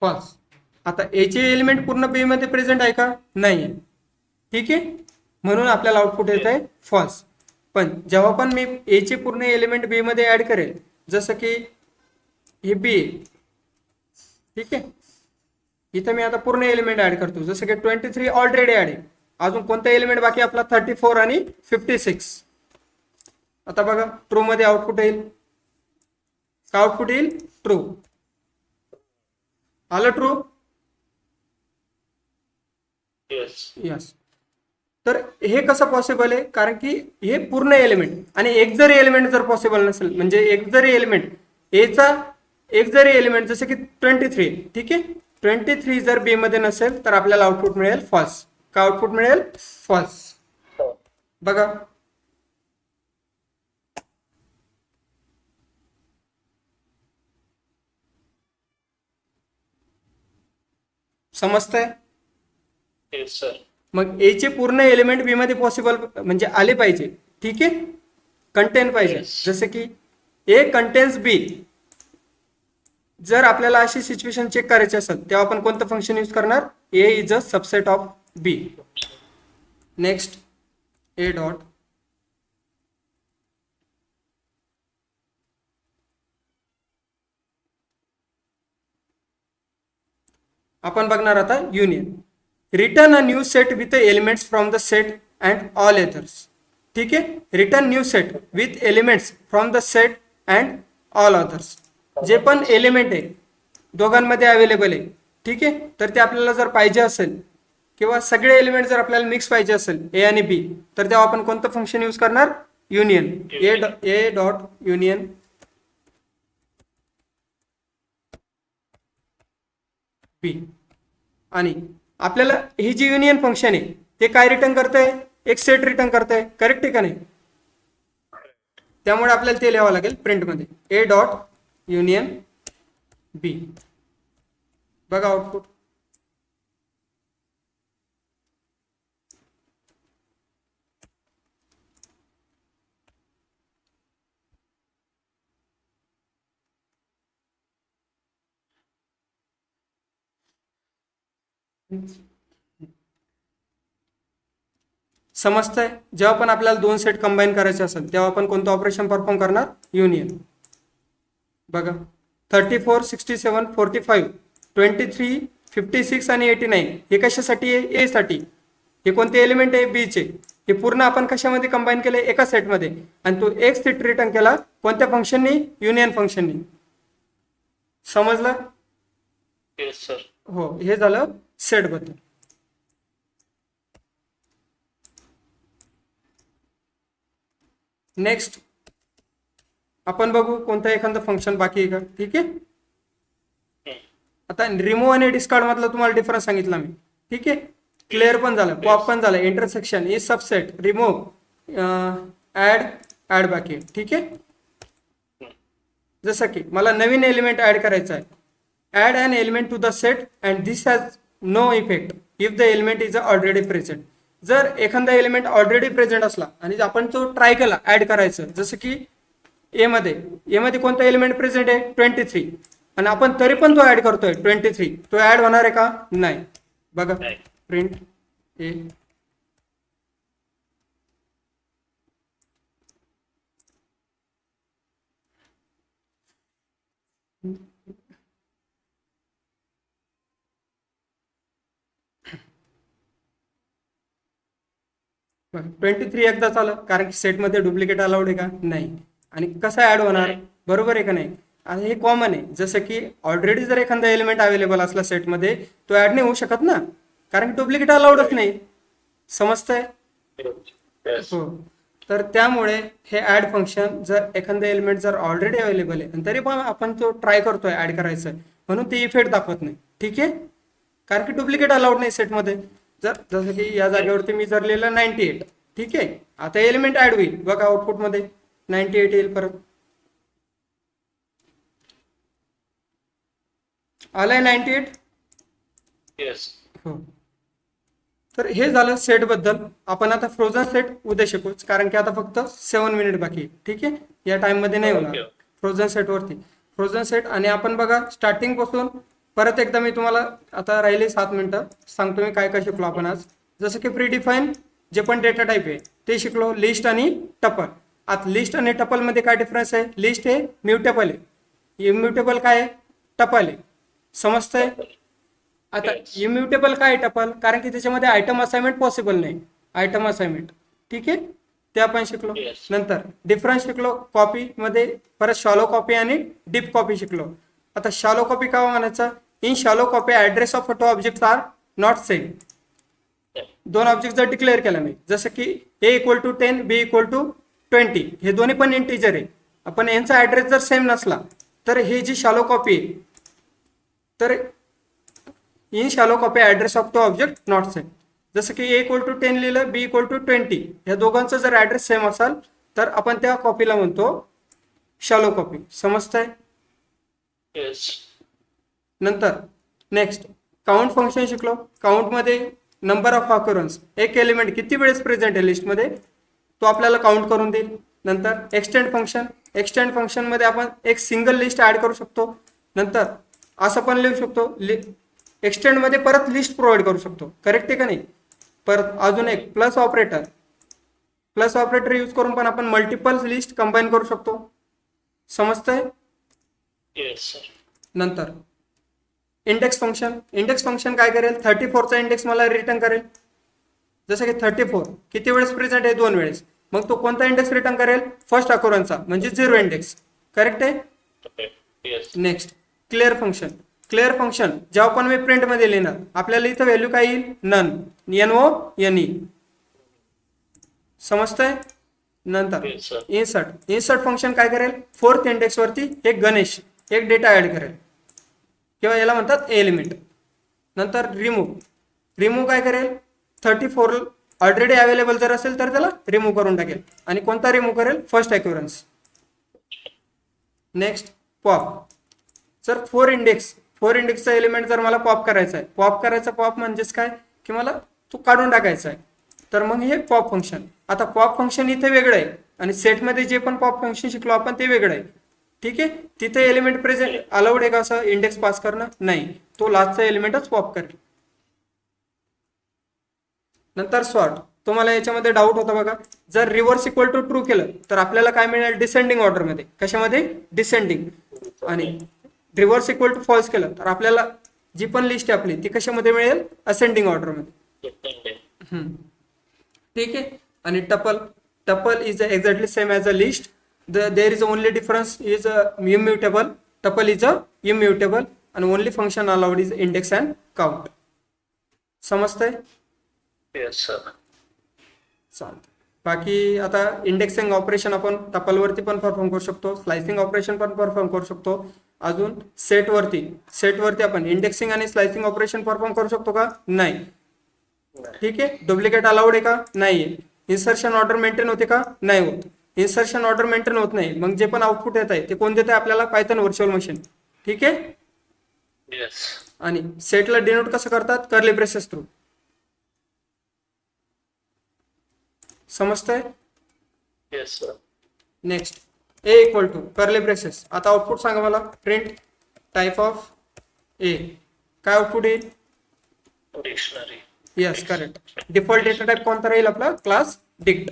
A: फॉल्स. आता ए चे एलिमेंट पूर्ण बी मध्ये प्रेझेंट आहे का? नाही. ठीक आहे. म्हणून आपल्याला आउटपुट येत आहे फॉल्स. पण जेव्हा पण मी ए चे पूर्ण एलिमेंट बी मध्ये ऍड करेल जसं की हे बी. ठीक आहे. इथं मी आता पूर्ण एलिमेंट ऍड करतो जसं की 23 ऑलरेडी ऍड आहे. अजून कोणता एलिमेंट बाकी आपला? 34 आणि 56. आता बघा ट्रू मध्ये आउटपुट येईल. का आउटपुट येईल? ट्रू. आलं ट्रू?
B: Yes.
A: यस. तर हे कसं पॉसिबल आहे? कारण की हे पूर्ण एलिमेंट आणि एक जरी एलिमेंट जर पॉसिबल नसेल म्हणजे एक जरी एलिमेंट एचा एक जरी एलिमेंट जसं की 23. ठीक आहे. 23 जर बी मध्ये नसेल तर आपल्याला आउटपुट मिळेल फॉल्स. का आउटपुट मिळेल? फॉल्स.
B: हो.
A: बघा समजतंय?
B: Yes, sir.
A: मग ए चे पूर्ण एलिमेंट बी मध्ये पॉसिबल म्हणजे आले पाहिजे. ठीक आहे. कंटेन पाहिजे.
B: Yes.
A: जसं की ए कंटेन्स बी. जर आपल्याला अशी सिच्युएशन चेक करायची असेल तेव्हा आपण कोणतं फंक्शन यूज करणार? A is a subset of B. Next A dot. आपण बघणार आता union. Return a new set with elements from the set and all others. ठीक आहे. Return new set with elements from the set and all others. जे पण element आहे दोघांमध्ये available आहे, ठीक आहे, तर ते आपल्याला जर पाहिजे असेल किंवा सगळे एलिमेंट जर आपल्याला मिक्स पाहिजे असेल ए आणि बी, तर तेव्हा आपण कोणतं फंक्शन यूज करणार? युनियन. ए डॉट युनियन बी. आणि आपल्याला ही जी युनियन फंक्शन आहे ते काय रिटर्न करतंय? एक सेट रिटर्न करतंय, करेक्ट आहे का नाही? त्यामुळे आपल्याला ते लिहावं लागेल प्रिंटमध्ये, ए डॉट युनियन बी. बघा आउटपुट. समजतंय? जेव्हा पण आपल्याला दोन सेट कंबाईन करायचे असेल तेव्हा आपण कोणतं ऑपरेशन परफॉर्म करणार? युनियन. बघा 34, 67, 45, 23, 56 आणि 89 हे कशासाठी आहे? ए साठी. हे कोणते एलिमेंट आहे? बी चे. हे पूर्ण आपण कशामध्ये कंबाईन केले? एका सेटमध्ये. आणि तो एक सेट रिटर्न केला कोणत्या फंक्शननी? युनियन फंक्शननी. समजलं?
B: Yes sir.
A: हो, हे झालं सेट बद्दल. नेक्स्ट आपण बघू कोणतं एखादं फंक्शन बाकी आहे का. ठीक आहे. आता रिमूव्ह आणि डिस्कार्ड मधला तुम्हाला डिफरन्स सांगितला मी. ठीक आहे. क्लिअर पण झालं, पॉप पण झालं, intersection is subset, remove, add बाकी आहे. ठीक आहे. जसं की मला नवीन एलिमेंट ऍड करायचा आहे. Add an element to the set and this has no effect if the element is already present. जर एखादा एलिमेंट ऑलरेडी प्रेझेंट असला आणि आपण तो ट्राय केला ऍड करायचं, जसं की ए मध्ये कोणता एलिमेंट प्रेझेंट आहे? 23. आणि आपण तरी पण तो ऍड करतोय 23, तो ऍड होणार आहे का? नाही. बघा प्रिंट ए. बरं, 23 एकदाच आलं कारण की सेटमध्ये डुप्लिकेट अलाउड आहे का? नाही. आणि कसं ऍड होणार? बरोबर आहे का नाही? आणि हे कॉमन आहे. जसं की ऑलरेडी जर एखादा एलिमेंट अवेलेबल असला सेटमध्ये तो ऍड नाही होऊ शकत ना, कारण की डुप्लिकेट अलाउडच नाही. समजतंय? हो. तर त्यामुळे हे ऍड फंक्शन जर एखादा एलिमेंट जर ऑलरेडी अवेलेबल आहे आणि तरी पण आपण तो ट्राय करतोय ऍड करायचं म्हणून ते इफेक्ट दाखवत नाही. ठीक आहे. कारण की डुप्लिकेट अलाउड नाही सेटमध्ये. जर जसं की या जागेवरती मी जर लिहिलं 98. ठीक आहे. आता एलिमेंट ऍड होईल. बघा आउटपुटमध्ये 98 येईल परत. आलाय 98?
B: येस.
A: हो. तर हे झालं सेट बद्दल. आपण आता फ्रोझन सेट उद्या शिकूच, कारण की आता फक्त 7 मिनिट बाकी आहे. ठीक आहे. या टाइम मध्ये नाही होणार फ्रोझन सेट वरती. फ्रोझन सेट आणि आपण बघा स्टार्टिंग पासून परत एकदा मी तुम्हाला आता राहिले 7 मिनिटं सांगतो मी काय काय शिकलो आपण आज. जसं की प्रीडिफाईन जे पण डेटा टाईप आहे ते शिकलो, लिस्ट आणि टपल. आता लिस्ट आणि टपल मध्ये काय डिफरन्स आहे? लिस्ट हे म्युटेबल आहे, इम्युटेबल काय आहे? टपल आहे. समजतंय? आता इम्युटेबल काय आहे टपल? कारण की त्याच्यामध्ये आयटम असाइनमेंट पॉसिबल नाही. Item assignment. ठीक आहे. ते आपण शिकलो. नंतर डिफरन्स शिकलो कॉपी मध्ये, परत शॉलो कॉपी आणि डीप कॉपी शिकलो. आता शॉलो कॉपी काय म्हणायचं? In shallow copy address of two object are not same. दोन ऑब्जेक्ट जर डिक्लेअर केला नाही, जसं की A equal to 10, B equal to 20, हे दोन्ही पण इंटिजर आहे. आपण यांचा ऍड्रेस जर सेम नसला तर हे जी शॉलो कॉपी आहे, तर in shallow copy address of two object not same. जसं की ए इक्वल टू 10 लिहिलं, बी इक्वल टू 20, ह्या दोघांचा जर ऍड्रेस सेम असेल तर आपण त्या कॉपीला म्हणतो शॅलो कॉपी. समजतंय?
B: येस.
A: नंतर नेक्स्ट काउंट फंक्शन शिकलो. काउंट मध्ये नंबर ऑफ ऑकरन्स, एक एलिमेंट किती वेळेस प्रेझेंट आहे लिस्टमध्ये तो आपल्याला काउंट करून देईल. नंतर एक्सटेंड फंक्शन. एक्सटेंड फंक्शन मध्ये आपण एक सिंगल लिस्ट ऍड करू शकतो. नंतर असं पण लिहू शकतो, एक्सटेंड मध्ये परत लिस्ट प्रोव्हाइड करू शकतो. करेक्ट आहे का नाही? परत अजून एक plus operator. Plus operator use करून पण आपण मल्टिपल लिस्ट कंबाईन करू शकतो. समजतंय?
B: Yes sir.
A: नंतर इंडेक्स फंक्शन. इंडेक्स फंक्शन काय करेल? 34चा इंडेक्स मला रिटर्न करेल. जसं की 34 किती वेळेस प्रेझेंट आहे? 2 वेळेस. मग तो कोणता इंडेक्स रिटर्न करेल? फर्स्ट अकोरन्सचा, म्हणजे 0 इंडेक्स. करेक्ट आहे?
B: Okay yes
A: next clear function. Clear function जेव्हा पण मी प्रिंट मध्ये लिहिणार आपल्याला इथं व्हॅल्यू काय येईल नन NONE समजतंय. नंतर
B: येस सर
A: इन्सर्ट फंक्शन काय करेल फोर्थ इंडेक्स वरती एक गणेश एक डेटा ऍड करेल किंवा याला म्हणतात एलिमेंट. नंतर रिमूव्ह काय करेल 34 ऑलरेडी अवेलेबल जर असेल तर त्याला रिमूव्ह करून टाकेल आणि कोणता रिमूव्ह करेल फर्स्ट अक्युरन्स. Next pop. जर फोर इंडेक्सचा एलिमेंट जर मला पॉप करायचा आहे पॉप म्हणजेच काय की मला तो काढून टाकायचा आहे तर मग हे पॉप फंक्शन. आता पॉप फंक्शन इथे वेगळं आहे आणि सेटमध्ये जे पण पॉप फंक्शन शिकलो आपण ते वेगळं आहे. ठीक आहे तिथे एलिमेंट प्रेझेंट अलाउड आहे का असं इंडेक्स पास करणं नाही तो लास्टचा एलिमेंटच पॉप करेल. नंतर सॉर्ट. तुम्हाला याच्यामध्ये डाऊट होता बघा जर रिव्हर्स इक्वल टू ट्रू केलं तर आपल्याला काय मिळेल डिसेंडिंग ऑर्डरमध्ये कशामध्ये डिसेंडिंग आणि रिव्हर्स इक्वल टू फॉल्स केलं तर आपल्याला जी पण लिस्ट आहे आपली ती कशामध्ये मिळेल असेंडिंग ऑर्डरमध्ये. ठीक आहे. आणि tuple is exactly same as a list. There is only difference is immutable. Tuple is immutable आणि only function allowed is index and count. समजतंय.
B: येस सर
A: चालतं. बाकी आता इंडेक्सिंग ऑपरेशन आपण टपलवरती पण परफॉर्म करू शकतो स्लायसिंग ऑपरेशन पण परफॉर्म करू शकतो. अजून सेटवरती आपण इंडेक्सिंग आणि स्लायसिंग ऑपरेशन परफॉर्म करू शकतो का नाही. ठीक आहे. डुप्लिकेट अलाउड आहे का नाही. इन्सर्शन ऑर्डर मेंटेन होते का नाही होत. इन्सर्शन ऑर्डर मेंटेन होत नाही मग जे पण आउटपुट येत आहे ते कोण देत आहे आपल्याला पायथन व्हर्च्युअल मशीन. ठीक आहे.
B: येस
A: आणि सेटला डिनोट कसं करतात कर्ली ब्रेसेस थ्रू. समजतंय.
B: Yes sir
A: next A equal to curly braces. आता आउटपुट सांगा मला प्रिंट टाइप ऑफ ए काय आउटपुट येईल
B: dictionary.
A: Yes correct. Default data type कोणता राहील आपला क्लास डिक्ट.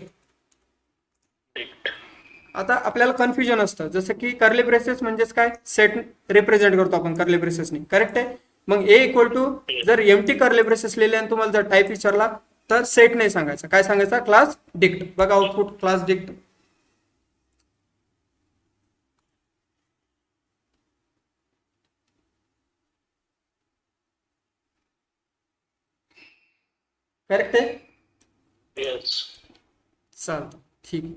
A: आता आपल्याला कन्फ्युजन असतं जसं की कर्ली ब्रेसेस म्हणजेच काय सेट रिप्रेझेंट करतो आपण कर्ली ब्रेसेसनी करेक्ट आहे. मग ए इक्वल टू जर एमटी कर्ली ब्रेसेस लिहिले आणि तुम्हाला जर टाइप विचारला तर सेट नाही सांगायचा काय सांगायचा क्लास डिक्ट. बघा आउटपुट क्लास डिक्ट. करेक्ट आहे.
B: येस
A: चालतं ठीक आहे.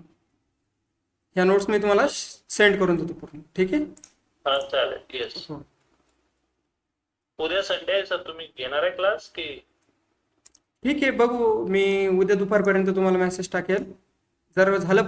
A: ह्या नोट्स मी तुम्हाला सेंड करून देतो पूर्ण. ठीक आहे.
B: हा चालेल. येस
A: हो.
B: उद्या संडे आहे सर तुम्ही घेणार आहे क्लास की
A: ठीक आहे बघू मी उद्या दुपारपर्यंत तुम्हाला मेसेज टाकेल जर झालं पॉसिबल